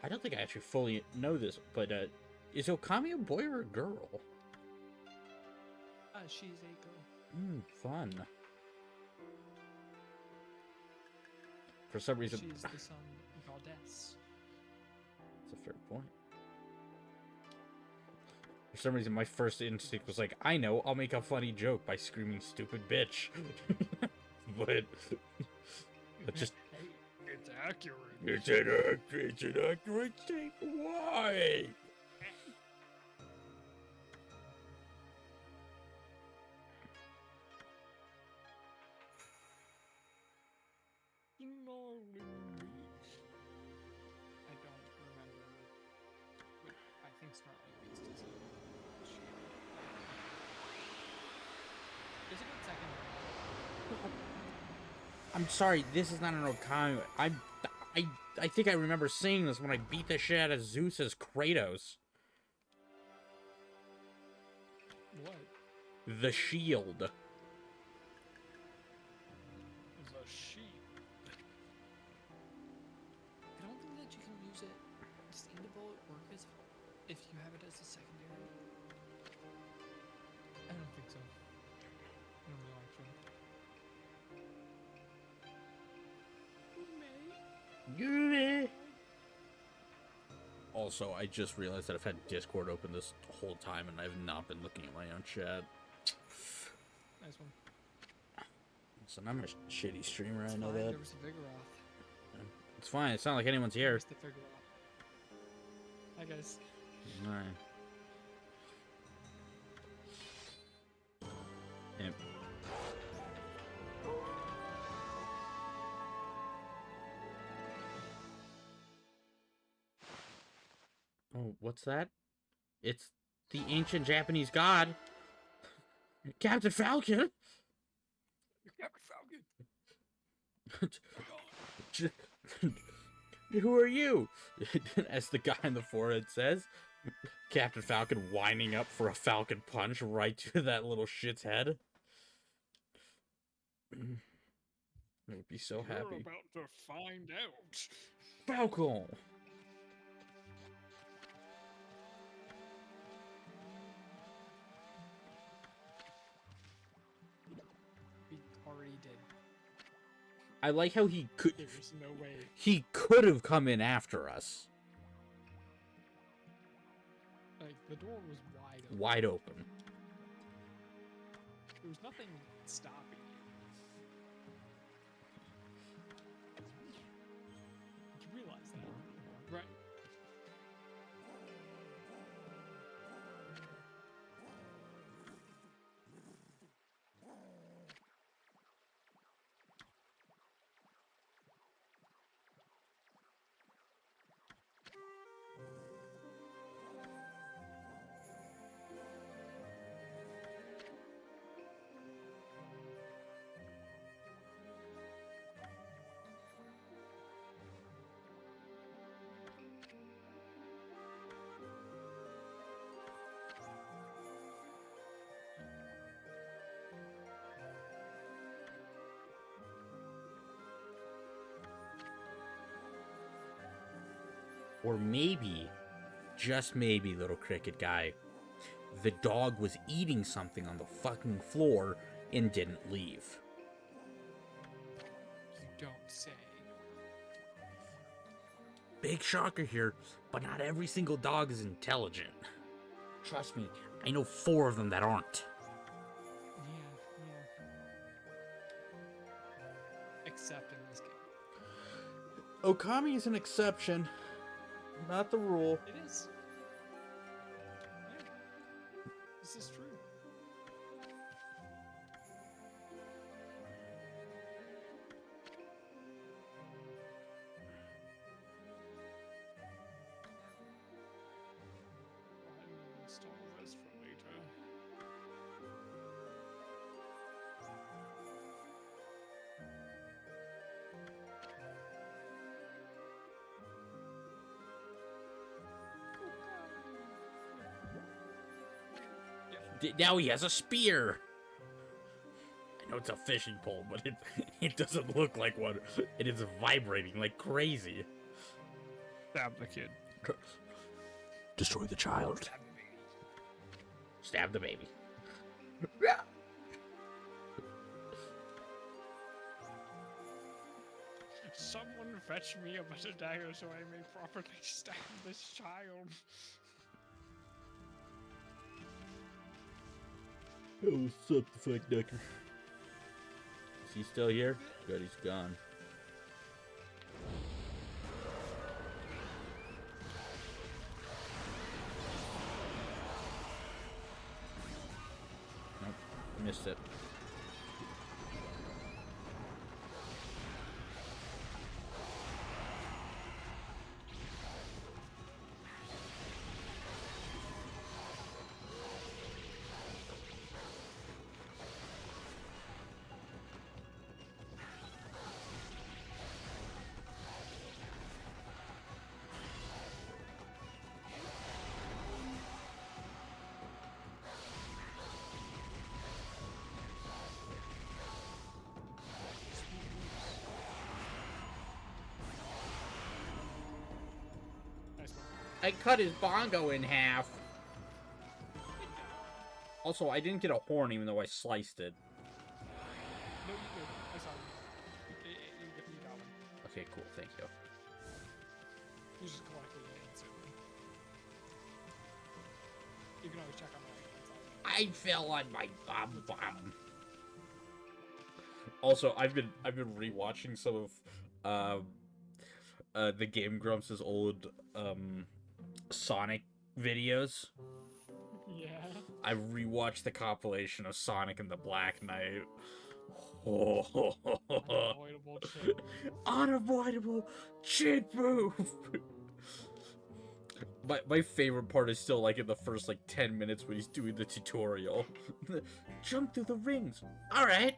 Speaker 1: I don't think I actually fully know this, but is Okami a boy or a girl?
Speaker 2: She's a girl.
Speaker 1: Fun. For some reason...
Speaker 2: She's the sun goddess.
Speaker 1: That's a fair point. For some reason, my first instinct was like, I know, I'll make a funny joke by screaming stupid bitch. But just...
Speaker 2: It's accurate.
Speaker 1: It's an accurate statement. Why?
Speaker 2: I don't remember. But I think Snarly Beast is a shield. Is it a second?
Speaker 1: I'm sorry, this is not an Okami. I think I remember seeing this when I beat the shit out of Zeus as Kratos.
Speaker 2: What?
Speaker 1: The shield.
Speaker 2: It was a sheep. I don't think that you can use it. Does the bullet work as if you have it as a secondary? I don't think so. I don't know actually.
Speaker 1: Also, I just realized that I've had Discord open this whole time and I've not been looking at my own chat.
Speaker 2: Nice one.
Speaker 1: So I'm a shitty streamer,
Speaker 2: It's
Speaker 1: I know
Speaker 2: fine,
Speaker 1: that.
Speaker 2: There was a Vigoroth.
Speaker 1: It's fine, it's not like anyone's here.
Speaker 2: There's the Vigoroth. Hi guys.
Speaker 1: Alright. Yep. Oh, what's that? It's the ancient Japanese god, Captain Falcon.
Speaker 2: Captain Falcon.
Speaker 1: Who are you? As the guy in the forehead says, Captain Falcon winding up for a Falcon punch right to that little shit's head. I would be so happy.
Speaker 2: You're about to find out.
Speaker 1: Falcon.
Speaker 2: We already did.
Speaker 1: I like how he could.
Speaker 2: There's no way.
Speaker 1: He could have come in after us.
Speaker 2: Like the door was wide open.
Speaker 1: Wide open.
Speaker 2: There was nothing stopping you. Did you realize that? Right.
Speaker 1: Or maybe, just maybe, little cricket guy, the dog was eating something on the fucking floor and didn't leave.
Speaker 2: You don't say.
Speaker 1: Big shocker here, but not every single dog is intelligent. Trust me, I know 4 of them that aren't.
Speaker 2: Yeah. Except in this game.
Speaker 1: Okami is an exception, not the rule.
Speaker 2: It is. Yeah. This is true. I'll install this for later.
Speaker 1: Now he has a spear. I know it's a fishing pole, but it doesn't look like one. It is vibrating like crazy.
Speaker 2: Stab the kid.
Speaker 1: Destroy the child. Stab the baby.
Speaker 2: Someone fetch me a better dagger so I may properly stab this child.
Speaker 1: Oh, what's up, the fuck ducker? Is he still here? Good, he's gone. Nope, missed it.
Speaker 2: Nice one.
Speaker 1: I cut his bongo in half. Also, I didn't get a horn even though I sliced it.
Speaker 2: No, you did. I saw you. You got one.
Speaker 1: Okay, cool, thank you.
Speaker 2: You just collected it instantly. You can always check on my right.
Speaker 1: I fell on my bomb. Also, I've been rewatching some of the Game Grumps' old Sonic videos.
Speaker 2: Yeah.
Speaker 1: I rewatched the compilation of Sonic and the Black Knight. Oh,
Speaker 2: Unavoidable chin move.
Speaker 1: unavoidable chin move. My favorite part is still like in the first like 10 minutes when he's doing the tutorial. Jump through the rings. All right,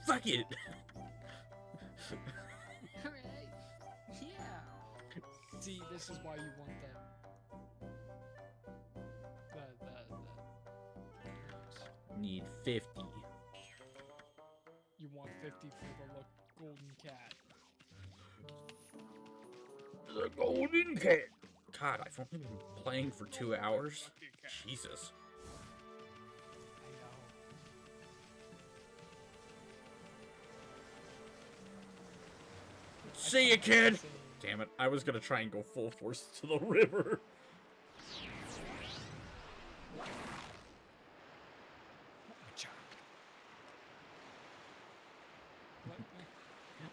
Speaker 1: fuck it.
Speaker 2: Alright. Yeah. See, this is why you want the
Speaker 1: Need 50.
Speaker 2: you want 50 for the golden cat.
Speaker 1: The golden cat. God, I've only been playing for 2 hours. Jesus.
Speaker 2: I know.
Speaker 1: See ya, kid. Damn it! I was gonna try and go full force to the river.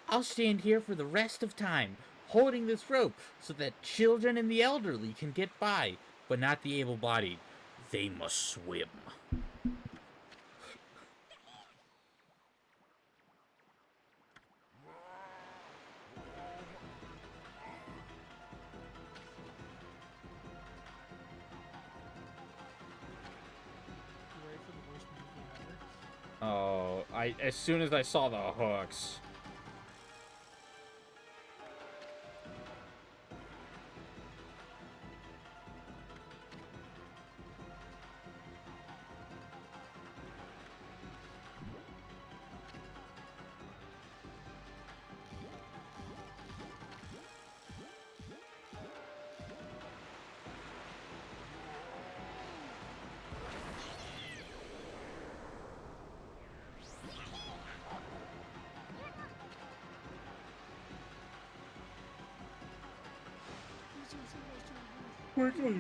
Speaker 1: I'll stand here for the rest of time, holding this rope so that children and the elderly can get by, but not the able-bodied. They must swim.
Speaker 2: You ready for the worst movie ever?
Speaker 1: Oh, as soon as I saw the hooks. Quickly.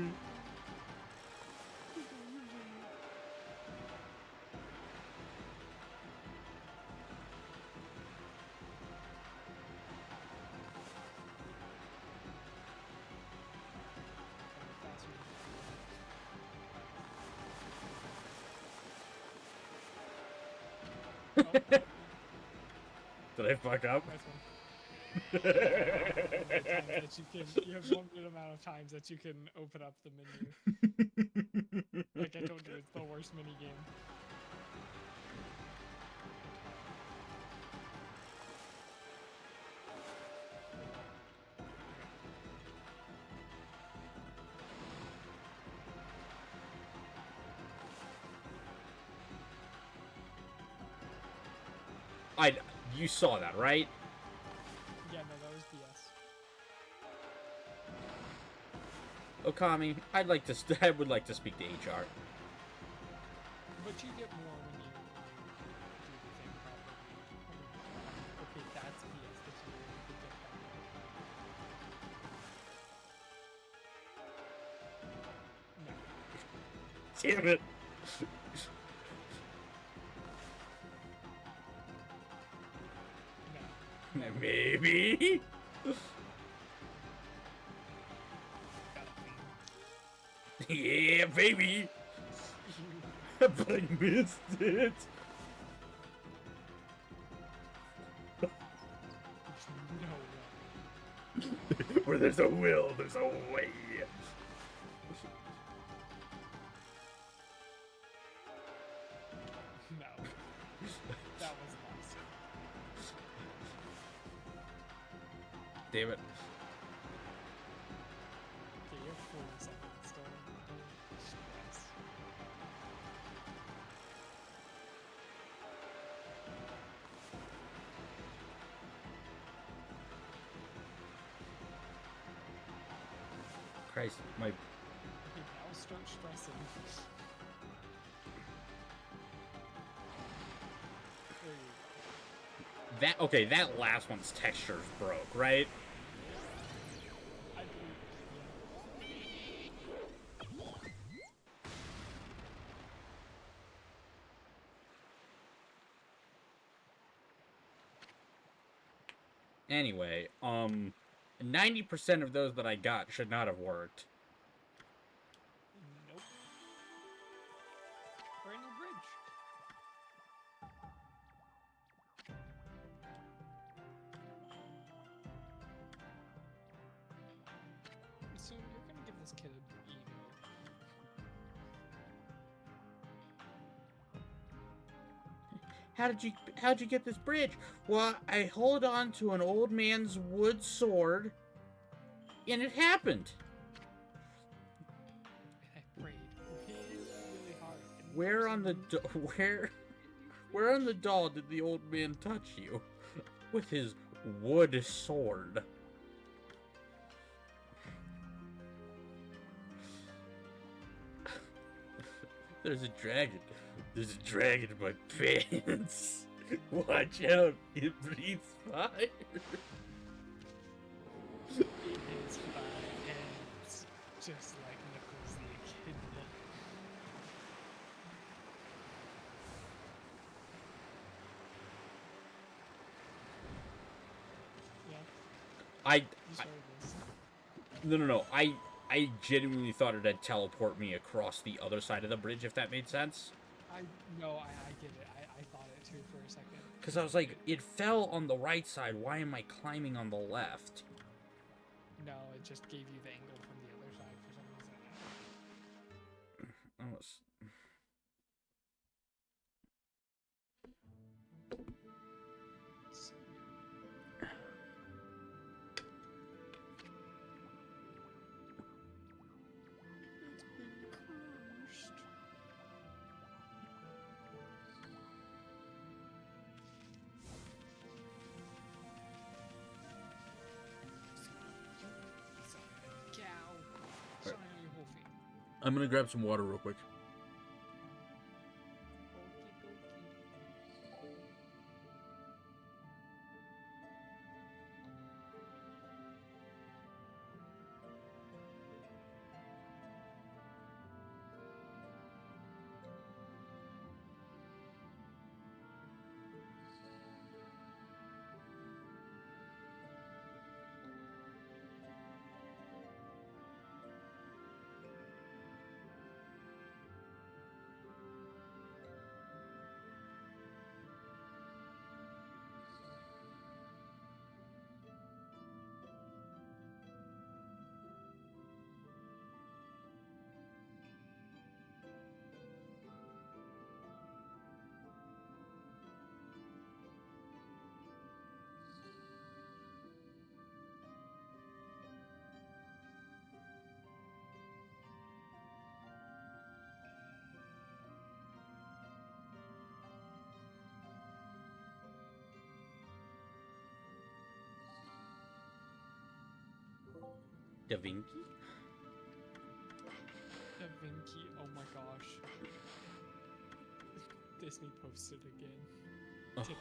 Speaker 1: Did I fuck up?
Speaker 2: Nice one. That you have limited amount of times that you can open up the menu. Like I told you, it's the worst mini game.
Speaker 1: You saw that, right?
Speaker 2: Yeah, no, that was BS.
Speaker 1: Okami, I would like to speak to HR.
Speaker 2: But you get more when you do the thing properly. Okay, that's BS. That's really the difference.
Speaker 1: Damn it.
Speaker 2: No.
Speaker 1: Maybe. Yeah, baby. But I missed it.
Speaker 2: No way.
Speaker 1: Where there's a will, there's a way.
Speaker 2: No. That was lost.
Speaker 1: Damn it.
Speaker 2: Okay, you have 40 seconds still. Don't stress.
Speaker 1: Christ, my...
Speaker 2: Okay, now start stressing. There you go.
Speaker 1: That, okay, that last one's textures broke, right?
Speaker 2: I believe
Speaker 1: Anyway, 90% of those that I got should not have worked.
Speaker 2: Nope. Brand new bridge. So you're gonna give this kid an ego.
Speaker 1: How'd you get this bridge? Well, I hold on to an old man's wood sword, and it happened.
Speaker 2: And I prayed really hard. And
Speaker 1: Where on the where on the doll did the old man touch you with his wood sword? There's a dragon. There's a dragon in my pants. Watch out, it breathes fire.
Speaker 2: It is fine, and it's just like Nichols the Echidna. Yeah,
Speaker 1: I
Speaker 2: you started this.
Speaker 1: no. I genuinely thought it'd teleport me across the other side of the bridge, if that made sense.
Speaker 2: I get it. I thought it too for a second.
Speaker 1: Because I was like, it fell on the right side. Why am I climbing on the left?
Speaker 2: No, it just gave you the angle from the other side for some reason.
Speaker 1: Oh, it's...
Speaker 2: So, it's been cursed. Cow. Sign on your whole feet.
Speaker 1: I'm gonna grab some water real quick. Da Vinci?
Speaker 2: Da Vinci, oh my gosh. Disney posted again
Speaker 1: Oh.
Speaker 2: today.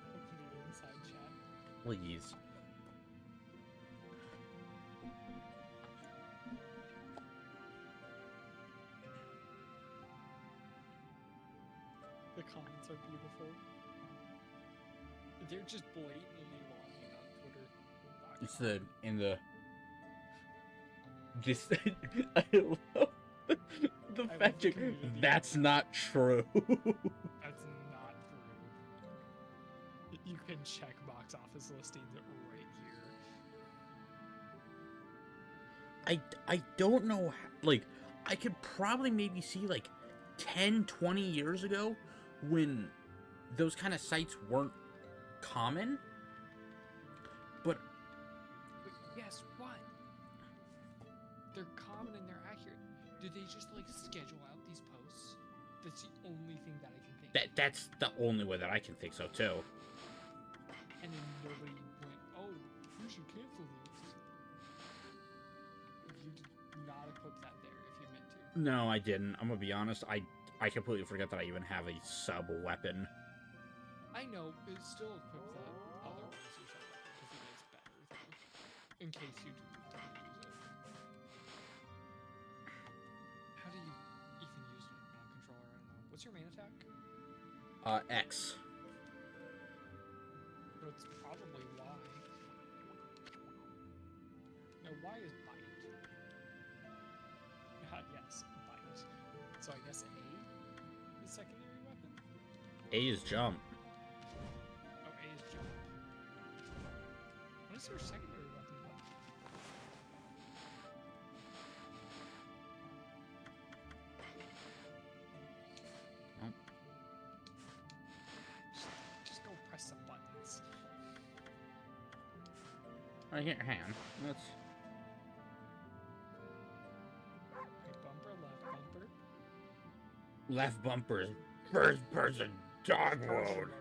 Speaker 2: I'll put it inside chat.
Speaker 1: Please.
Speaker 2: are beautiful. They're just blatantly lying on Twitter.
Speaker 1: It's this. I love the
Speaker 2: I
Speaker 1: fact
Speaker 2: love the
Speaker 1: check.
Speaker 2: community.
Speaker 1: That's not true.
Speaker 2: That's not true. You can check box office listings right here.
Speaker 1: I don't know. Like, I could probably maybe see like 10, 20 years ago when those kind of sites weren't common. But
Speaker 2: guess what? They're common and they're accurate. Do they just like schedule out these posts? That's the only thing that I can think.
Speaker 1: that's the only way that I can think so too.
Speaker 2: And then nobody went, oh, we should cancel these. You did not equip that there if you meant to.
Speaker 1: No, I didn't. I'm gonna be honest. I completely forgot that I even have a sub weapon.
Speaker 2: I know, but still equip the other ones you said because it is better though. In case you don't use it. How do you even use it on a controller? I don't know. What's your main attack?
Speaker 1: X.
Speaker 2: But it's probably Y. No, Y is bite. Yes, bite. So I guess A is secondary weapon?
Speaker 1: A is jump.
Speaker 2: Oh, A is jump. What is your secondary weapon button?
Speaker 1: Oh.
Speaker 2: Just go press some buttons.
Speaker 1: Right here, hang on. Let's.
Speaker 2: Okay, bumper, left bumper.
Speaker 1: Left bumper is first person dog mode.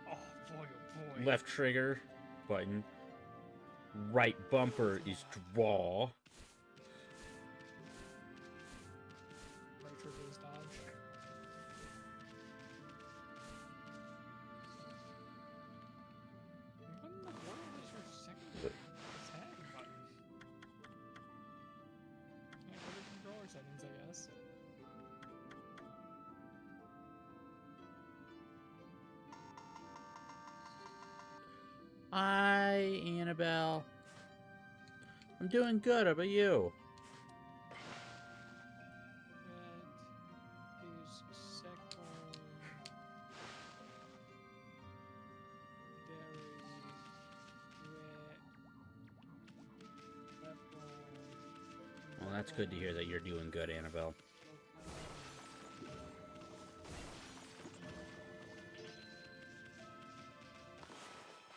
Speaker 2: Oh boy, oh boy.
Speaker 1: Left trigger button. Right bumper is draw.
Speaker 2: Right trigger is dodge. What in the world is your secondary attack button? Yeah, go to controller settings, I guess.
Speaker 1: Hi, Annabelle. I'm doing good. How about you?
Speaker 2: That is second.
Speaker 1: Well, that's good to hear that you're doing good, Annabelle.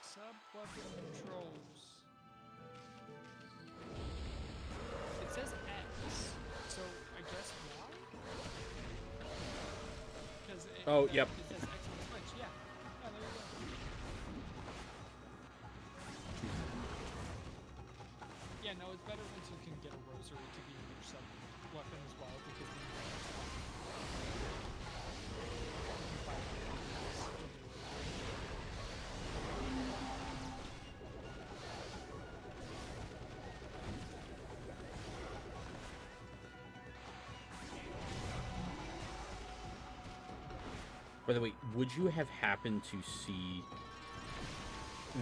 Speaker 2: Sub-weapon controls. It says X, so I guess Y? Because
Speaker 1: Oh, yep.
Speaker 2: It says X on the Switch, yeah. Oh, there you go. Yeah, no, it's better once you can get a rosary to be your sub-weapon as well, because then you can just
Speaker 1: By the way, would you have happened to see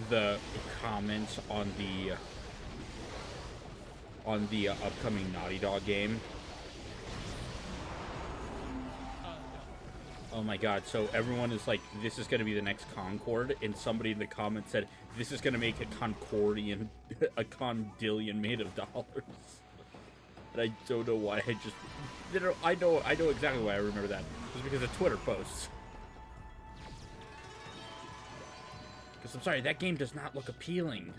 Speaker 1: the comments on the upcoming Naughty Dog game? Oh my god, so everyone is like, this is going to be the next Concorde, and somebody in the comments said, this is going to make a Concordian, a Condillion made of dollars. And I don't know why, I know exactly why I remember that. It was because of Twitter posts. Because I'm sorry, that game does not look appealing.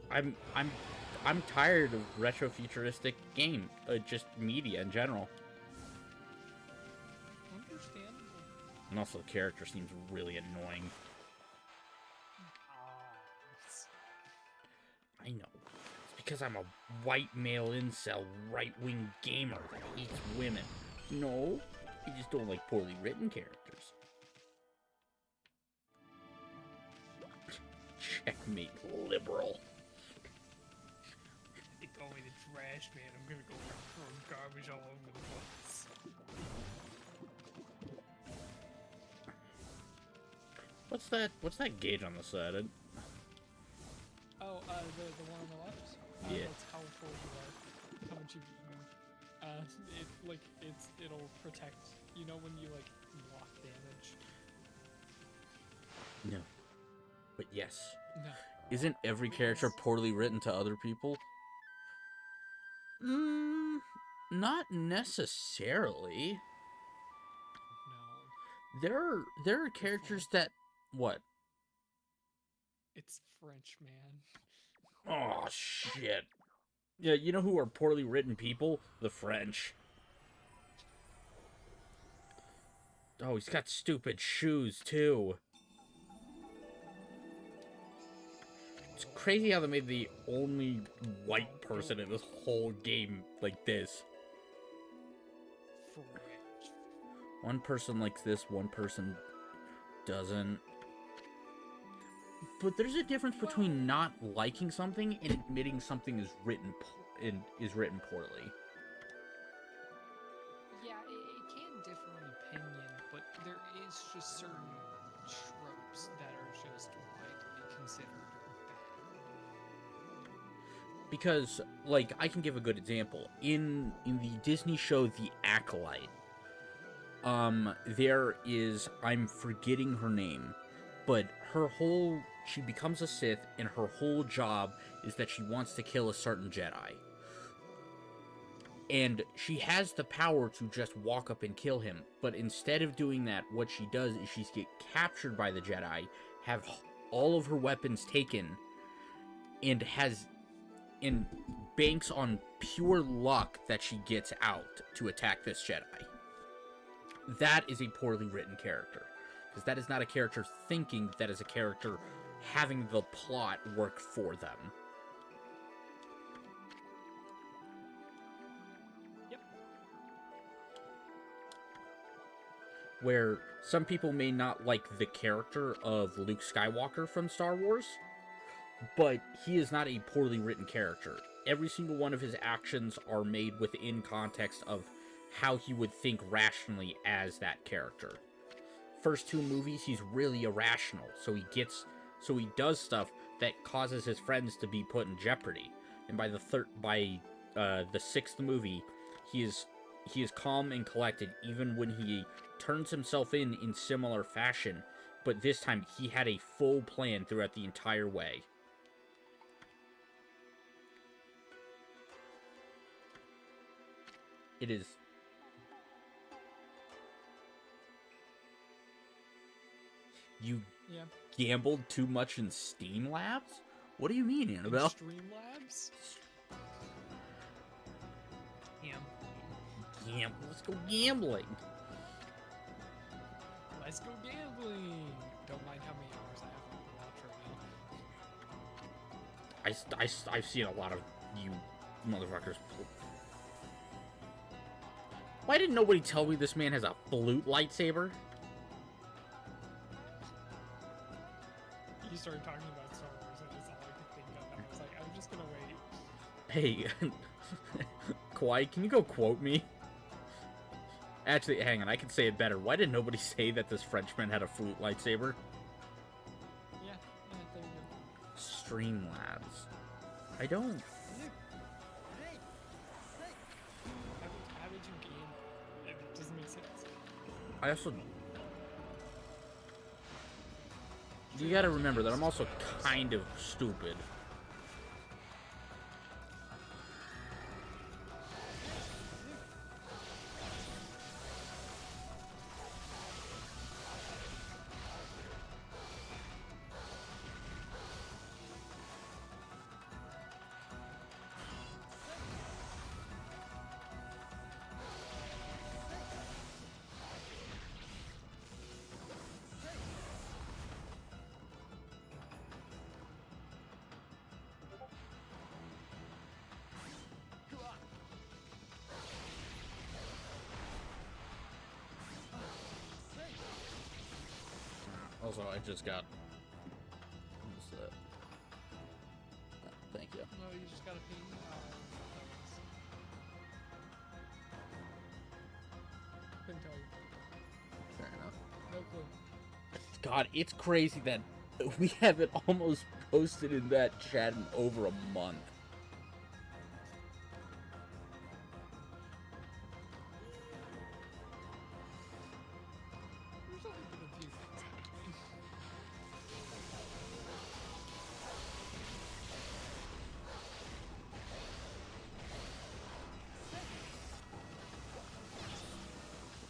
Speaker 1: I'm tired of retro futuristic game, just media in general.
Speaker 2: understandable.
Speaker 1: And also the character seems really annoying. I know. It's because I'm a white male incel right-wing gamer that hates women. No, I just don't like poorly written characters. Checkmate, liberal.
Speaker 2: They call me the trash man. I'm gonna go throwing garbage all over the place.
Speaker 1: What's that gauge on the side?
Speaker 2: Oh, the one on the left?
Speaker 1: Yeah.
Speaker 2: That's how full you are. How much you've eaten. It'll protect. You know when you, like, block damage?
Speaker 1: No. But yes.
Speaker 2: No.
Speaker 1: Isn't every character poorly written to other people? Not necessarily.
Speaker 2: No.
Speaker 1: There are characters that... What?
Speaker 2: It's French, man.
Speaker 1: Oh, shit. Yeah, you know who are poorly written people? The French. Oh, he's got stupid shoes, too. It's crazy how they made the only white person in this whole game like this.
Speaker 2: French.
Speaker 1: One person likes this, one person doesn't. But there's a difference between not liking something and admitting something is written poorly.
Speaker 2: Yeah, it can differ in opinion, but there is just certain tropes that are just widely considered bad.
Speaker 1: Because, like, I can give a good example. In the Disney show The Acolyte, there is, I'm forgetting her name, but she becomes a Sith, and her whole job is that she wants to kill a certain Jedi. And she has the power to just walk up and kill him, but instead of doing that, what she does is she gets captured by the Jedi, have all of her weapons taken, and banks on pure luck that she gets out to attack this Jedi. That is a poorly written character. Because that is not a character thinking, that is a character having the plot work for them.
Speaker 2: Yep.
Speaker 1: Where some people may not like the character of Luke Skywalker from Star Wars, but he is not a poorly written character. Every single one of his actions are made within context of how he would think rationally as that character. First two movies, he's really irrational, so he does stuff that causes his friends to be put in jeopardy. And by the sixth movie, he is calm and collected, even when he turns himself in similar fashion. But this time, he had a full plan throughout the entire way. It is... You gambled too much in Steam Labs? What do you mean, Annabelle?
Speaker 2: Stream Labs?
Speaker 1: Let's go gambling.
Speaker 2: Let's go gambling. Don't mind how many hours I have on the watch right now.
Speaker 1: I've seen a lot of you motherfuckers. Why didn't nobody tell me this man has a flute lightsaber?
Speaker 2: You started talking about Star Wars, and that's all I could think of. And I was like, I'm just gonna wait.
Speaker 1: Hey, Kawhi, can you go quote me? Actually, hang on, I can say it better. Why did nobody say that this Frenchman had a flute lightsaber?
Speaker 2: Yeah, there you go.
Speaker 1: Streamlabs. I don't...
Speaker 2: How did you game? It doesn't make sense.
Speaker 1: I also... You gotta remember that I'm also kind of stupid. Also, I just got... What's that? Thank you.
Speaker 2: No, you just gotta ping. Couldn't tell you.
Speaker 1: Fair enough.
Speaker 2: No clue.
Speaker 1: God, it's crazy that we haven't almost posted in that chat in over a month.
Speaker 2: There's only been a few things happening.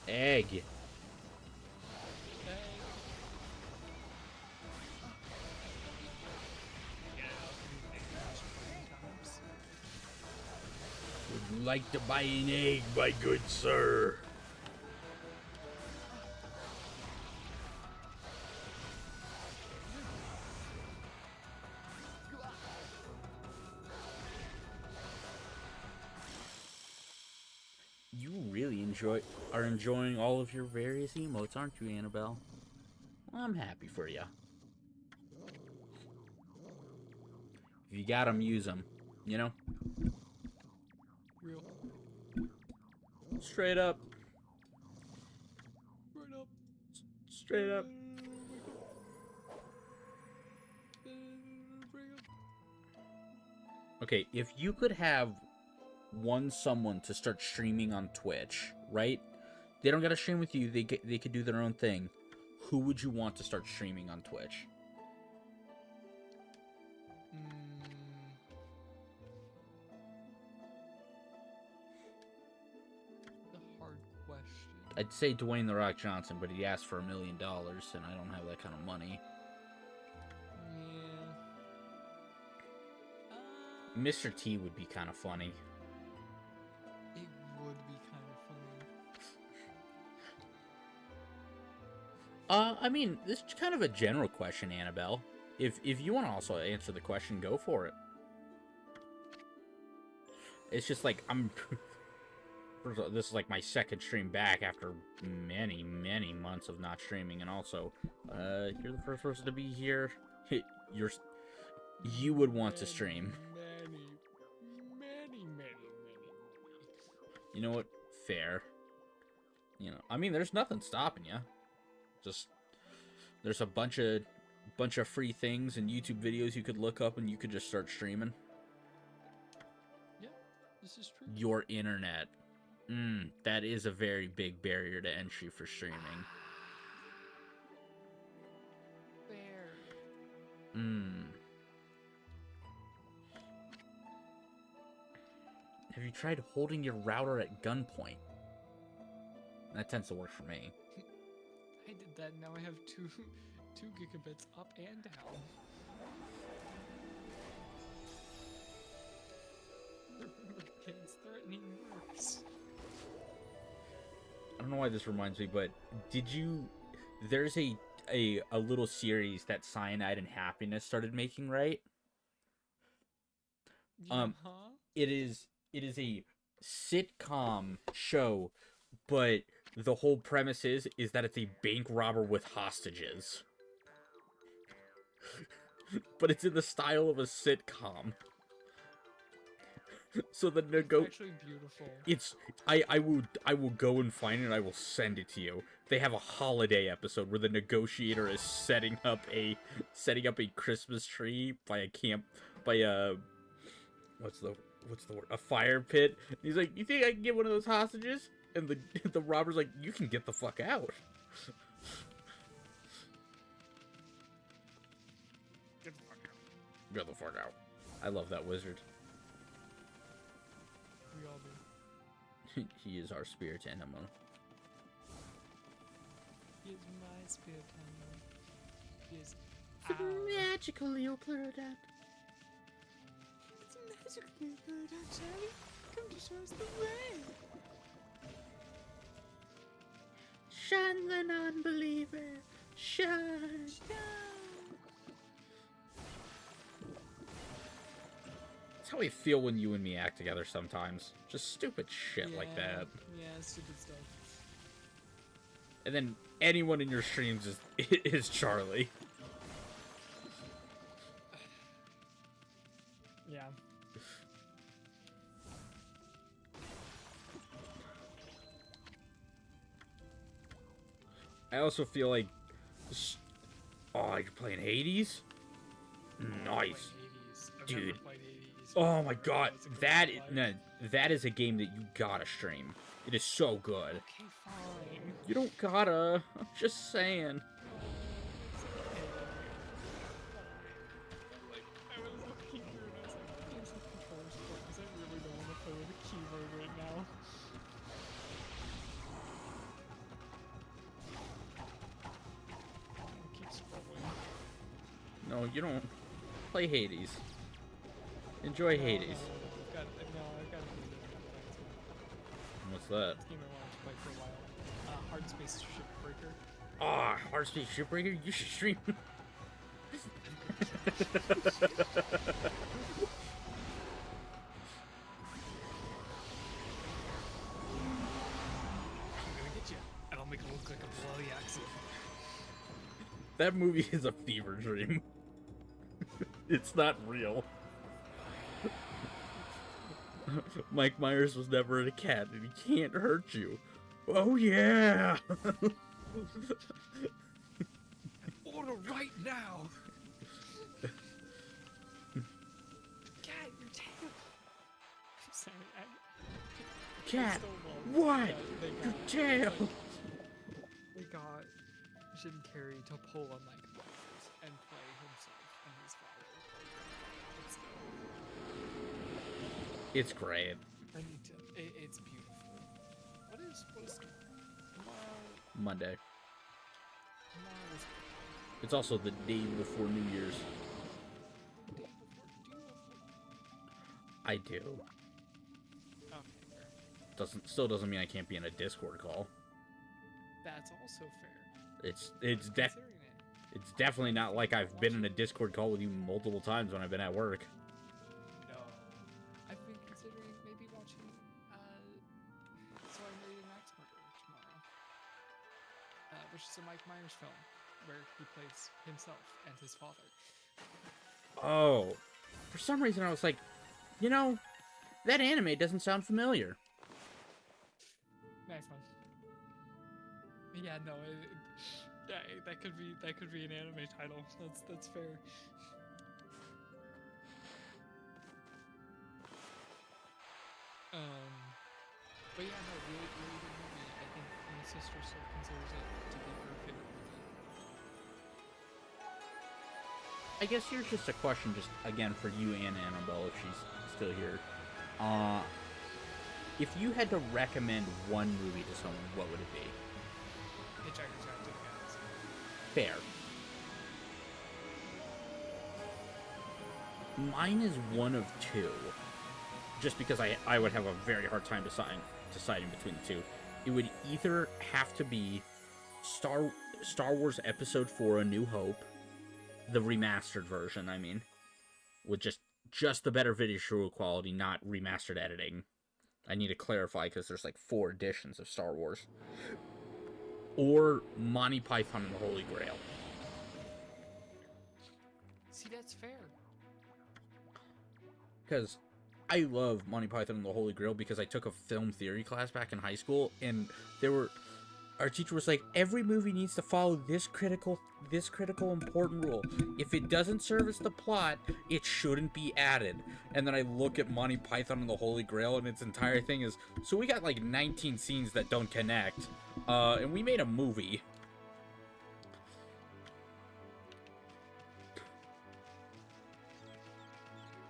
Speaker 1: Egg. Would you like to buy an egg, my good sir? You really are enjoying all of your various emotes, aren't you, Annabelle? Well, I'm happy for you. If you got them, use them. You know?
Speaker 2: Real.
Speaker 1: Straight up.
Speaker 2: Right up.
Speaker 1: Straight up. Okay, if you could have someone to start streaming on Twitch, right? They don't gotta stream with you. They could do their own thing. Who would you want to start streaming on Twitch?
Speaker 2: The hard question.
Speaker 1: I'd say Dwayne The Rock Johnson, but he asked for $1 million, and I don't have that kind of money.
Speaker 2: Yeah.
Speaker 1: Mr. T would be kind of funny.
Speaker 2: It would be kind of funny.
Speaker 1: I mean, this is kind of a general question, Annabelle. If you want to also answer the question, go for it. It's just like, first of all, this is like my second stream back after many, many months of not streaming, and also, you're the first person to be here. You would want to stream.
Speaker 2: Many.
Speaker 1: You know what? Fair. You know, I mean, there's nothing stopping you. Just, there's a bunch of free things and YouTube videos you could look up, and you could just start streaming.
Speaker 2: Yeah, this is true.
Speaker 1: Your internet. That is a very big barrier to entry for streaming.
Speaker 2: Fair.
Speaker 1: Have you tried holding your router at gunpoint? That tends to work for me.
Speaker 2: I did that. Now I have two gigabits up and down. It's threatening works.
Speaker 1: I don't know why this reminds me, but there's a little series that Cyanide and Happiness started making, right? It is a sitcom show, but the whole premise is that it's a bank robber with hostages. But it's in the style of a sitcom. So the
Speaker 2: It's actually beautiful.
Speaker 1: I will go and find it and I will send it to you. They have a holiday episode where the negotiator is setting up a Christmas tree by a what's the word? A fire pit. And he's like, "You think I can get one of those hostages?" And the robber's like, "You can get the fuck out."
Speaker 2: Get the fuck out.
Speaker 1: Get the fuck out. I love that wizard.
Speaker 2: We all do.
Speaker 1: He is our spirit animal.
Speaker 2: He is my spirit animal. He is
Speaker 1: Magical Leocluridat.
Speaker 2: It's magical Leocluridat, Sally. Come to show us the way.
Speaker 1: Shine the non-believer. Shine. That's how I feel when you and me act together sometimes. Just stupid shit like that.
Speaker 2: Yeah, stupid stuff.
Speaker 1: And then anyone in your streams is Charlie.
Speaker 2: Yeah.
Speaker 1: I also feel like Oh, you're playing Hades? Nice.
Speaker 2: I've
Speaker 1: Dude.
Speaker 2: never played Hades.
Speaker 1: Oh my god,
Speaker 2: It's a good
Speaker 1: that
Speaker 2: play.
Speaker 1: no, that is a game that you gotta stream. It is so good.
Speaker 2: Okay, fine.
Speaker 1: You don't gotta. I'm just saying.
Speaker 2: It's okay. Like, I was looking through and I was like, here's the controller support because I really don't want to play with a keyboard right now. I'll keep scrolling.
Speaker 1: No, you don't. Play Hades. Enjoy Hades.
Speaker 2: I've got a game I've got plans
Speaker 1: What's that?
Speaker 2: with. This game I wanted to play for a while. Hard Space Shipbreaker.
Speaker 1: Ah, Hardspeed Shipbreaker? You should stream.
Speaker 2: I'm gonna get you, and I'll make it look like a bloody accident.
Speaker 1: That movie is a fever dream. It's not real. Mike Myers was never a cat, and he can't hurt you. Oh yeah!
Speaker 2: Order right now! Cat, your tail! I'm sorry,
Speaker 1: Cat,
Speaker 2: still love
Speaker 1: what?
Speaker 2: that they
Speaker 1: Your
Speaker 2: got,
Speaker 1: tail!
Speaker 2: we got Jim Carrey to pull a Mike Myers and play himself and his father. It's
Speaker 1: It's great.
Speaker 2: I need to. It's beautiful. What is tomorrow?
Speaker 1: Monday.
Speaker 2: Tomorrow is
Speaker 1: It's also the day before New Year's.
Speaker 2: the day before. Do you have
Speaker 1: I do.
Speaker 2: okay, fair.
Speaker 1: Still doesn't mean I can't be in a Discord call.
Speaker 2: That's also fair.
Speaker 1: It's
Speaker 2: Considering it.
Speaker 1: It's definitely not like I've been in a Discord call with you multiple times when I've been at work.
Speaker 2: No. I've been considering maybe watching, So I Married an Axe Murderer tomorrow. Which is a Mike Myers film, where he plays himself and his father.
Speaker 1: Oh. For some reason I was like, you know, that anime doesn't sound familiar.
Speaker 2: Nice one. Yeah, no, yeah, that could be an anime title. That's fair. But yeah, no, really good movie. I think my sister still considers it to be her favorite movie.
Speaker 1: I guess here's just a question, just again for you and Annabelle, if she's still here. If you had to recommend one movie to someone, what would it be?
Speaker 2: Hitchhiker's Guide to the Galaxy.
Speaker 1: Fair. Mine is one of two. Just because I would have a very hard time deciding between the two. It would either have to be Star Wars Episode 4: A New Hope, the remastered version, I mean, with just the better visual quality, not remastered editing. I need to clarify because there's like 4 editions of Star Wars. Or Monty Python and the Holy Grail.
Speaker 2: See, that's fair.
Speaker 1: Because I love Monty Python and the Holy Grail because I took a film theory class back in high school, and our teacher was like, every movie needs to follow this critical important rule. If it doesn't service the plot, it shouldn't be added. And then I look at Monty Python and the Holy Grail, and its entire thing is, so we got like 19 scenes that don't connect, and we made a movie.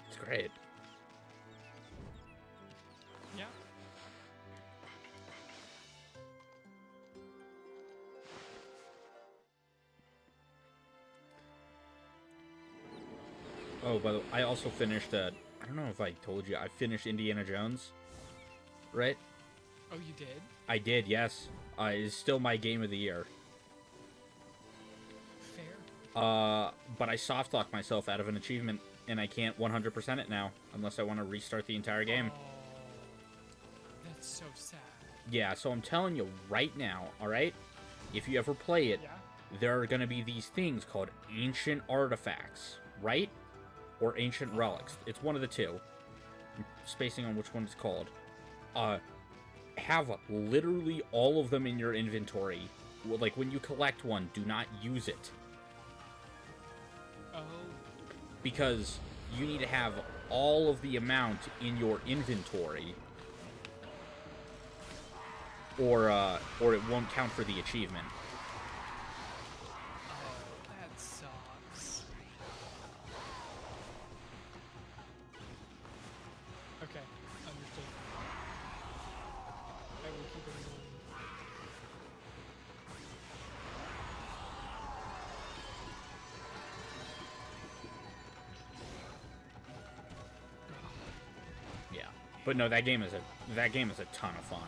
Speaker 1: It's great.
Speaker 2: Yeah.
Speaker 1: Oh, by the way, I also finished, I don't know if I told you, I finished Indiana Jones, right?
Speaker 2: Oh, you did?
Speaker 1: I did, yes. It's still my game of the year.
Speaker 2: Fair.
Speaker 1: But I softlocked myself out of an achievement, and I can't 100% it now, unless I want to restart the entire game.
Speaker 2: Oh, that's so sad.
Speaker 1: Yeah, so I'm telling you right now, alright? If you ever play it,
Speaker 2: Yeah?
Speaker 1: there are going to be these things called ancient artifacts, right? Or ancient relics. It's one of the two. I'm spacing on which one it's called. Have literally all of them in your inventory. Like, when you collect one, do not use it.
Speaker 2: Oh.
Speaker 1: Because you need to have all of the amount in your inventory, or it won't count for the achievement.
Speaker 2: Oh, that sucks. Okay, understood. I will keep it in mind.
Speaker 1: Yeah, but no, that game is a ton of fun.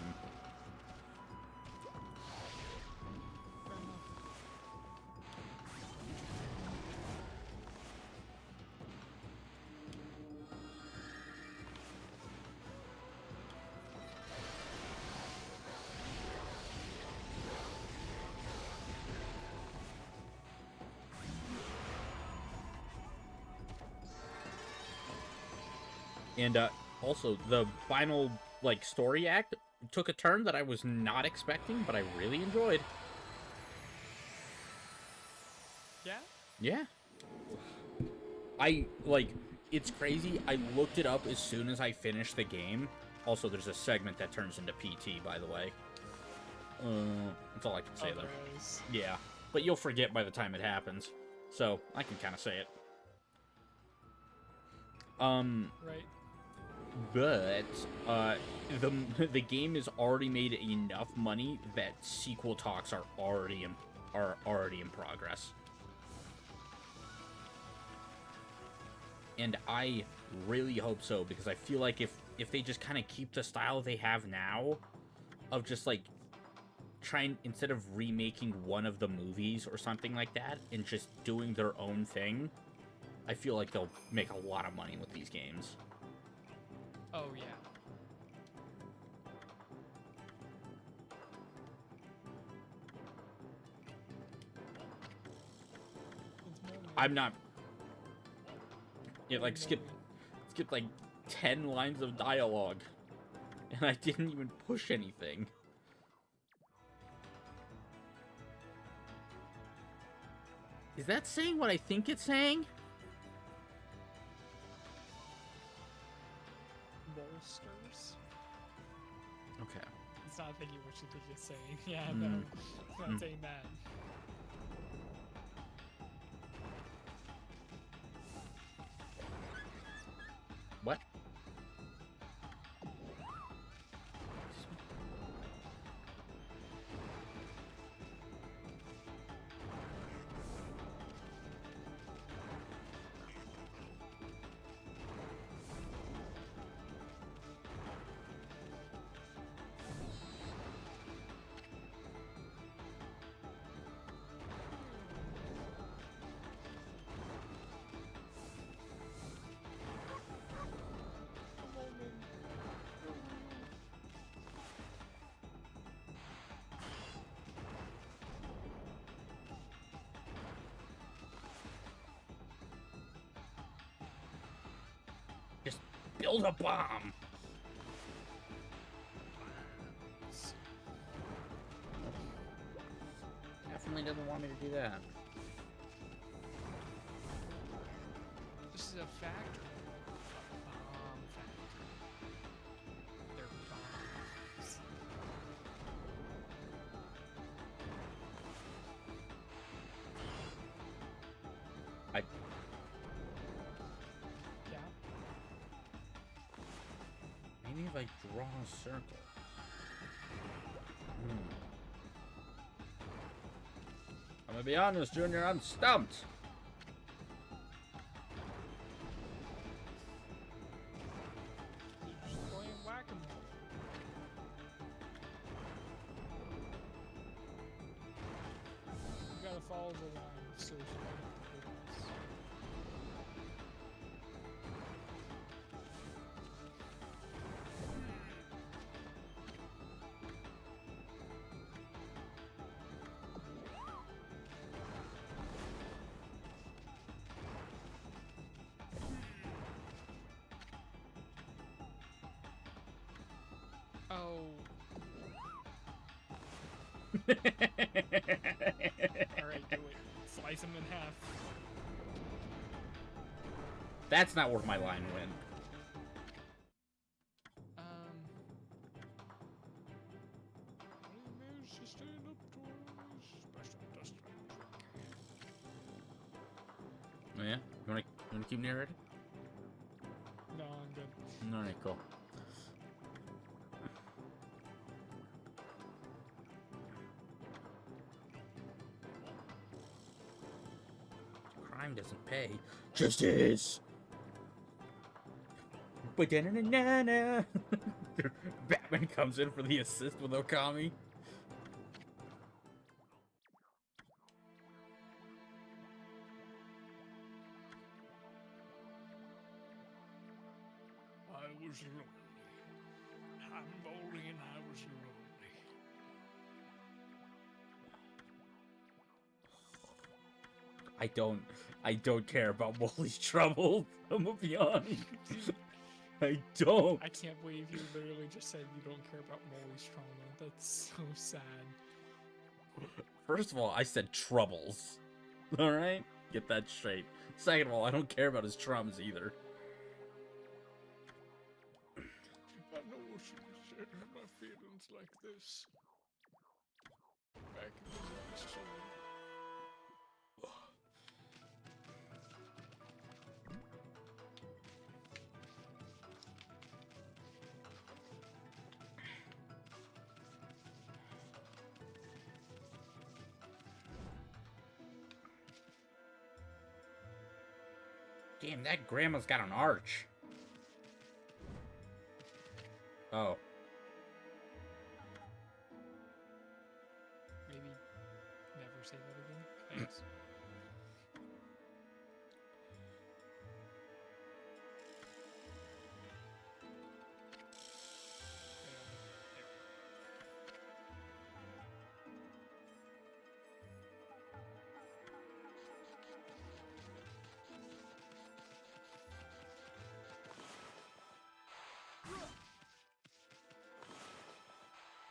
Speaker 2: Fair enough.
Speaker 1: And also, the final like story act took a turn that I was not expecting, but I really enjoyed.
Speaker 2: Yeah?
Speaker 1: Yeah. I like it's crazy. I looked it up as soon as I finished the game. Also, there's a segment that turns into PT, by the way. That's all I can say
Speaker 2: Oh,
Speaker 1: though.
Speaker 2: there is.
Speaker 1: Yeah, but you'll forget by the time it happens, so I can kind of say it.
Speaker 2: Right.
Speaker 1: But the the game has already made enough money that sequel talks are already in progress. And I really hope so, because I feel like if they just kind of keep the style they have now of just like trying, instead of remaking one of the movies or something like that and just doing their own thing, I feel like they'll make a lot of money with these games.
Speaker 2: Oh, yeah. It's more
Speaker 1: I'm not. Yeah,
Speaker 2: more
Speaker 1: like skip like 10 lines of dialogue, and I didn't even push anything. Is that saying what I think it's saying?
Speaker 2: Bolsters?
Speaker 1: Okay.
Speaker 2: It's not thinking what you think it's saying. Yeah, no. It's not saying that.
Speaker 1: What? Just build a bomb. Definitely doesn't want me to do that.
Speaker 2: This is a factory. Bomb factory. They're bombs. Yeah?
Speaker 1: Maybe if I draw a circle. I'm gonna be honest, Junior, I'm stumped.
Speaker 2: You're just playing whack-a-mole. You gotta follow the line so you can get the goals. Oh. Alright, do it. Slice him in half.
Speaker 1: That's not where my line went. Oh, yeah? You wanna keep narrating?
Speaker 2: No, I'm good.
Speaker 1: Alright, cool. Crime doesn't pay. Justice! Ba-da-na-na-na-na. Batman comes in for the assist with Okami.
Speaker 2: I was lonely. I'm lonely and I was lonely.
Speaker 1: I don't care about Molly's trouble. I'm gonna be honest. I don't.
Speaker 2: I can't believe you literally just said you don't care about Molly's trauma. That's so sad.
Speaker 1: First of all, I said troubles. Alright? Get that straight. Second of all, I don't care about his traumas either.
Speaker 2: I know what you said my feelings like this. Back in the day,
Speaker 1: Damn, that grandma's got an arch. Oh.
Speaker 2: Maybe never say that again. Thanks.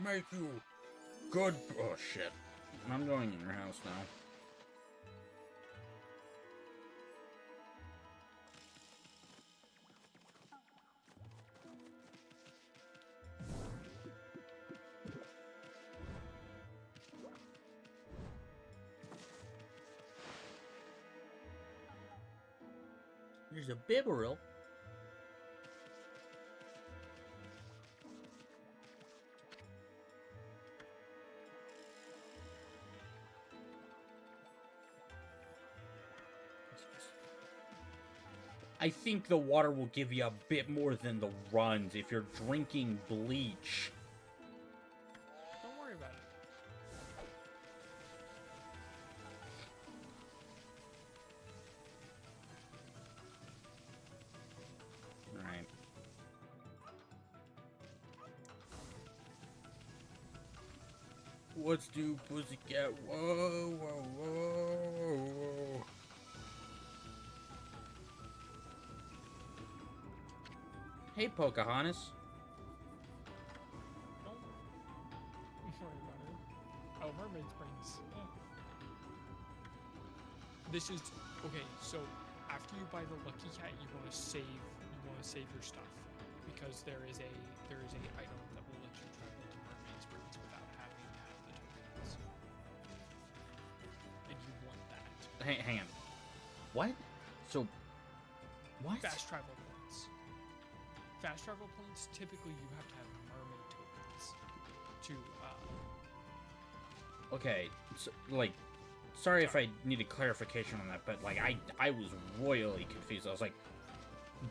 Speaker 1: Make you good. Oh shit. I'm going in your house now. There's a Bibberel. I think the water will give you a bit more than the runs if you're drinking bleach.
Speaker 2: Don't worry about it.
Speaker 1: Alright. What's do, pussycat? Whoa, whoa, whoa, whoa. Hey, Pocahontas.
Speaker 2: Don't worry about it. Oh, mermaid springs. Yeah. This is okay. So after you buy the lucky cat, you want to save your stuff because there is a item that will let you travel to mermaid springs without having to have the tokens, and you want that.
Speaker 1: Hang on. What? So, what?
Speaker 2: Fast travel points. Fast travel points. Typically, you have to have mermaid tokens to.
Speaker 1: Okay, so, like, sorry if I needed clarification on that, but, like, I was royally confused. I was like,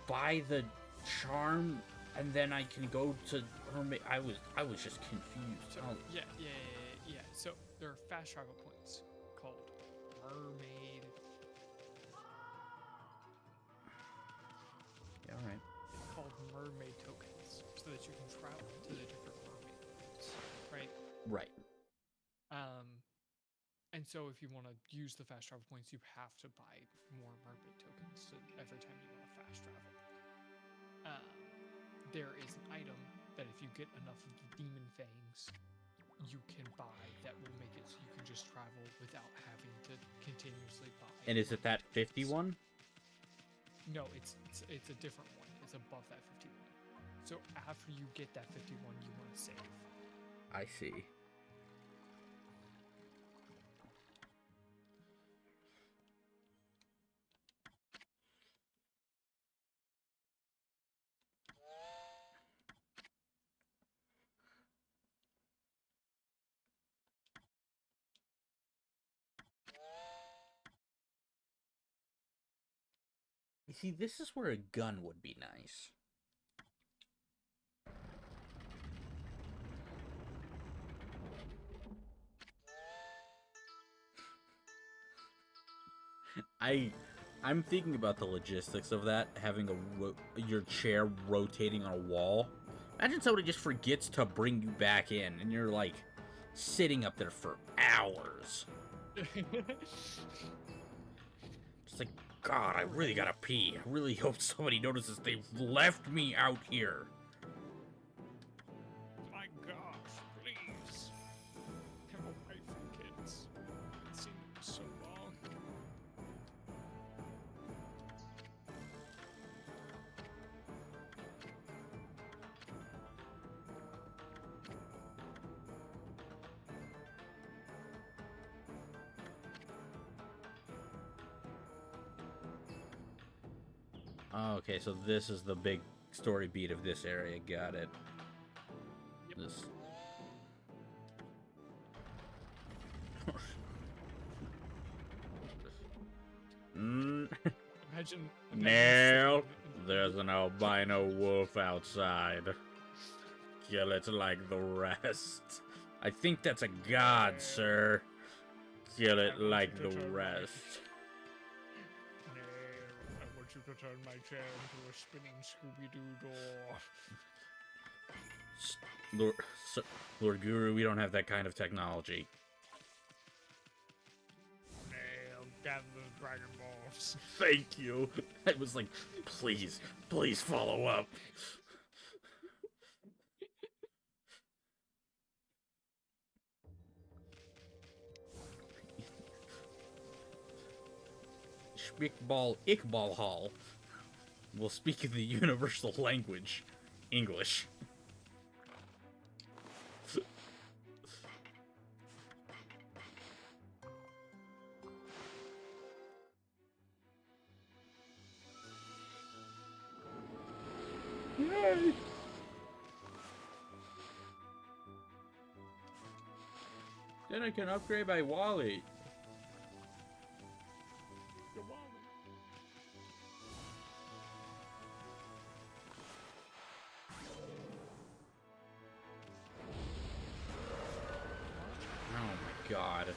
Speaker 1: buy the charm, and then I can go to Hermit. I was just confused.
Speaker 2: So, yeah. So, there are fast travel points called mermaid.
Speaker 1: Yeah, alright.
Speaker 2: Called mermaid tokens, so that you can travel to the different mermaid worlds, right?
Speaker 1: Right.
Speaker 2: And so if you want to use the fast travel points, you have to buy more mermaid tokens every time you want to fast travel. There is an item that if you get enough of the demon fangs, you can buy that will make it so you can just travel without having to continuously buy.
Speaker 1: And is it that 51?
Speaker 2: No, it's a different one. It's above that 51. So after you get that 51, you want to save.
Speaker 1: I see. You see, this is where a gun would be nice. I'm thinking about the logistics of that, having your chair rotating on a wall. Imagine somebody just forgets to bring you back in, and you're like sitting up there for hours. It's like, God, I really gotta pee. I really hope somebody notices they've left me out here.
Speaker 2: My gosh, please. Have a wife and kids. I've seen them so long.
Speaker 1: Okay, so this is the big story beat of this area. Got it.
Speaker 2: Yep.
Speaker 1: This.
Speaker 2: Imagine
Speaker 1: Nail. There's an albino wolf outside. Kill it like the rest. I think that's a god, sir. Kill it like the rest.
Speaker 2: I want you to turn my chair into a spinning Scooby-Doo door.
Speaker 1: Lord Guru, we don't have that kind of technology.
Speaker 2: Nail, gather the Dragon Balls.
Speaker 1: Thank you. I was like, please follow up. Schmickball Ickball Hall will speak the universal language, English. Yay! Then I can upgrade my wallet. Oh my god.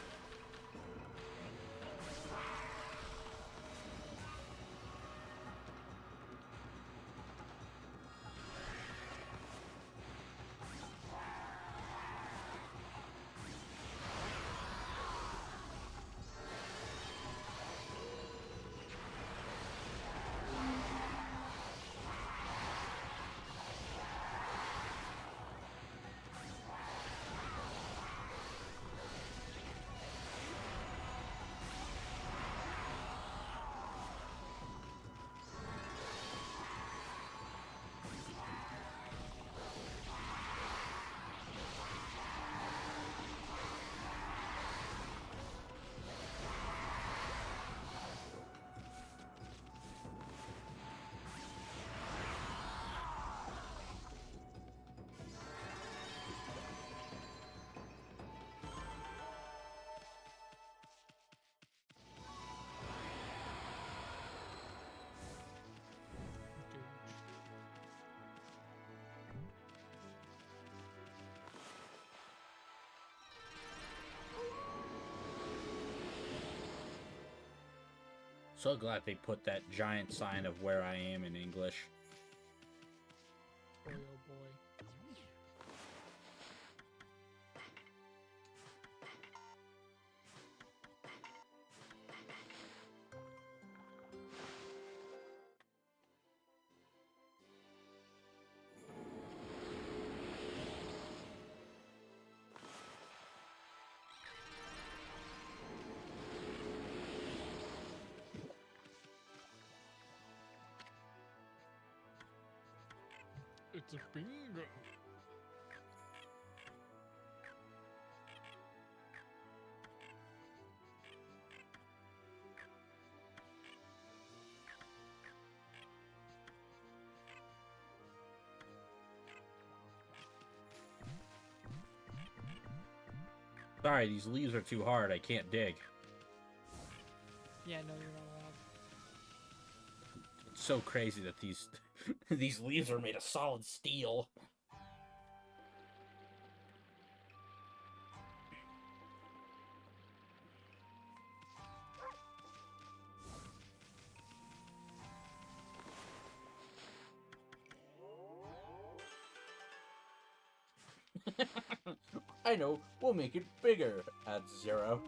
Speaker 1: So glad they put that giant sign of where I am in English.
Speaker 2: Boy, oh boy. It's a bingo.
Speaker 1: Sorry, these leaves are too hard. I can't dig.
Speaker 2: Yeah, no, you're not allowed.
Speaker 1: It's so crazy that these these leaves are made of solid steel. I know, we'll make it bigger, adds Zero.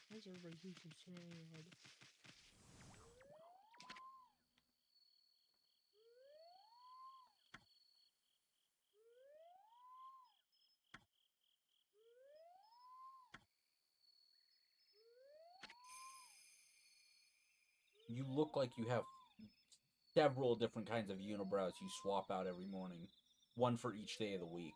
Speaker 2: Why is everybody here so sad?
Speaker 1: You look like you have several different kinds of unibrows you swap out every morning. One for each day of the week.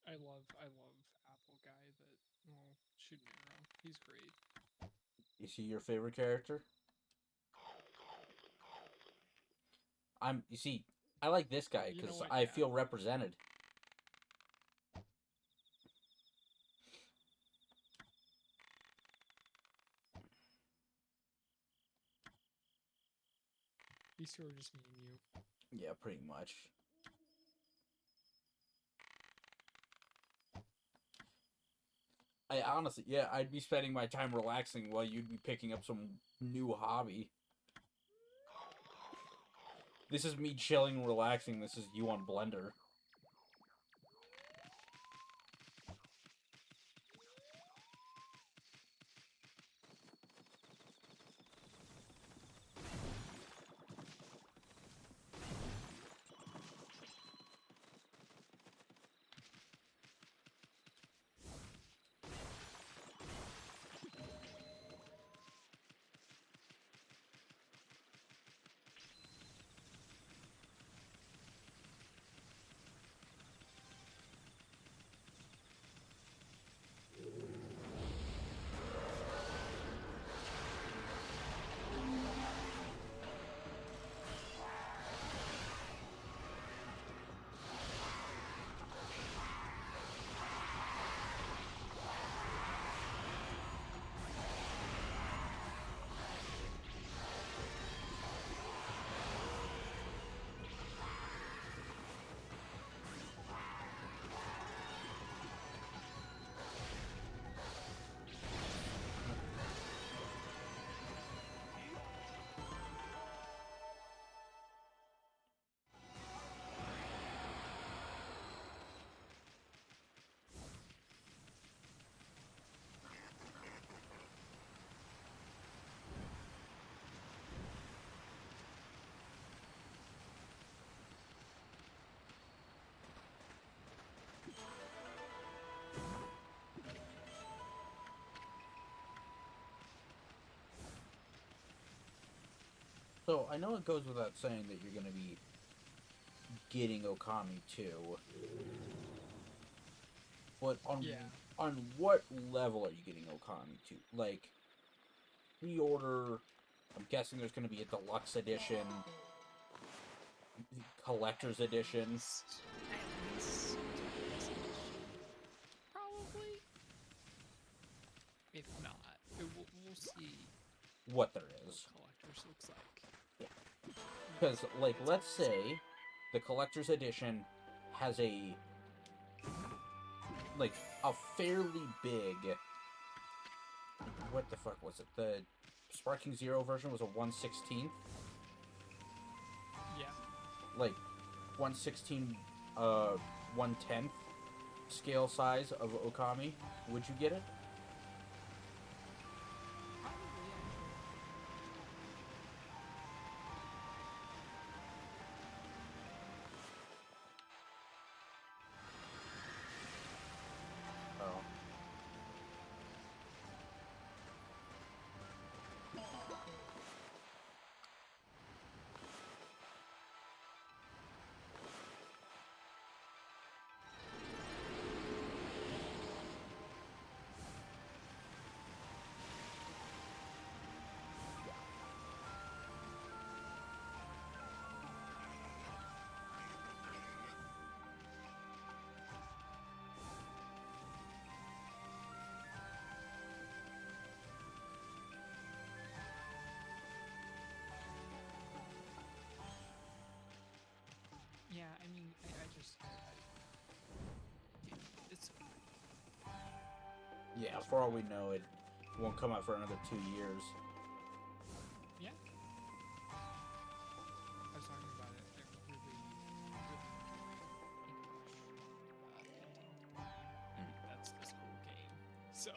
Speaker 2: I love Apple Guy that, well, shoot an arrow. He's great.
Speaker 1: Is he your favorite character? You see, I like this guy
Speaker 2: You know
Speaker 1: because
Speaker 2: what?
Speaker 1: I
Speaker 2: Yeah.
Speaker 1: feel represented.
Speaker 2: These two are just me and you.
Speaker 1: Yeah, pretty much. I honestly, yeah, I'd be spending my time relaxing while you'd be picking up some new hobby. This is me chilling and relaxing. This is you on Blender. So, I know it goes without saying that you're going to be getting Okami too, but
Speaker 2: Yeah.
Speaker 1: on what level are you getting Okami to? Like, pre-order, I'm guessing there's going to be a deluxe edition, collector's edition.
Speaker 2: At least deluxe edition. Probably. If not, we'll see
Speaker 1: What there
Speaker 2: what
Speaker 1: is.
Speaker 2: collectors looks like.
Speaker 1: Yeah.
Speaker 2: You know,
Speaker 1: Because, like,
Speaker 2: it's
Speaker 1: let's
Speaker 2: always
Speaker 1: say the collector's edition has a, like, a fairly big... What the fuck was it? The Sparking Zero version was a 1/16th?
Speaker 2: yeah.
Speaker 1: Like, 1/16, 1/10th scale size of Okami. Would you get it?
Speaker 2: Probably actually.
Speaker 1: Oh.
Speaker 2: Yeah, I mean, it's
Speaker 1: Yeah, for all we know, it won't come out for another 2 years.
Speaker 2: yeah. I was talking about it. I really enjoy English content. That's this whole game. So.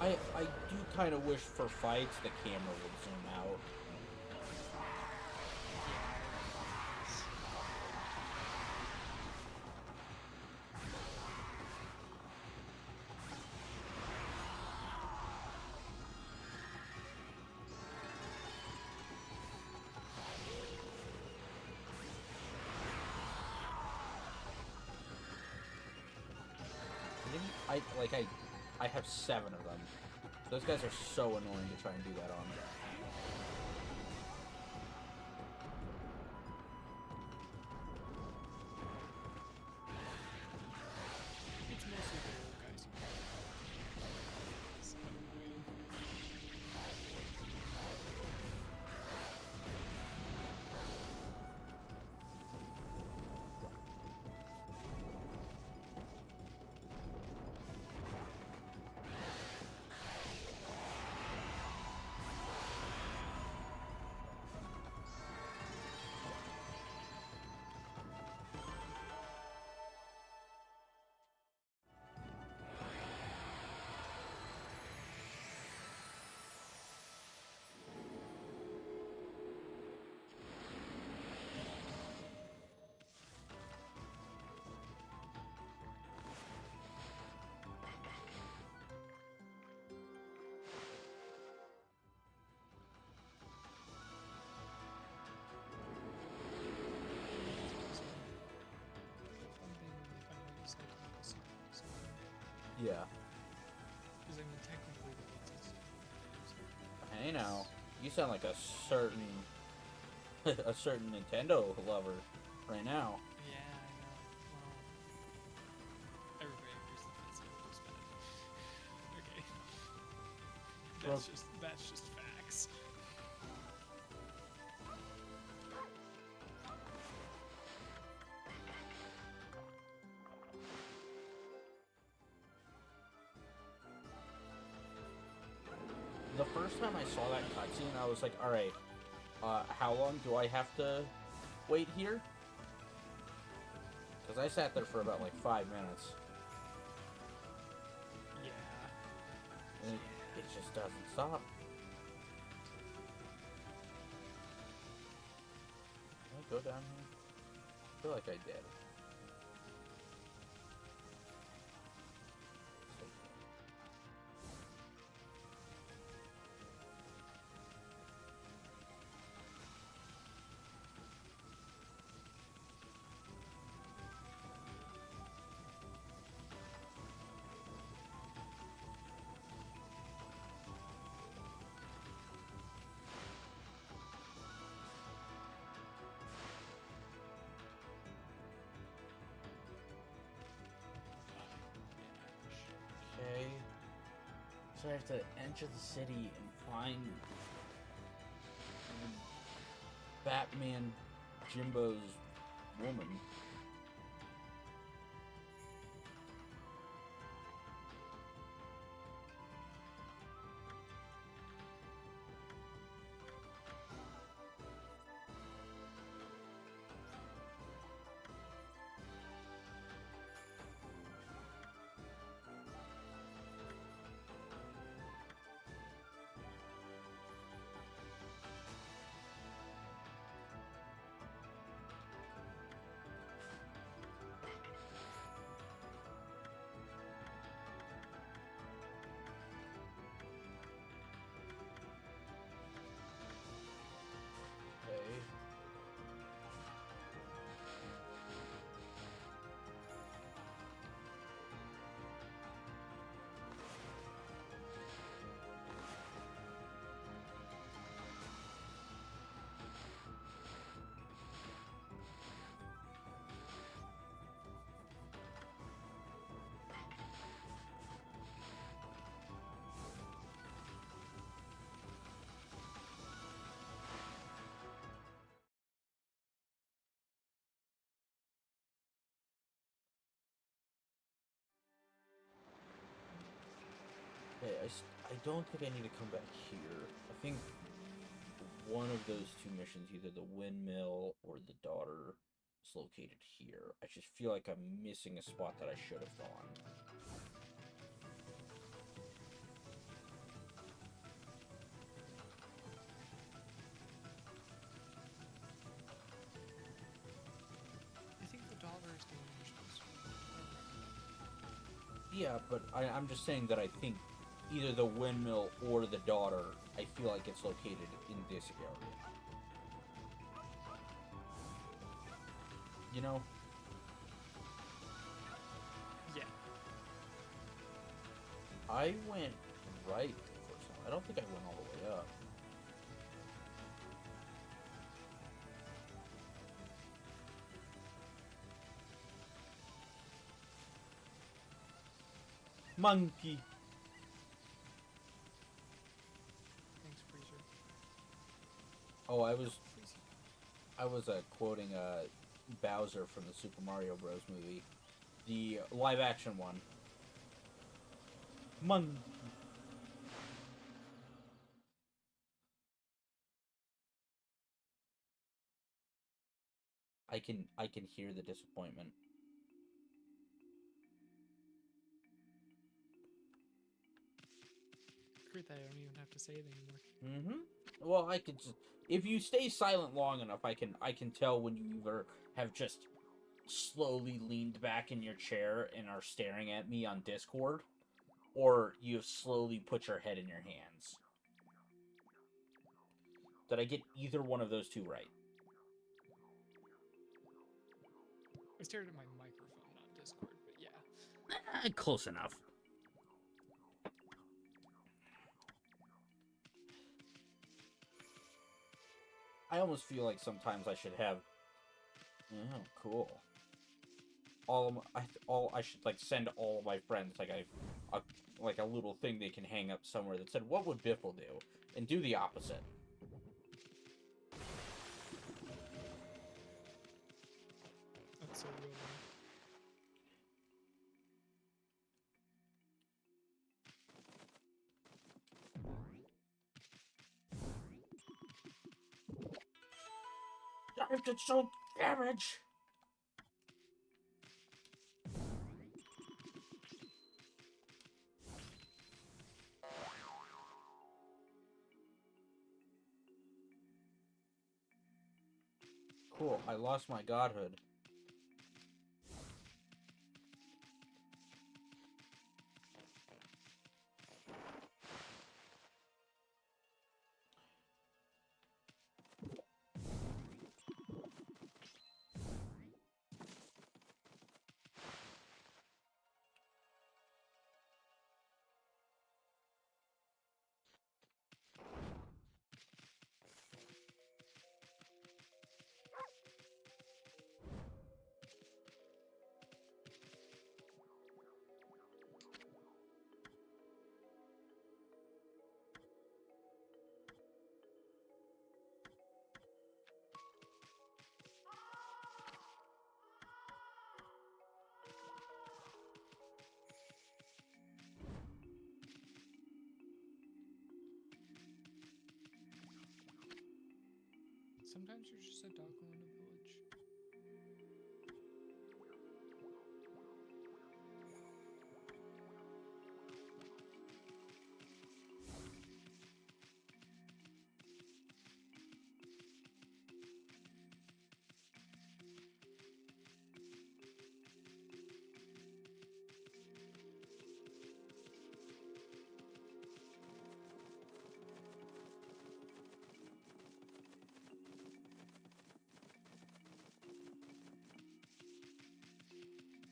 Speaker 1: I do kind of wish for fights the camera would zoom out. I have 7 of them. Those guys are so annoying to try and do that on.
Speaker 2: It's mostly the old guys who it's annoying. Fun thing when they finally decide to make a sequel.
Speaker 1: Yeah.
Speaker 2: Because I mean, technically, it's
Speaker 1: Hey now, you sound like a certain a certain Nintendo lover right now.
Speaker 2: yeah, I that's just facts.
Speaker 1: The first time I saw that cutscene, I was like, alright, how long do I have to wait here? Because I sat there for about, like, 5 minutes.
Speaker 2: Yeah.
Speaker 1: And it just doesn't stop. Can I go down here? I feel like I did. Okay. So I have to enter the city and find Batman Jimbo's woman. Okay. Okay, I don't think I need to come back here. I think one of those two missions, either the windmill or the daughter, is located here. I just feel like I'm missing a spot that I should have gone.
Speaker 2: I think the daughter is the one you're supposed to.
Speaker 1: Yeah, but I'm just saying that I think either the windmill or the daughter, I feel like it's located in this area. You know?
Speaker 2: Yeah.
Speaker 1: I went right the first time. I don't think I went all the way up. Monkey.
Speaker 2: Thanks, Freezer.
Speaker 1: Oh, I was
Speaker 2: Freezy.
Speaker 1: quoting Bowser from the Super Mario Bros. Movie, the live action one. Monkey. I can hear the disappointment.
Speaker 2: Great that I don't even have to say it anymore.
Speaker 1: Mm-hmm. Well, I could just, if you stay silent long enough, I can tell when you either have just slowly leaned back in your chair and are staring at me on Discord, or you have slowly put your head in your hands. Did I get either one of those two right?
Speaker 2: I stared at my microphone, not Discord, but yeah.
Speaker 1: Close enough. I almost feel like sometimes I should have. Oh, cool. I should like send all of my friends like a like a little thing they can hang up somewhere that said, "What would Biffle do?" and do the opposite.
Speaker 2: That's so real.
Speaker 1: I've done so damage. Cool, I lost my godhood.
Speaker 2: Sometimes you're just a doggo in a village.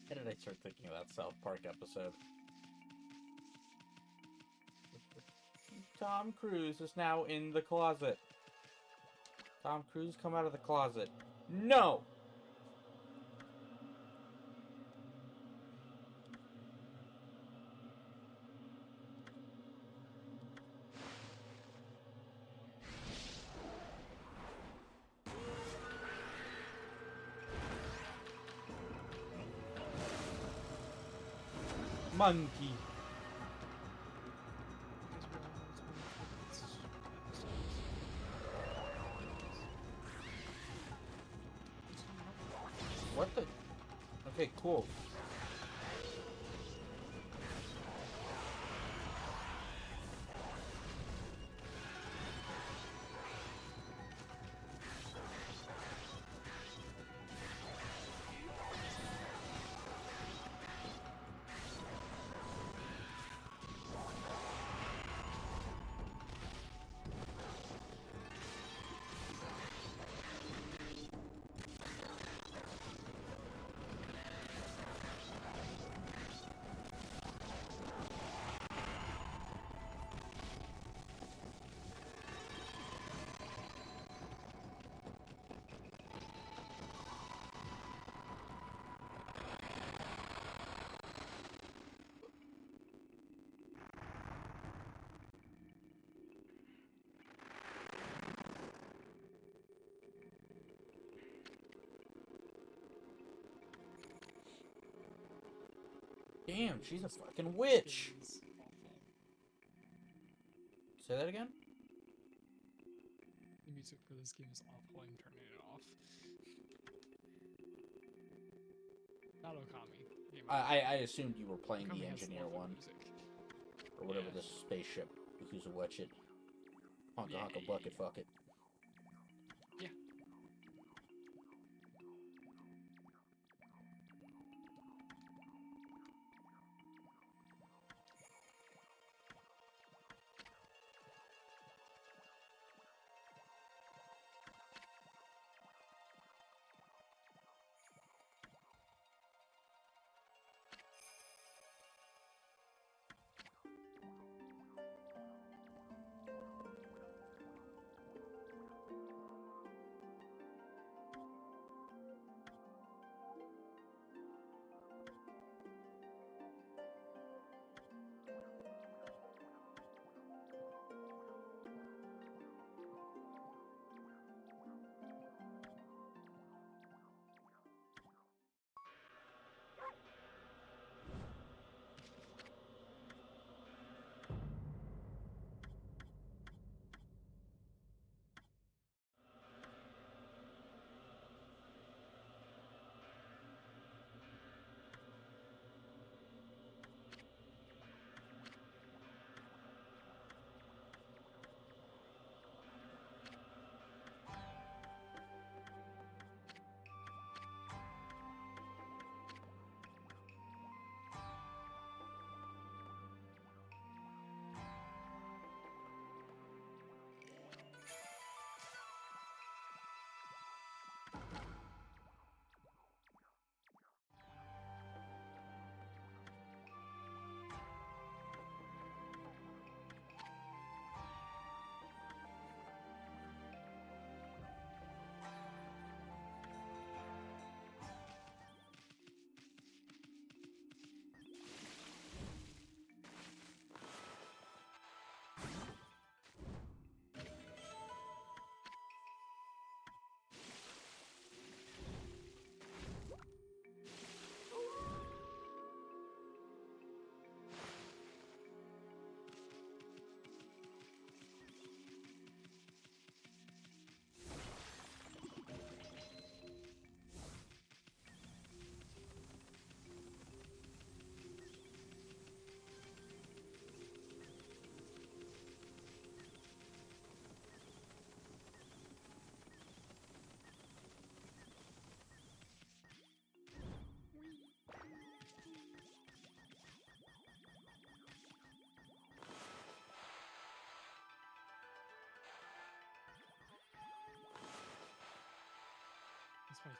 Speaker 1: How did I start thinking of that South Park episode? Tom Cruise is now in the closet. Tom Cruise, come out of the closet. No! Monkey.
Speaker 2: Because we all know it's one of the best episodes.
Speaker 1: What the? Okay, cool. Damn, she's a fucking witch.
Speaker 2: It is awful.
Speaker 1: Say that again?
Speaker 2: The music for this game is awful. I'm turning it off. Not Okami. Game
Speaker 1: I assumed you were playing
Speaker 2: Okami
Speaker 1: the
Speaker 2: has
Speaker 1: engineer
Speaker 2: lovely
Speaker 1: one.
Speaker 2: Music.
Speaker 1: Or whatever
Speaker 2: Yeah.
Speaker 1: this spaceship. Who's a watch it. Honka
Speaker 2: Yeah,
Speaker 1: honka
Speaker 2: yeah,
Speaker 1: bucket
Speaker 2: yeah.
Speaker 1: fuck it.
Speaker 2: Yeah.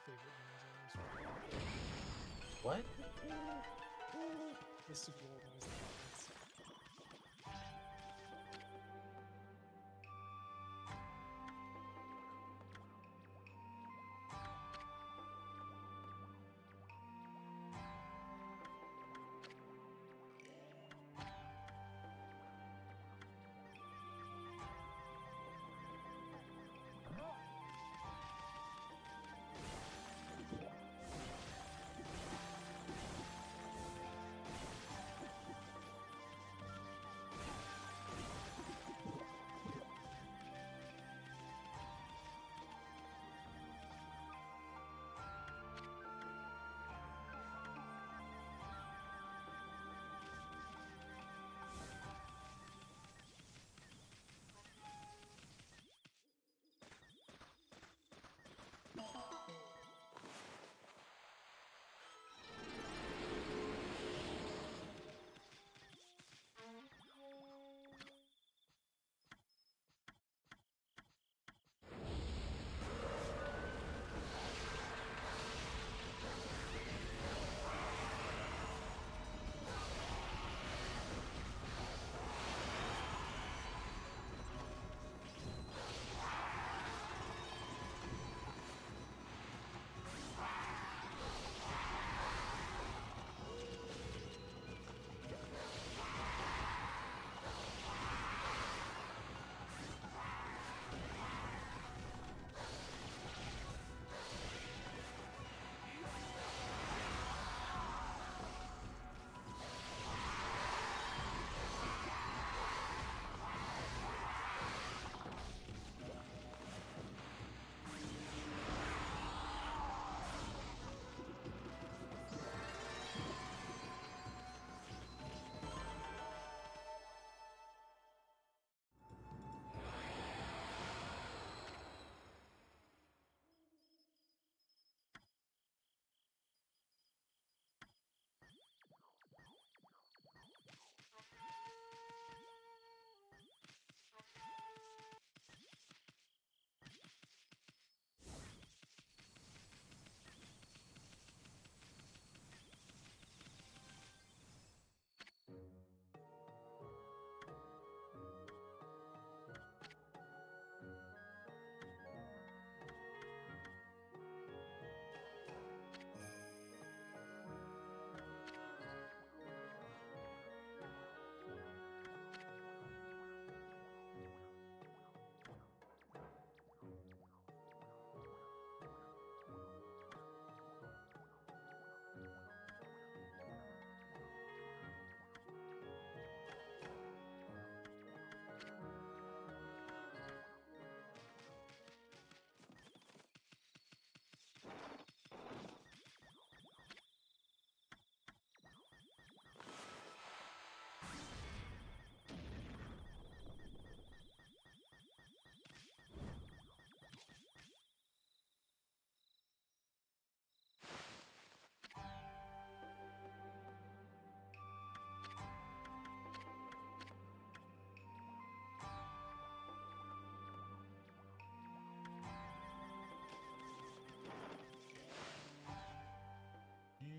Speaker 2: favorite noise I always forget.
Speaker 3: What?
Speaker 2: The super old noise that happens.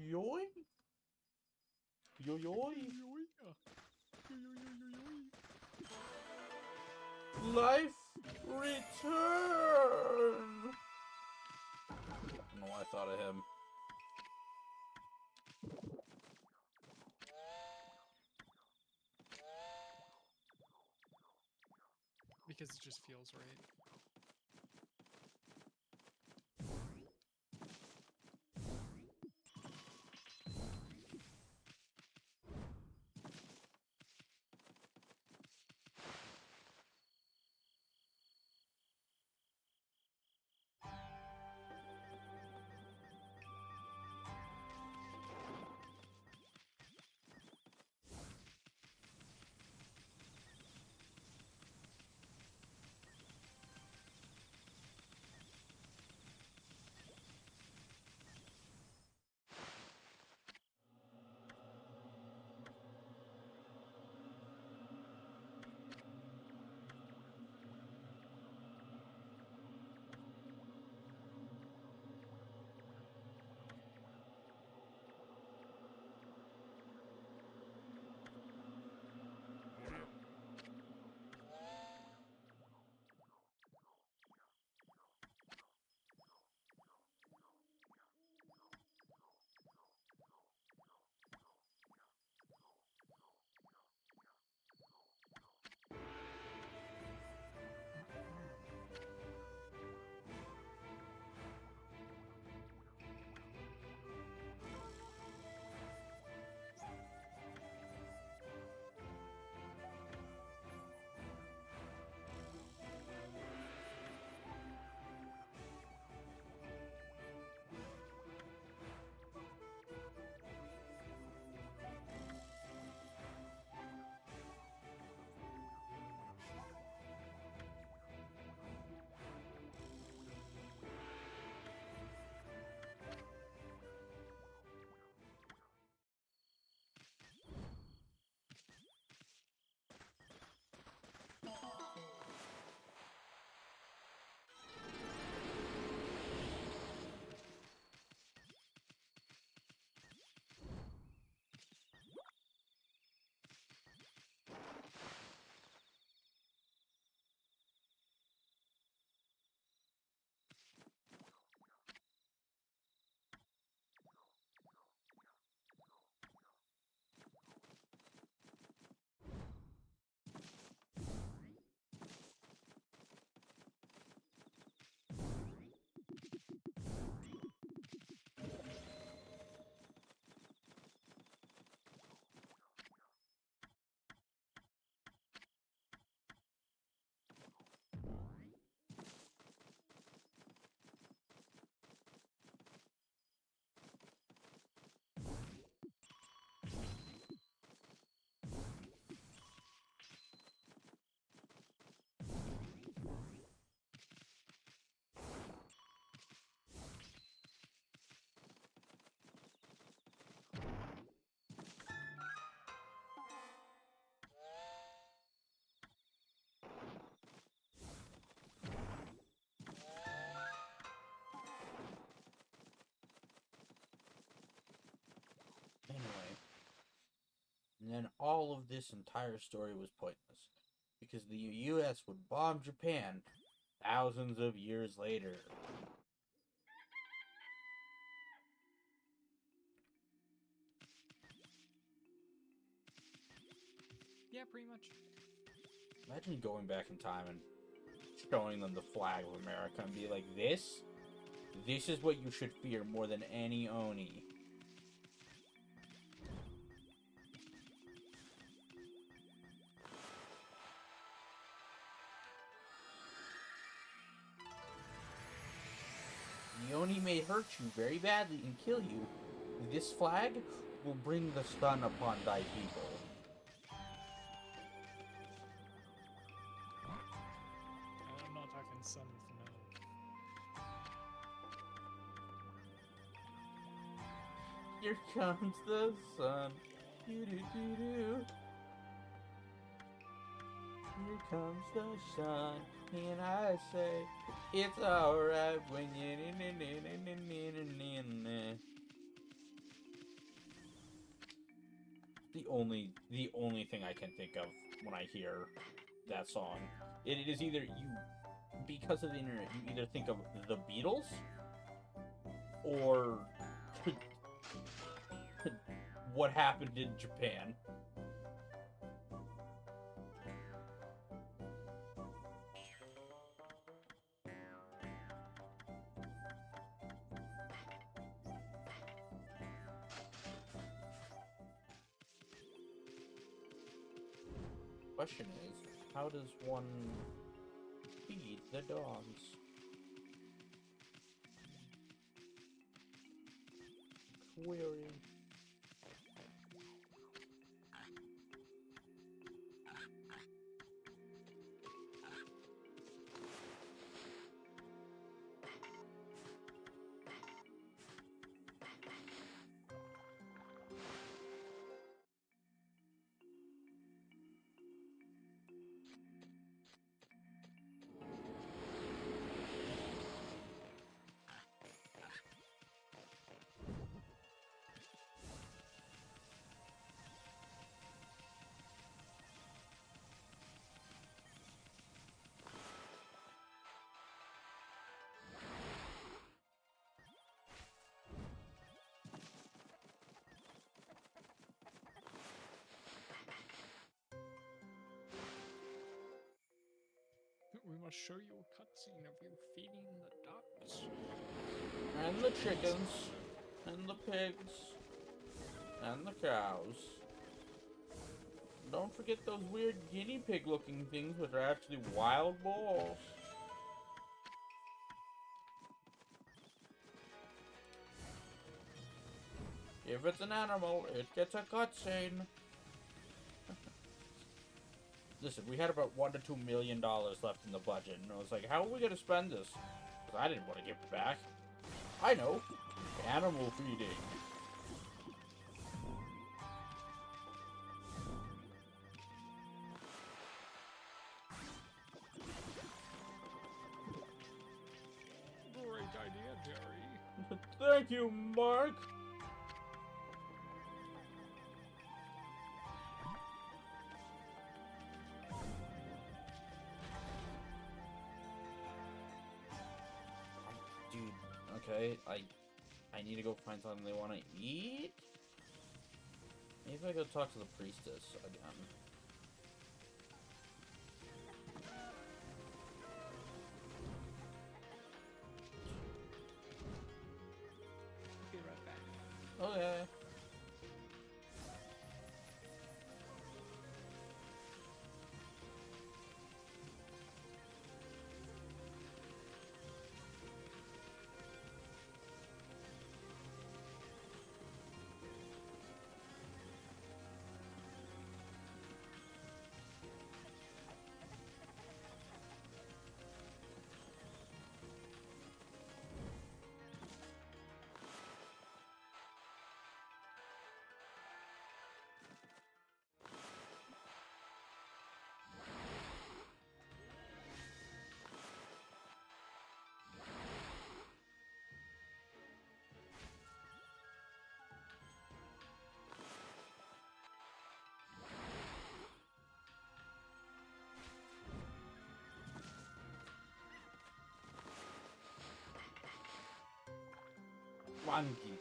Speaker 3: Yoy? Yo yoy. Life return. I don't know why I thought of him.
Speaker 2: Because it just feels right.
Speaker 3: And all of this entire story was pointless. Because the US would bomb Japan thousands of years later.
Speaker 2: Yeah, pretty much.
Speaker 3: Imagine going back in time and showing them the flag of America and be like, this is what you should fear more than any Oni. The Oni may hurt you very badly and kill you. This flag will bring the sun upon thy people.
Speaker 2: I'm not talking sun with no.
Speaker 3: Here comes the sun. Doo-doo-doo-doo. Here comes the sun, and I say, it's alright when you... The only thing I can think of when I hear that song, it is either you, because of the internet, you either think of the Beatles, or what happened in Japan. Question is, how does one feed the dogs? Query.
Speaker 2: We must show you a cutscene of you feeding the ducks.
Speaker 3: And the chickens. And the pigs. And the cows. Don't forget those weird guinea pig looking things which are actually wild boars. If it's an animal, it gets a cutscene. Listen, we had about $1 to $2 million left in the budget, and I was like, how are we gonna spend this? Because I didn't want to give it back. I know. Animal feeding.
Speaker 2: Great idea, Jerry.
Speaker 3: Thank you, Mark. Dude, okay, I need to go find something they want to eat. Maybe I go talk to the priestess again.
Speaker 2: Be right back.
Speaker 3: Okay. Anki.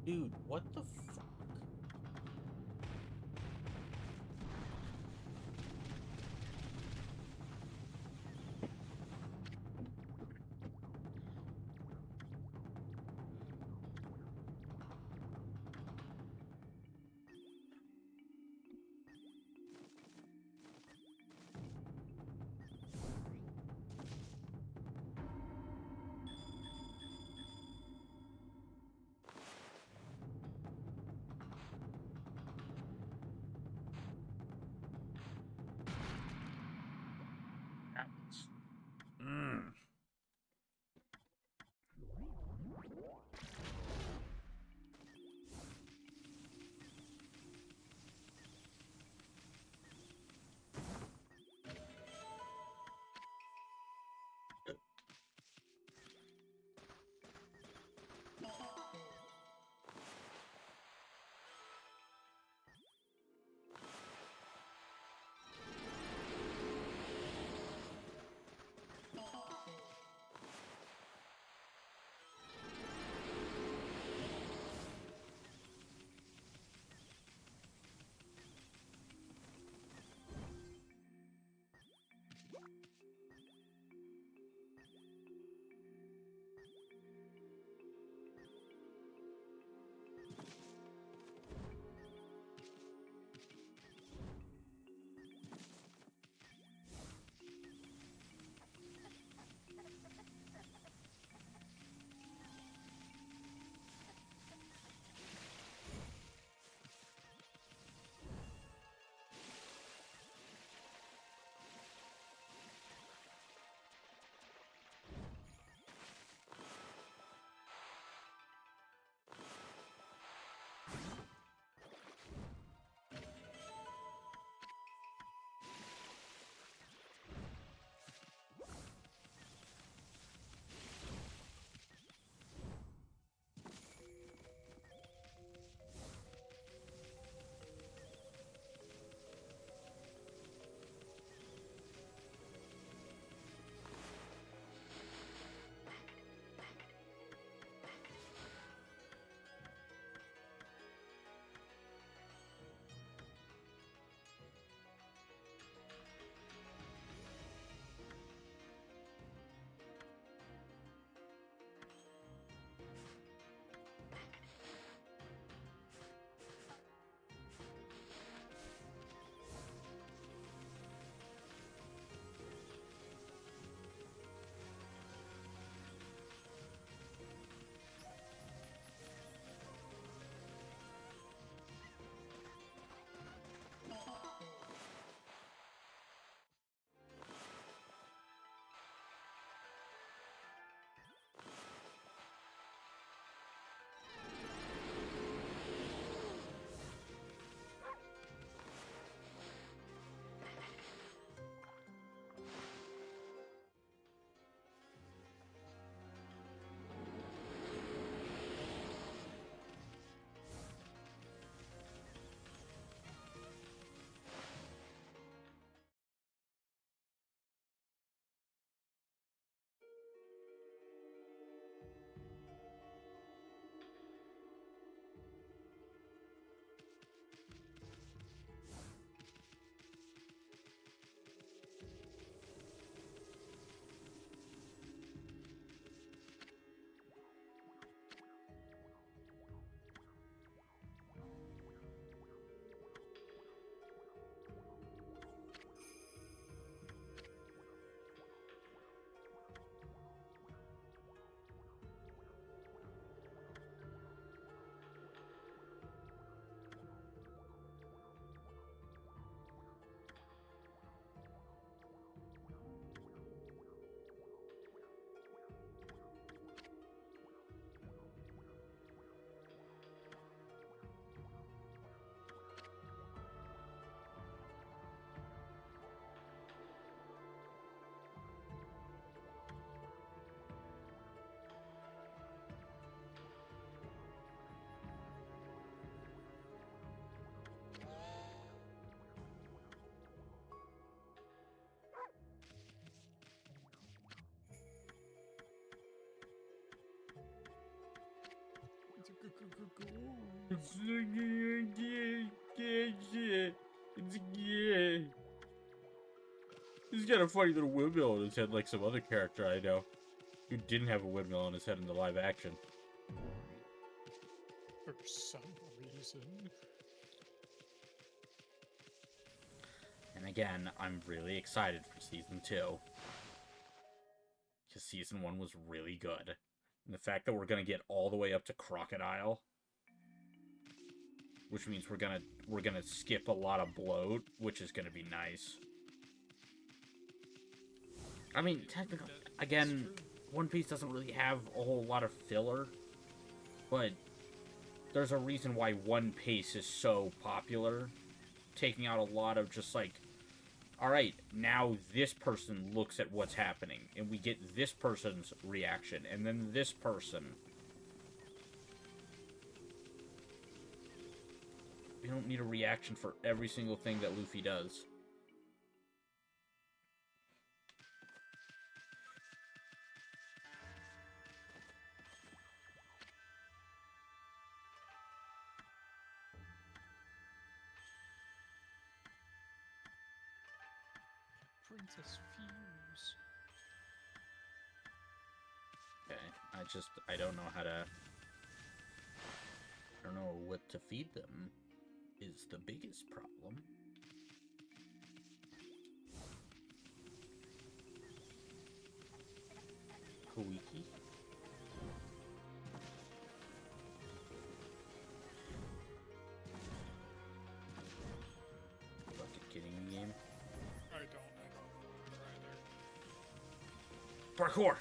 Speaker 3: Dude, what the fuck?
Speaker 1: He's got a funny little windmill on his head like some other character I know who didn't have a windmill on his head in the live action.
Speaker 2: For some reason.
Speaker 1: And again, I'm really excited for Season 2. Because Season 1 was really good. And the fact that we're going to get all the way up to Crocodile, which means we're gonna skip a lot of bloat, which is gonna be nice. I mean, technically, again, One Piece doesn't really have a whole lot of filler, but there's a reason why One Piece is so popular, taking out a lot of just like, alright, now this person looks at what's happening, and we get this person's reaction, and then this person. We don't need a reaction for every single thing that Luffy does.
Speaker 2: Princess Fuse.
Speaker 1: Okay, I don't know how to... I don't know what to feed them is the biggest problem. Koiki? Bucket kidding me game?
Speaker 2: I don't either.
Speaker 1: Parkour!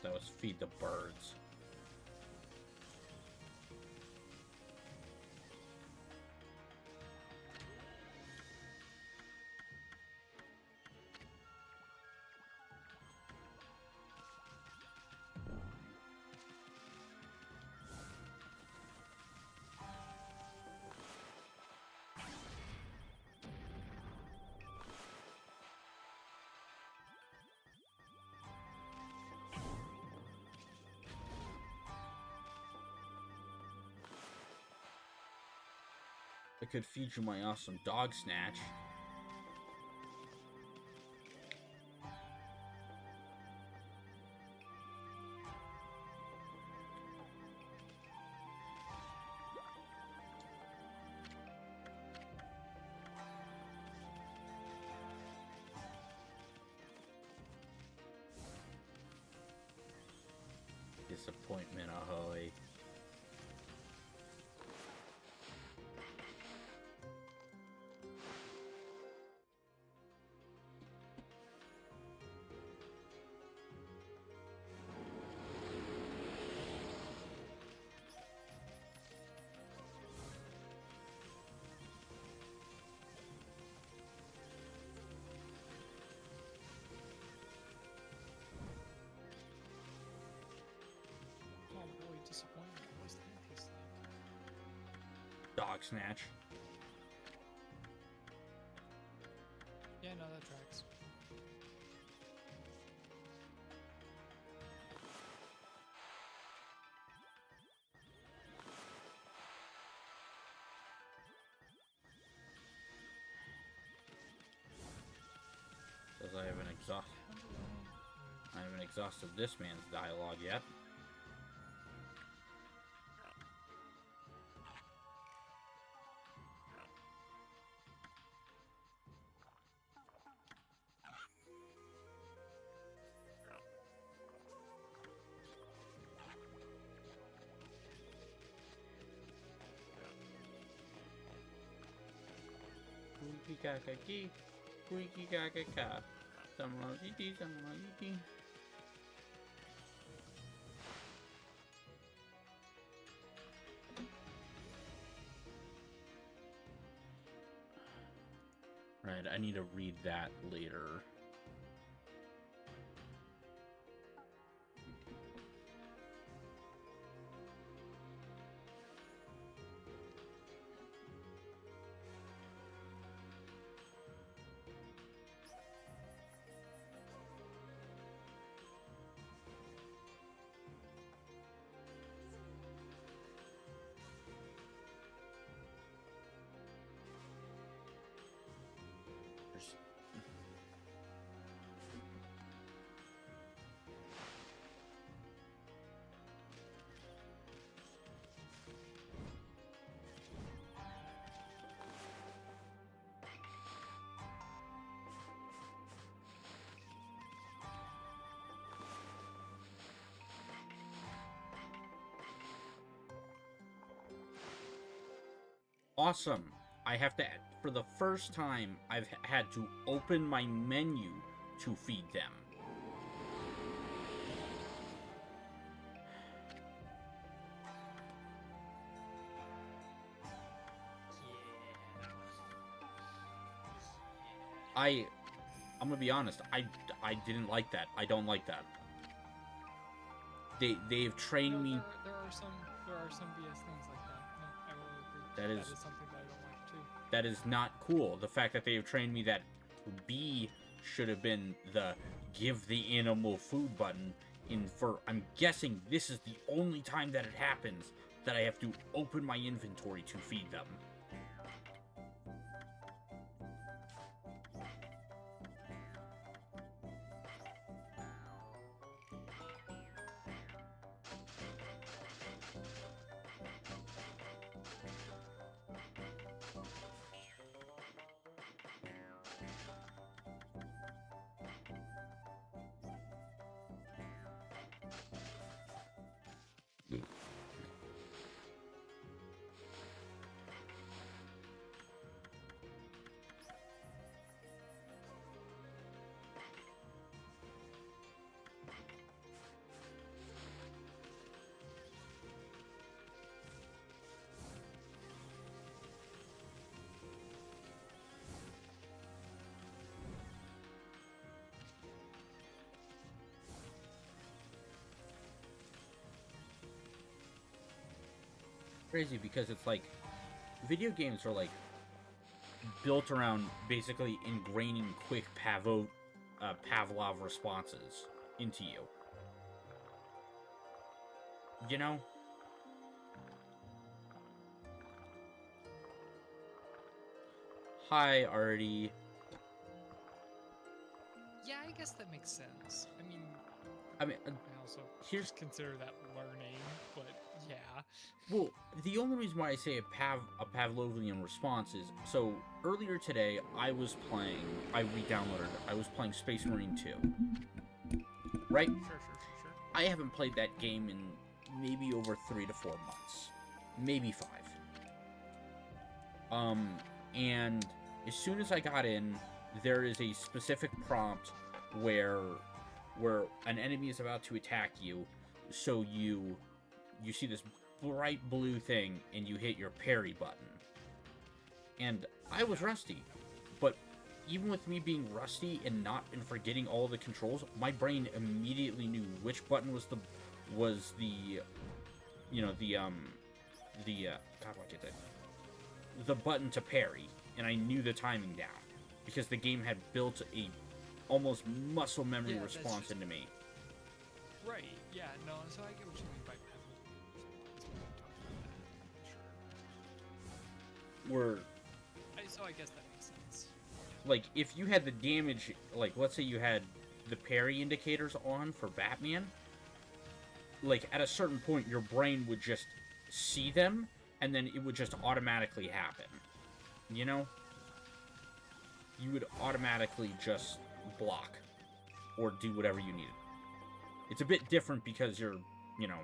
Speaker 1: That was feed the birds. I could feed you my awesome dog snatch. Disappointment, ahoy.
Speaker 2: Oh boy, disappointment. What does that taste like?
Speaker 1: Dog snatch.
Speaker 2: Yeah, no, that tracks.
Speaker 1: Says I haven't exhausted this man's dialogue yet. Kuiki kakaki, kuiki kakaka. Samurai-iti, samurai-iti. Right, I need to read that later. Awesome. I have to, for the first time, I've had to open my menu to feed them. I'm gonna be honest, I didn't like that. I don't like that. They've trained me.
Speaker 2: There are some BS things like that. No, I will agree.
Speaker 1: That is
Speaker 2: something that I don't like too.
Speaker 1: That is not cool. The fact that they have trained me that B should have been the give the animal food button I'm guessing this is the only time that it happens that I have to open my inventory to feed them. Crazy because it's like video games are like built around basically ingraining quick Pavlov responses into you. You know? Hi, Artie.
Speaker 2: Yeah, I guess that makes sense.
Speaker 1: I mean,
Speaker 2: I also
Speaker 1: here's
Speaker 2: consider that learning, but yeah.
Speaker 1: Well, the only reason why I say a Pavlovian response is, so earlier today I was playing, I re-downloaded it, I was playing Space Marine 2. Right?
Speaker 2: Sure.
Speaker 1: I haven't played that game in maybe over 3 to 4 months. Maybe 5. And as soon as I got in, there is a specific prompt where an enemy is about to attack you, so you see this bright blue thing and you hit your parry button. And I was rusty, but even with me being rusty and forgetting all the controls, my brain immediately knew which button was the button to parry, and I knew the timing down because the game had built a almost muscle memory response into me.
Speaker 2: Right, yeah, no, so I get what you mean by Pavlov. So I guess that makes sense.
Speaker 1: Like, if you had the damage, like, let's say you had the parry indicators on for Batman, like, at a certain point, your brain would just see them, and then it would just automatically happen. You know? You would automatically just block or do whatever you needed. It's a bit different because you're, you know,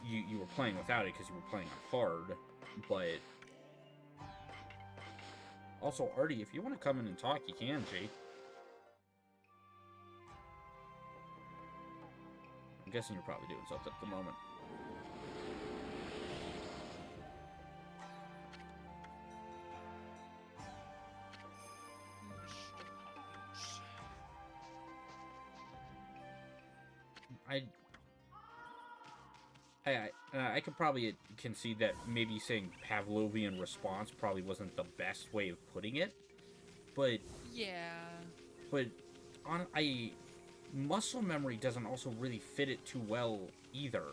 Speaker 1: you were playing without it because you were playing on hard, but also, Artie, if you want to come in and talk, you can, G. I'm guessing you're probably doing something at the moment. I could probably concede that maybe saying Pavlovian response probably wasn't the best way of putting it, but
Speaker 2: yeah.
Speaker 1: But muscle memory doesn't also really fit it too well either,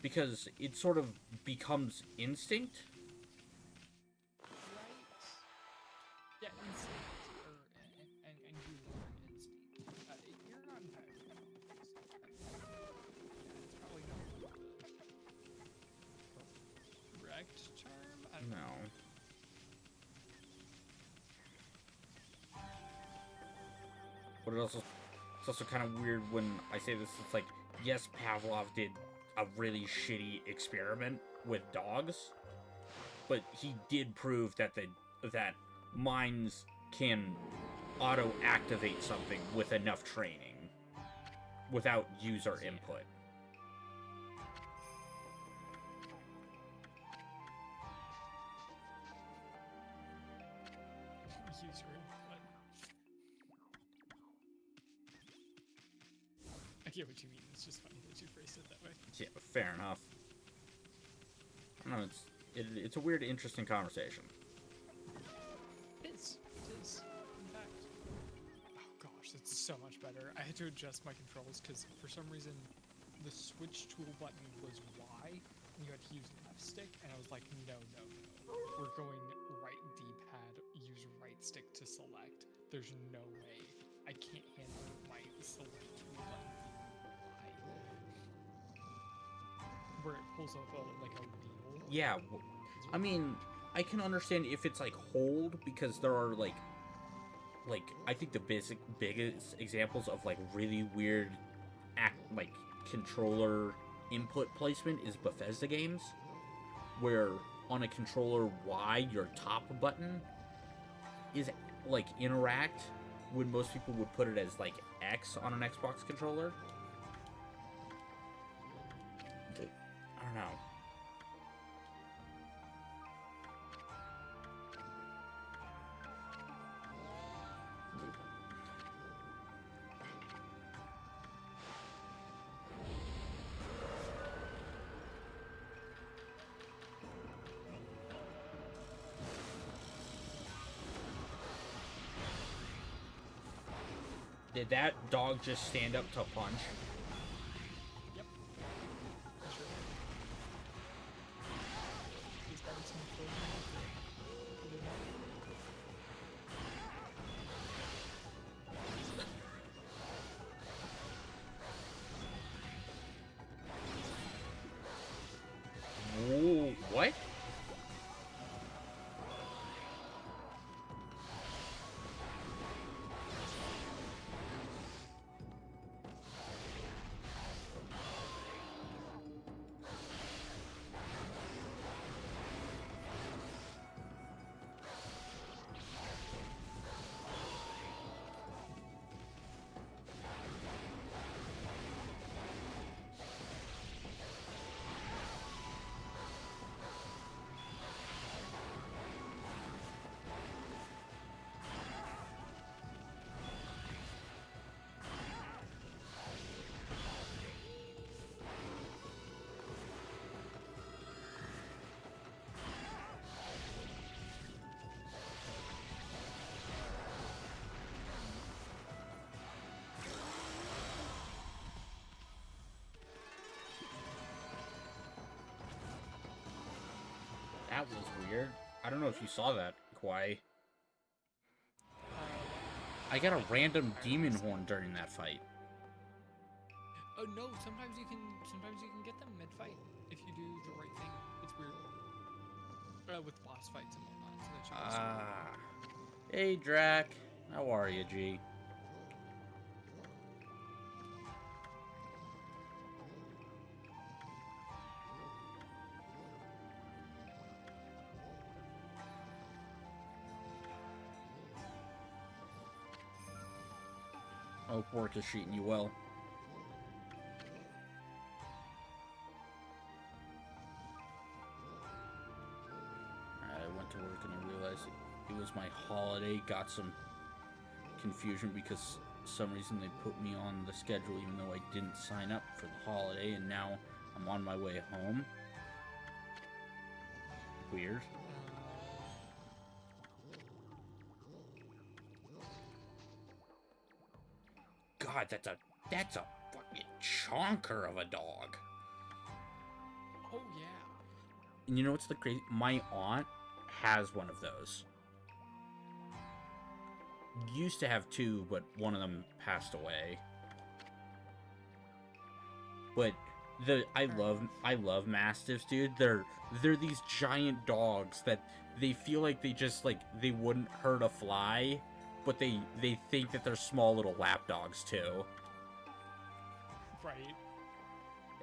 Speaker 1: because it sort of becomes instinct.
Speaker 2: Right. Yeah, instinct. And you learn instinct. You're not entirely wrong. It's probably not the correct term. I don't know. But
Speaker 1: it's also kind of weird when I say this. It's like, yes, Pavlov did a a really shitty experiment with dogs, but he did prove that that minds can auto-activate something with enough training without user input.
Speaker 2: User input. I get what you mean. It's just funny that you phrased it that way.
Speaker 1: Yeah, fair enough. I don't know, it's a weird, interesting conversation.
Speaker 2: It is. It is. In fact. Oh gosh, it's so much better. I had to adjust my controls because for some reason the switch tool button was Y and you had to use left stick, and I was like, no. We're going right D-pad, use right stick to select. There's no way. I can't handle my select tool button being Y. Where it pulls up like a wheel.
Speaker 1: Yeah, I mean, I can understand if it's like hold, because there are like I think the biggest examples of like really weird controller input placement is Bethesda games, where on a controller Y your top button is like interact when most people would put it as like X on an Xbox controller. I don't know. Did that dog just stand up to punch?
Speaker 2: Yep. Sure. He's having some fun.
Speaker 1: Whoa, what? That was weird. I don't know if you saw that, Kwai. I got a random demon horn during that fight.
Speaker 2: Oh no! Sometimes you can get them mid-fight if you do the right thing. It's weird. With boss fights and whatnot. So that you
Speaker 1: Hey, Drac. How are you, G? Hope work is treating you well. I went to work and I realized it was my holiday. Got some confusion because some reason they put me on the schedule even though I didn't sign up for the holiday, and now I'm on my way home. Weird. God, that's a fucking chonker of a dog.
Speaker 2: Oh yeah.
Speaker 1: And you know what's the crazy? My aunt has one of those. Used to have two, but one of them passed away. But I love mastiffs, dude. They're these giant dogs that they feel like they wouldn't hurt a fly, but they think that they're small little lap dogs too.
Speaker 2: Right.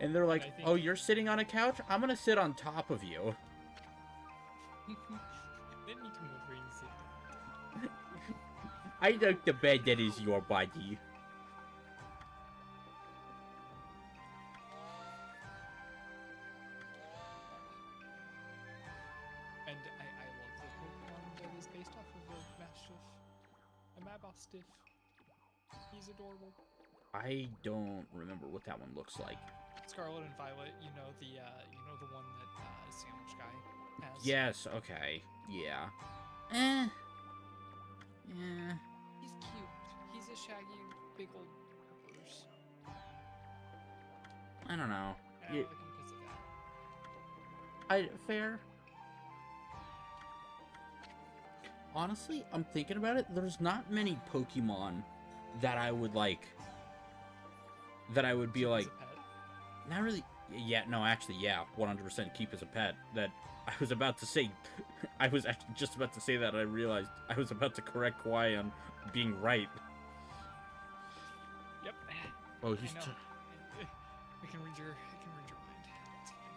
Speaker 1: And they're like,
Speaker 2: I think-
Speaker 1: "Oh, you're sitting on a couch? I'm gonna sit on top of you."
Speaker 2: Then you come over and sit down.
Speaker 1: I like the bed that is your body.
Speaker 2: And I love the Pokemon that is based off of a Mastiff. A Mabostiff. He's adorable.
Speaker 1: I don't remember what that one looks like.
Speaker 2: Scarlet and Violet, you know the one that Sandwich Guy has.
Speaker 1: Yes, okay. Yeah. Eh. Yeah.
Speaker 2: He's cute. He's a shaggy, big old horse.
Speaker 1: I don't know.
Speaker 2: I
Speaker 1: Yeah.
Speaker 2: like him because of that.
Speaker 1: Fair. Honestly, I'm thinking about it. There's not many Pokemon that I would like. That I would be
Speaker 2: Keep as
Speaker 1: like.
Speaker 2: a pet.
Speaker 1: Not really. Yeah, no, actually, yeah, 100% keep as a pet. That I was about to say. I was actually just about to say that. And I realized I was about to correct Kawhi on being right.
Speaker 2: Yep.
Speaker 1: Oh,
Speaker 2: I
Speaker 1: he's.
Speaker 2: know. I can read your mind. It's fine.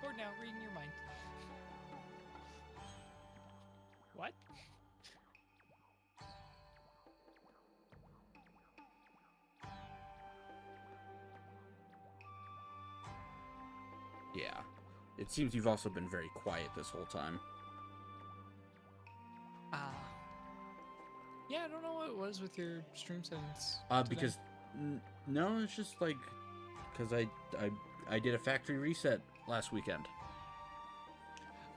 Speaker 2: Or now, reading your mind. What?
Speaker 1: Yeah. It seems you've also been very quiet this whole time.
Speaker 2: Yeah, I don't know what it was with your stream settings.
Speaker 1: Because no, it's just like because I did a factory reset last weekend.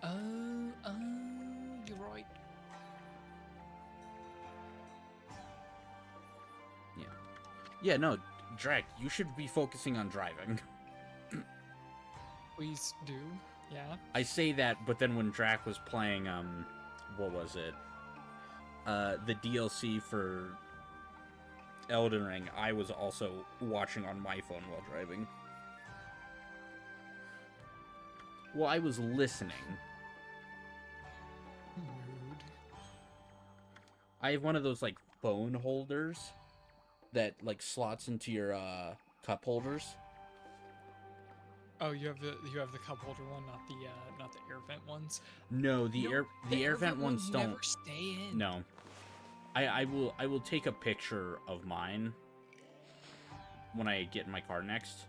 Speaker 2: Oh, you're right.
Speaker 1: Yeah, no, Drake, you should be focusing on driving.
Speaker 2: Please do. Yeah.
Speaker 1: I say that, but then when Drac was playing, what was it? The DLC for Elden Ring, I was also watching on my phone while driving. Well, I was listening.
Speaker 2: Rude.
Speaker 1: I have one of those, like, phone holders that, like, slots into your, cup holders.
Speaker 2: Oh, you have the cup holder one, not the air vent ones.
Speaker 1: No, the air vent ones don't.
Speaker 2: Never stay in.
Speaker 1: No. I will take a picture of mine when I get in my car next.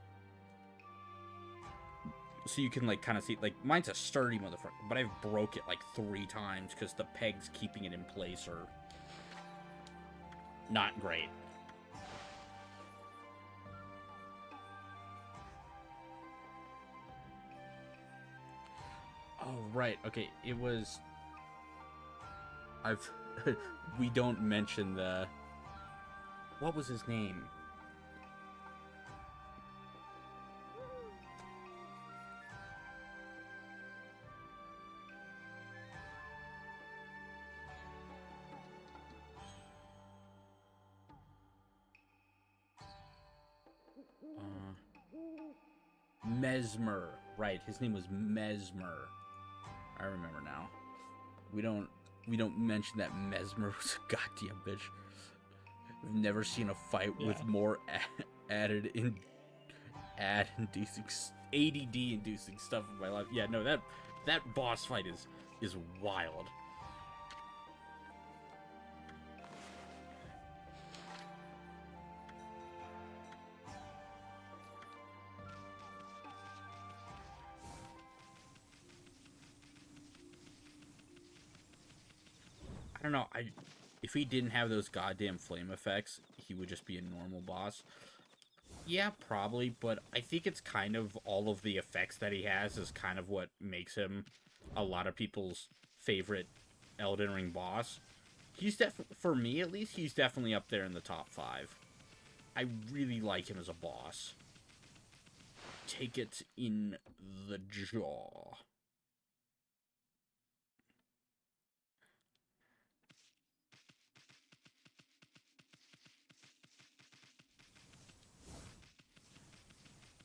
Speaker 1: So you can, like, kind of see, like, mine's a sturdy motherfucker, but I've broke it, like, 3 times because the pegs keeping it in place are not great. Oh, right. Okay, it was... we don't mention the... What was his name? Mesmer. Right, his name was Mesmer. I remember now. We don't mention that Mesmer was a goddamn bitch. I've never seen a fight with more ADD inducing stuff in my life. Yeah, no, that boss fight is wild. I don't know. If he didn't have those goddamn flame effects, he would just be a normal boss. Yeah, probably, but I think it's kind of all of the effects that he has is kind of what makes him a lot of people's favorite Elden Ring boss. He's for me at least, he's definitely up there in the top 5. I really like him as a boss. Take it in the jaw.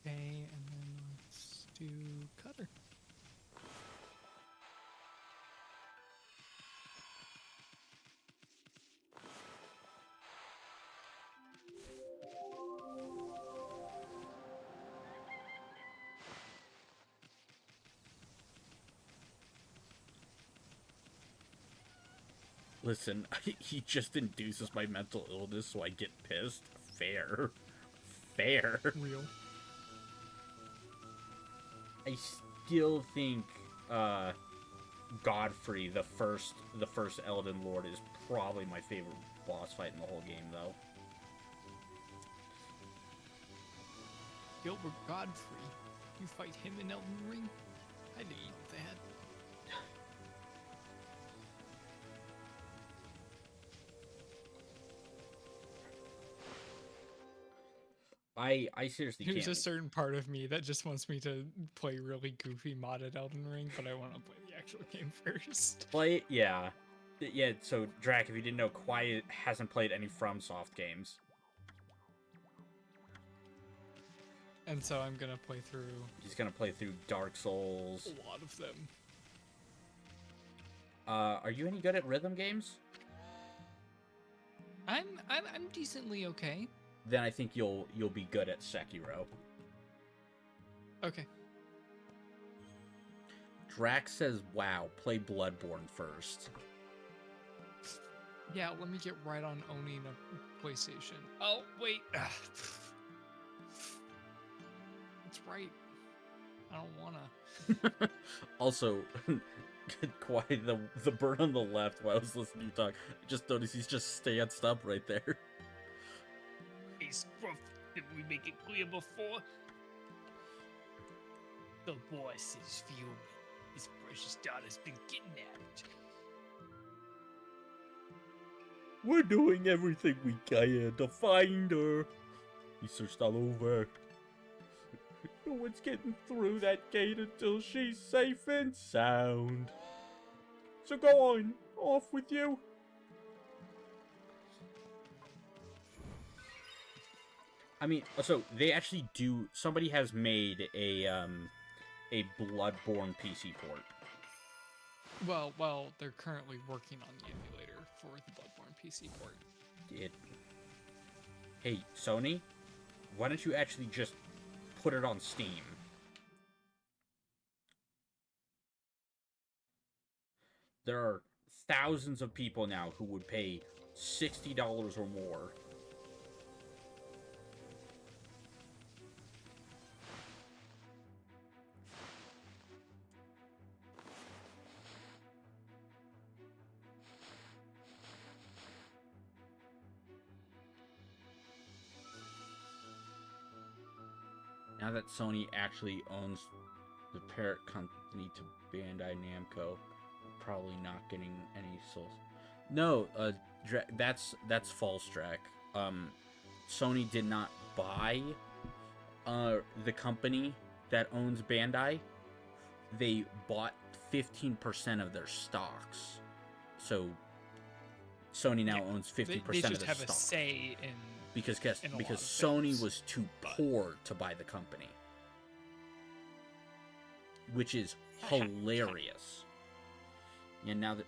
Speaker 2: Okay, and then let's do Cutter.
Speaker 1: Listen, he just induces my mental illness, so I get pissed. Fair. Fair.
Speaker 2: Real.
Speaker 1: I still think Godfrey, the first Elden Lord, is probably my favorite boss fight in the whole game, though.
Speaker 2: Gilbert Godfrey. You fight him in Elden Ring? I didn't know that.
Speaker 1: I seriously
Speaker 2: There's
Speaker 1: can't.
Speaker 2: a certain part of me that just wants me to play really goofy modded Elden Ring, but I want to play the actual game first.
Speaker 1: Play, yeah. Yeah, so, Drac, if you didn't know, Quiet hasn't played any FromSoft games.
Speaker 2: And so I'm gonna play through
Speaker 1: He's gonna play through Dark Souls.
Speaker 2: a lot of them.
Speaker 1: Are you any good at rhythm games?
Speaker 2: I'm decently okay.
Speaker 1: Then I think you'll be good at Sekiro.
Speaker 2: Okay.
Speaker 1: Drac says, wow, play Bloodborne first.
Speaker 2: Yeah, let me get right on owning a PlayStation. Oh, wait. That's right. I don't wanna.
Speaker 1: Also, quiet, the bird on the left while I was listening to you talk, I just noticed he's just stanced up right there.
Speaker 4: Hey, Scruff, did we make it clear before? The boss is fuming. His precious daughter's been kidnapped.
Speaker 1: We're doing everything we can to find her. He searched all over. No one's getting through that gate until she's safe and sound. So go on, off with you. I mean, so they actually do. Somebody has made a Bloodborne PC port.
Speaker 2: Well, they're currently working on the emulator for the Bloodborne PC port.
Speaker 1: Hey, Sony, why don't you actually just put it on Steam? There are thousands of people now who would pay $60 or more. Now that Sony actually owns the parent company to Bandai Namco, probably not getting any souls. No, that's false, Drac. Sony did not buy the company that owns Bandai. They bought 15% of their stocks. So Sony now owns 50%
Speaker 2: They
Speaker 1: of their
Speaker 2: just have
Speaker 1: stock.
Speaker 2: a say in.
Speaker 1: Because
Speaker 2: in a lot of
Speaker 1: Sony
Speaker 2: things,
Speaker 1: was too poor to buy the company. Which is hilarious. And now that...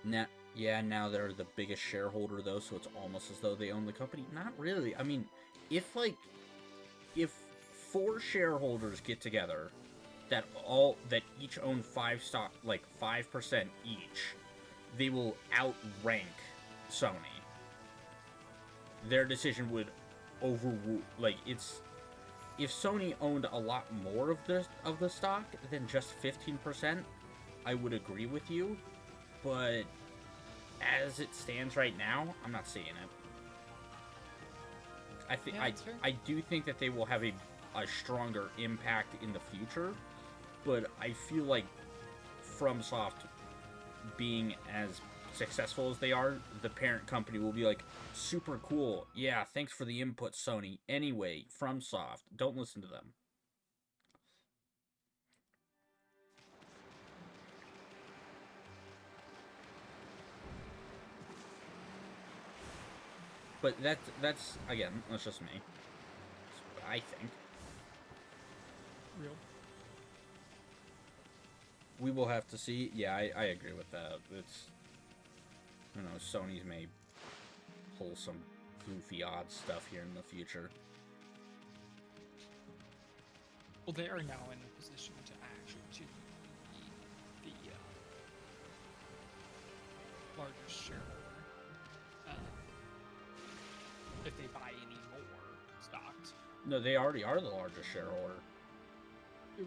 Speaker 1: Now they're the biggest shareholder, though, so it's almost as though they own the company. Not really. I mean, if 4 shareholders get together that each own 5% each, they will outrank Sony. Their decision would overrule, if Sony owned a lot more of the stock than just 15%, I would agree with you, but as it stands right now, I'm not seeing it. I do think that they will have a stronger impact in the future, but I feel like FromSoft being as successful as they are, the parent company will be like, super cool, yeah, thanks for the input, Sony. Anyway, FromSoft, don't listen to them. But that's again, that's just me. That's what I think.
Speaker 2: Real.
Speaker 1: We will have to see. Yeah, I agree with that. It's, I don't know, Sony's may pull some goofy odd stuff here in the future.
Speaker 2: Well, they are now in a position to actually be the largest shareholder. If they buy any more stocks.
Speaker 1: No, they already are the largest shareholder.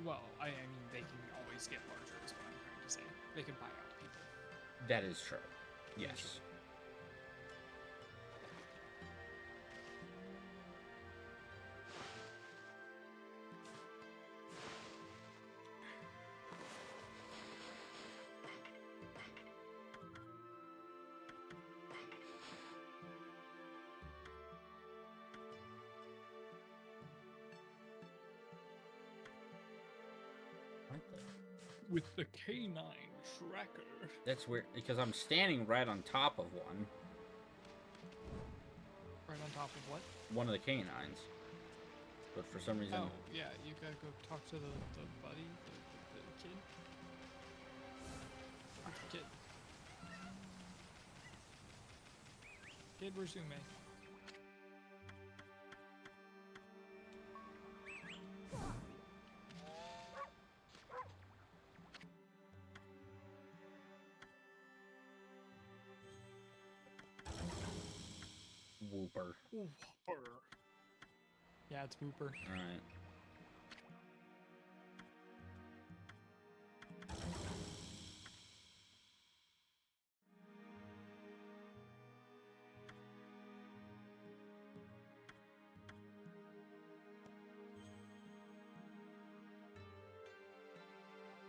Speaker 2: Well, I mean, they can always get larger, is what I'm trying to say. They can buy out people.
Speaker 1: That is true. Yes. What the?
Speaker 2: With the K9 tracker.
Speaker 1: That's weird, because I'm standing right on top of one.
Speaker 2: Right on top of what?
Speaker 1: One of the canines. But for some reason...
Speaker 2: Oh, yeah, you gotta go talk to the buddy, the kid. Where's the kid? Kid, where's Zume?
Speaker 1: Whooper.
Speaker 2: Whooper. Yeah, it's Whooper.
Speaker 1: Alright.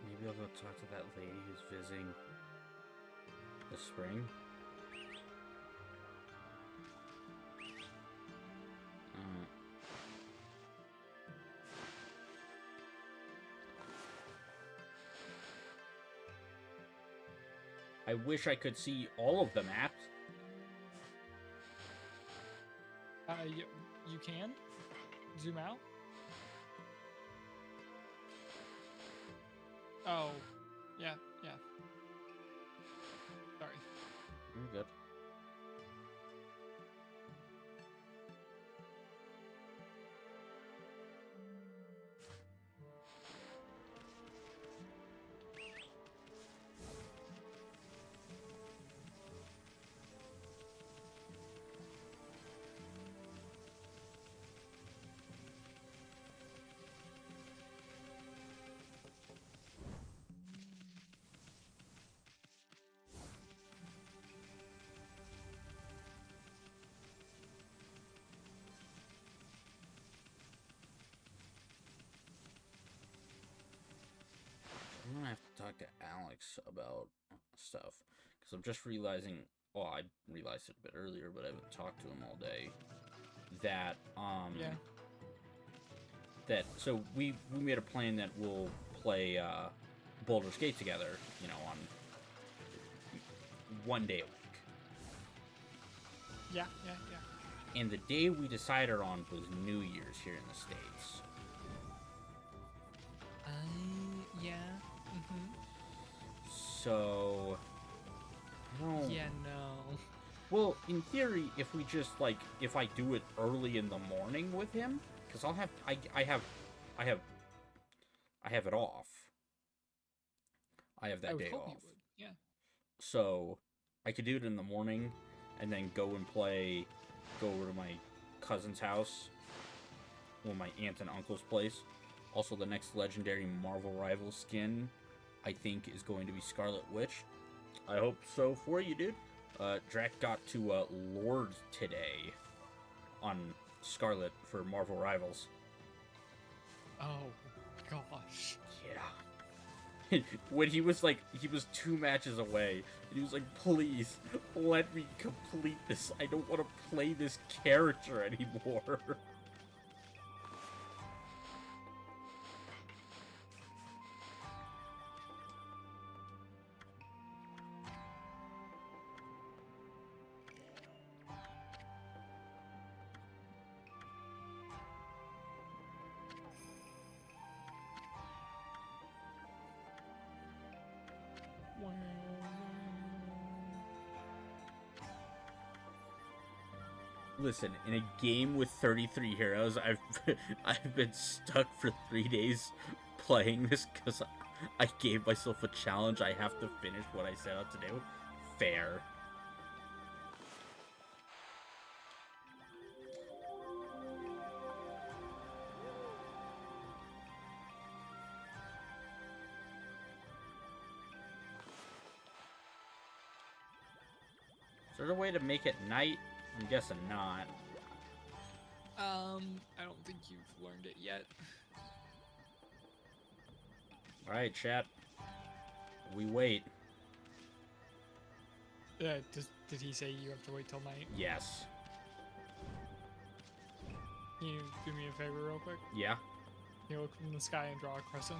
Speaker 1: Maybe I'll go talk to that lady who's visiting the spring. I wish I could see all of the maps.
Speaker 2: You can? Zoom out? Oh, yeah. Sorry.
Speaker 1: You're good. I'm gonna have to talk to Alex about stuff, because I'm just realizing, well, I realized it a bit earlier, but I haven't talked to him all day, that,
Speaker 2: Yeah.
Speaker 1: that, so we made a plan that we'll play, Baldur's Gate together, you know, on one day a week.
Speaker 2: Yeah.
Speaker 1: And the day we decided on was New Year's here in the States.
Speaker 2: Yeah.
Speaker 1: So, I don't...
Speaker 2: Yeah, no.
Speaker 1: Well, in theory, if we just, like, if I do it early in the morning with him, because I'll have, I have it off. I have that
Speaker 2: I would
Speaker 1: day
Speaker 2: hope
Speaker 1: off.
Speaker 2: you would. Yeah.
Speaker 1: So, I could do it in the morning, and then go over to my cousin's house, or my aunt and uncle's place. Also, the next legendary Marvel Rivals skin, I think, is going to be Scarlet Witch. I hope so for you, dude. Drac got to Lord today on Scarlet for Marvel Rivals.
Speaker 2: Oh, gosh.
Speaker 1: Yeah. When he was 2 matches away, and he was like, please, let me complete this. I don't want to play this character anymore. Listen, in a game with 33 heroes, I've been stuck for 3 days playing this because I gave myself a challenge. I have to finish what I set out to do. Fair. there a way to make it night? I'm guessing not.
Speaker 2: I don't think you've learned it yet.
Speaker 1: Alright, chat. We wait.
Speaker 2: Did he say you have to wait till night?
Speaker 1: Yes.
Speaker 2: Can you do me a favor real quick?
Speaker 1: Yeah.
Speaker 2: Can you look from the sky and draw a crescent?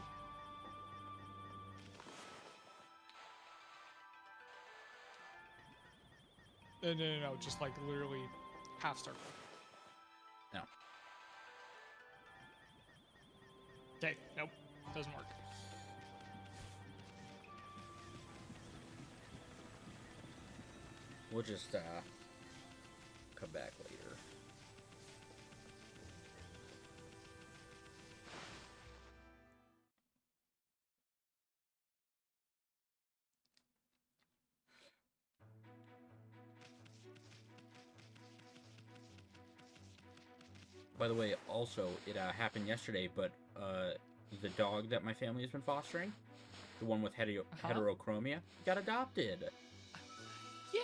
Speaker 2: No, just like literally half circle.
Speaker 1: No.
Speaker 2: Okay, nope, doesn't work.
Speaker 1: We'll just, come back later. By the way, also, it happened yesterday, but the dog that my family has been fostering, the one with heterochromia, got adopted.
Speaker 2: Yay!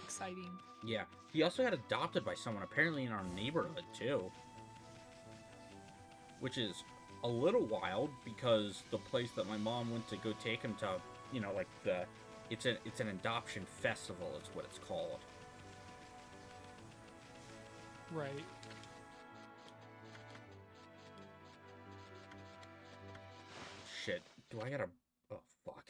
Speaker 2: Exciting.
Speaker 1: Yeah, he also got adopted by someone, apparently in our neighborhood, too. Which is a little wild, because the place that my mom went to go take him to, you know, like it's an adoption festival, is what it's called.
Speaker 2: Right.
Speaker 1: Shit. Do I gotta... Oh, fuck.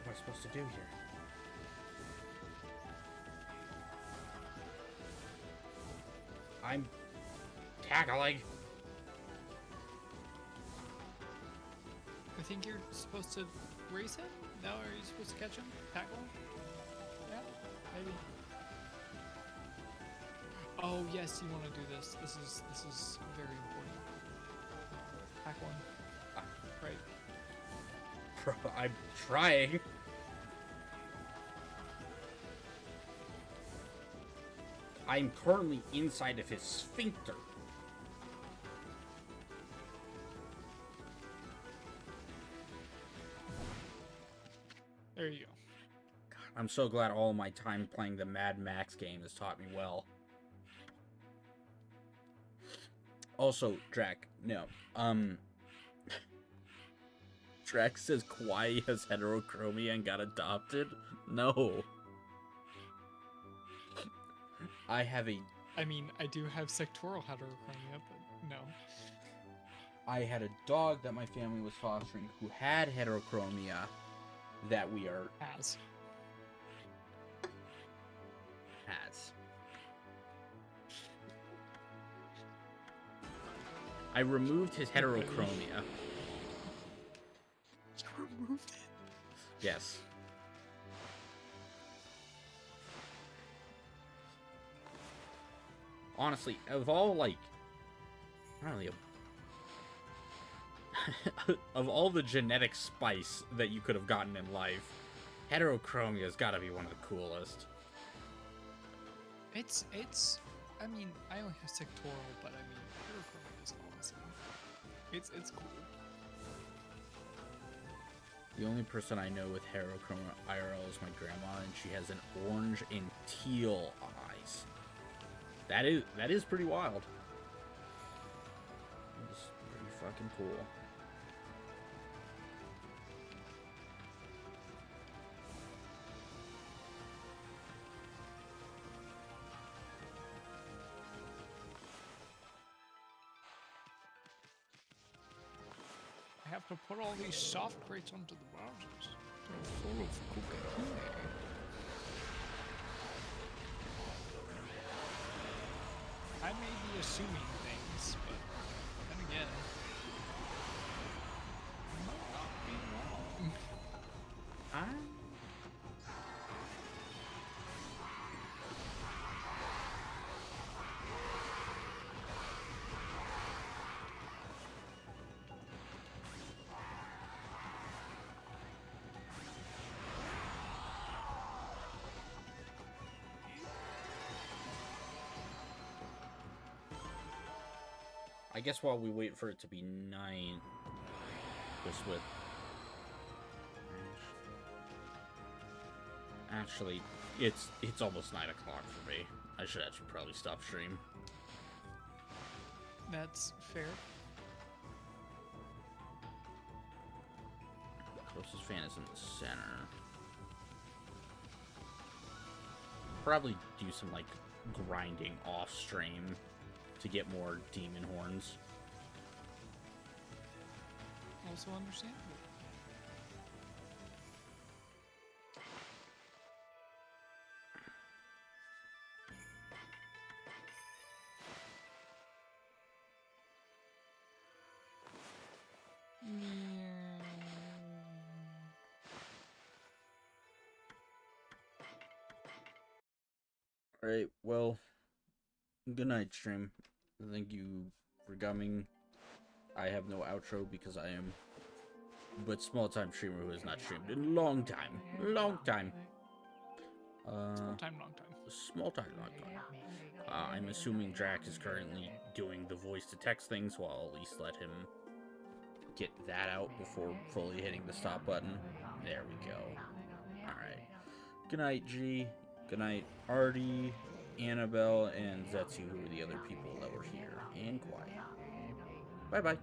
Speaker 1: What am I supposed to do here? I'm tackling.
Speaker 2: I think you're supposed to race him? No, are you supposed to catch him? Tackle him? Yeah, maybe. Oh yes, you want to do this. This is very important. Tackle him. Right.
Speaker 1: Bro, I'm trying. I'm currently inside of his sphincter.
Speaker 2: There you go.
Speaker 1: I'm so glad all my time playing the Mad Max game has taught me well. Also, Drac, no. Drac says Kawaii has heterochromia and got adopted? No. I have a...
Speaker 2: I mean, I do have sectoral heterochromia, but no.
Speaker 1: I had a dog that my family was fostering who had heterochromia that we are...
Speaker 2: Has.
Speaker 1: I removed his heterochromia.
Speaker 2: You removed it?
Speaker 1: Yes. Honestly, of all, like... I don't know. Of all the genetic spice that you could have gotten in life, heterochromia has got to be one of the coolest.
Speaker 2: It's, I mean, I only have sectoral, but I mean, heterochromia is awesome. It's cool.
Speaker 1: The only person I know with heterochromia IRL is my grandma, and she has an orange and teal eyes. That is pretty wild. It's pretty fucking cool.
Speaker 2: I have to put all these soft crates onto the boxes. They're full of cocaine. I may be assuming things, but then again, I might not be wrong.
Speaker 1: I guess while we wait for it to be 9, just with... Actually, it's almost 9 o'clock for me. I should actually probably stop stream.
Speaker 2: That's fair.
Speaker 1: Closest fan is in the center. Probably do some, like, grinding off stream to get more demon horns.
Speaker 2: Also understandable.
Speaker 1: Alright, well, good night, stream. Thank you for coming. I have no outro because I am but small-time streamer who has not streamed in a long time. Long time.
Speaker 2: Small time, long time.
Speaker 1: Small time, long time. I'm assuming Drac is currently doing the voice-to-text thing, so I'll at least let him get that out before fully hitting the stop button. There we go. Alright. Good night, G. Good night, Artie, Annabelle, and Zetsu, who were the other people that were here and quiet. Bye-bye.